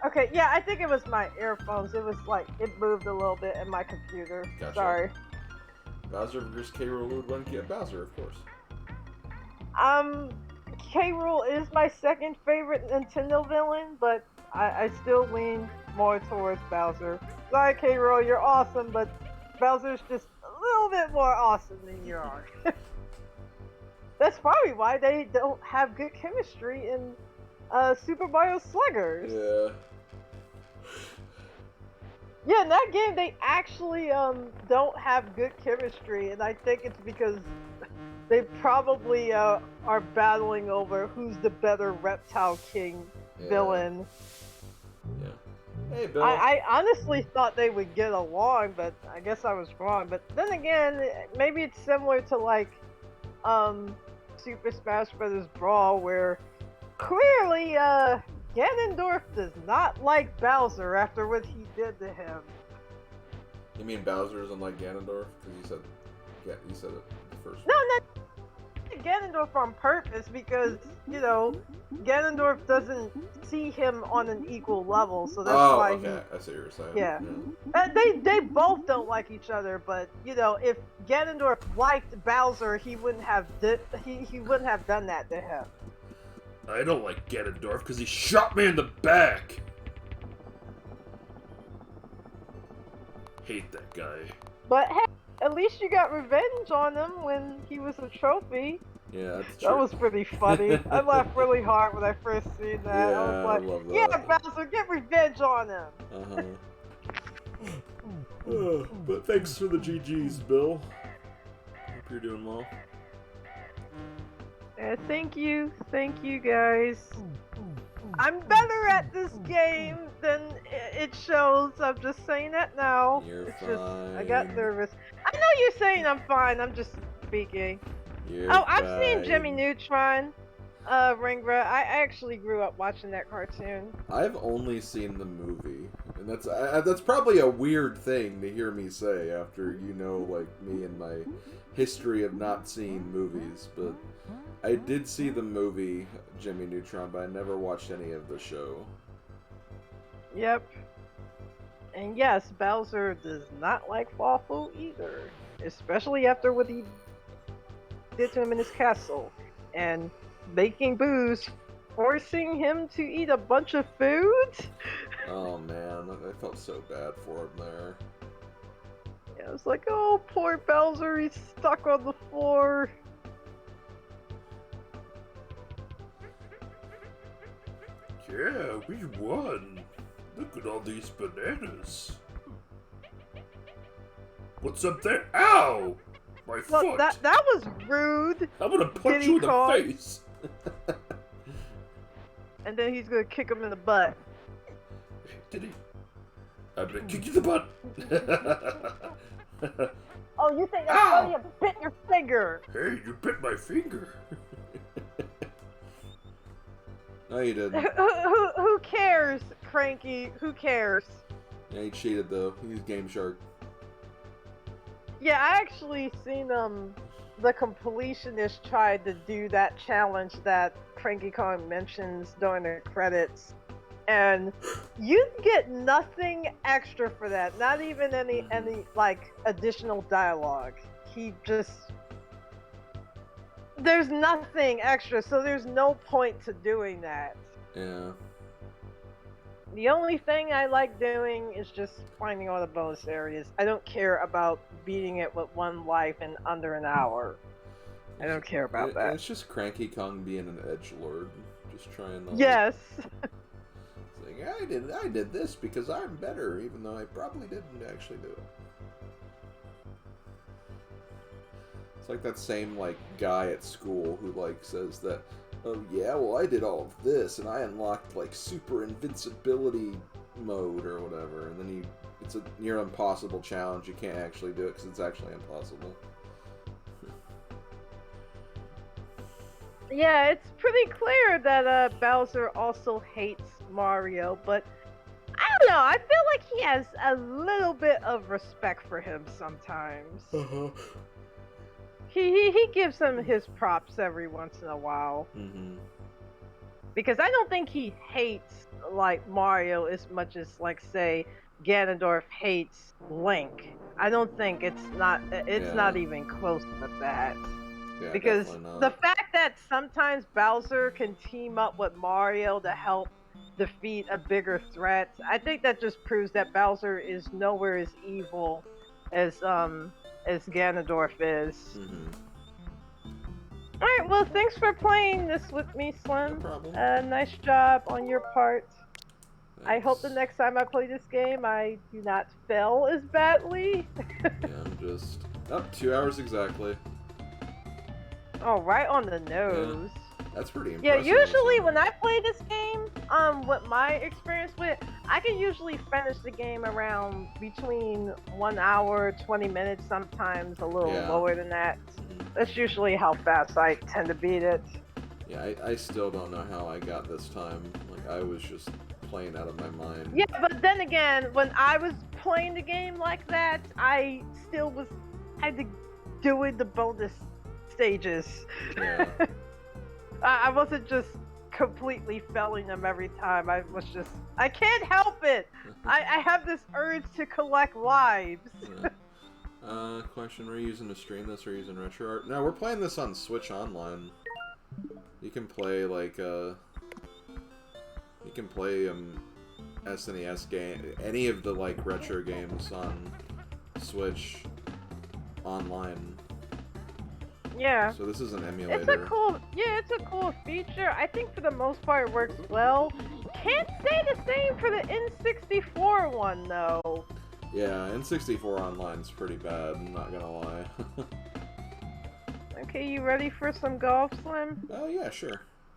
Speaker 2: Okay, yeah, I think it was my earphones. It was like, it moved a little bit in my computer.
Speaker 1: Gotcha.
Speaker 2: Sorry.
Speaker 1: Bowser versus K. Rool would win. Get Bowser, of course.
Speaker 2: K. Rool is my second favorite Nintendo villain, but I still lean more towards Bowser. Sorry, K. Rool, you're awesome, but Bowser's just a little bit more awesome than you are. That's probably why they don't have good chemistry in Super Mario Sluggers.
Speaker 1: Yeah.
Speaker 2: Yeah, in that game they actually don't have good chemistry, and I think it's because they probably are battling over who's the better Reptile King villain.
Speaker 1: Yeah. Hey, Bill.
Speaker 2: I honestly thought they would get along, but I guess I was wrong. But then again, maybe it's similar to like Super Smash Bros. Brawl, where clearly Ganondorf does not like Bowser after what he did to him.
Speaker 1: You mean Bowser isn't like Ganondorf? Because you said it the first
Speaker 2: No,
Speaker 1: one.
Speaker 2: not Ganondorf on purpose, because, you know, Ganondorf doesn't see him on an equal level, so that's why
Speaker 1: okay. I see what you're saying.
Speaker 2: Yeah. They both don't like each other, but, you know, if Ganondorf liked Bowser, he wouldn't have he wouldn't have done that to him.
Speaker 4: I don't like Ganondorf because he shot me in the back. Hate that guy.
Speaker 2: But hey, at least you got revenge on him when he was a trophy.
Speaker 1: Yeah, that's true.
Speaker 2: That was pretty funny. I laughed really hard when I first seen that.
Speaker 1: Yeah,
Speaker 2: I was like,
Speaker 1: I love that.
Speaker 2: yeah, Bowser, get revenge on him.
Speaker 1: But thanks for the GGs, Bill. Hope you're doing well.
Speaker 2: Thank you guys. I'm better at this game than it shows. I'm just saying that now.
Speaker 1: You're
Speaker 2: it's
Speaker 1: fine.
Speaker 2: just I got nervous. I know you're saying I'm fine. I'm just speaking.
Speaker 1: You're
Speaker 2: I've
Speaker 1: fine.
Speaker 2: seen Jimmy Neutron, Ringra. I actually grew up watching that cartoon.
Speaker 1: I've only seen the movie, and that's probably a weird thing to hear me say after you know, like me and my history of not seeing movies, but I did see the movie Jimmy Neutron, but I never watched any of the show.
Speaker 2: Yep. And yes, Bowser does not like Waffle either, especially after what he did to him in his castle, and making booze, forcing him to eat a bunch of food.
Speaker 1: Oh man, I felt so bad for him there.
Speaker 2: Yeah, it's like, oh, poor Bowser, he's stuck on the floor.
Speaker 4: Yeah, we won. Look at all these bananas. What's up there? Ow! My foot!
Speaker 2: Look, that was rude.
Speaker 4: I'm gonna punch you in the face!
Speaker 2: And then he's gonna kick him in the butt.
Speaker 4: Did he? I'm gonna kick you in the butt!
Speaker 2: Oh, you think that's funny? You bit your finger!
Speaker 4: Hey, you bit my finger!
Speaker 1: No, you didn't.
Speaker 2: Who cares, Cranky? Who cares?
Speaker 1: Yeah, he cheated though. He's Game Shark.
Speaker 2: Yeah, I actually seen the completionist tried to do that challenge that Cranky Kong mentions during the credits, and you get nothing extra for that. Not even any like additional dialogue. He just there's nothing extra, so there's no point to doing that.
Speaker 1: Yeah.
Speaker 2: The only thing I like doing is just finding all the bonus areas. I don't care about beating it with 1 life in under an hour. I don't care about that.
Speaker 1: It's just Cranky Kong being an edgelord, just trying to.
Speaker 2: Yes.
Speaker 1: It's like I did this because I'm better, even though I probably didn't actually do it. It's like that same like guy at school who like says that, oh yeah, well I did all of this and I unlocked like super invincibility mode or whatever, and then it's a near impossible challenge. You can't actually do it because it's actually impossible.
Speaker 2: Yeah, it's pretty clear that Bowser also hates Mario, but I don't know. I feel like he has a little bit of respect for him sometimes. He gives him his props every once in a while. Because I don't think he hates like Mario as much as like say Ganondorf hates Link. I don't think it's not even close with that.
Speaker 1: Yeah,
Speaker 2: because
Speaker 1: not.
Speaker 2: The fact that sometimes Bowser can team up with Mario to help defeat a bigger threat, I think that just proves that Bowser is nowhere as evil as Ganondorf is. Alright, well thanks for playing this with me, Slim.
Speaker 1: No problem.
Speaker 2: Nice job on your part.
Speaker 1: Thanks.
Speaker 2: I hope the next time I play this game I do not fail as badly.
Speaker 1: Yeah, I'm just up 2 hours exactly.
Speaker 2: Oh, right on the nose.
Speaker 1: Yeah, that's pretty impressive.
Speaker 2: Yeah, usually when I play this game, what my experience with, I can usually finish the game around between 1 hour, 20 minutes, sometimes a little lower than that. That's usually how fast I tend to beat it.
Speaker 1: Yeah, I still don't know how I got this time. Like, I was just playing out of my mind.
Speaker 2: Yeah, but then again, when I was playing the game like that, I still had to do the bonus stages.
Speaker 1: Yeah.
Speaker 2: I wasn't just completely failing them every time. I can't help it. I have this urge to collect lives.
Speaker 1: Question, are you using to stream this or using RetroArt? No, we're playing this on Switch Online. You can play like SNES game, any of the like retro games on Switch Online.
Speaker 2: Yeah.
Speaker 1: So this is an emulator.
Speaker 2: It's a cool feature. I think for the most part it works well. Can't say the same for the N64 one though.
Speaker 1: Yeah, N64 Online's pretty bad, I'm not gonna lie.
Speaker 2: Okay, you ready for some golf, Slim?
Speaker 1: Oh yeah, sure.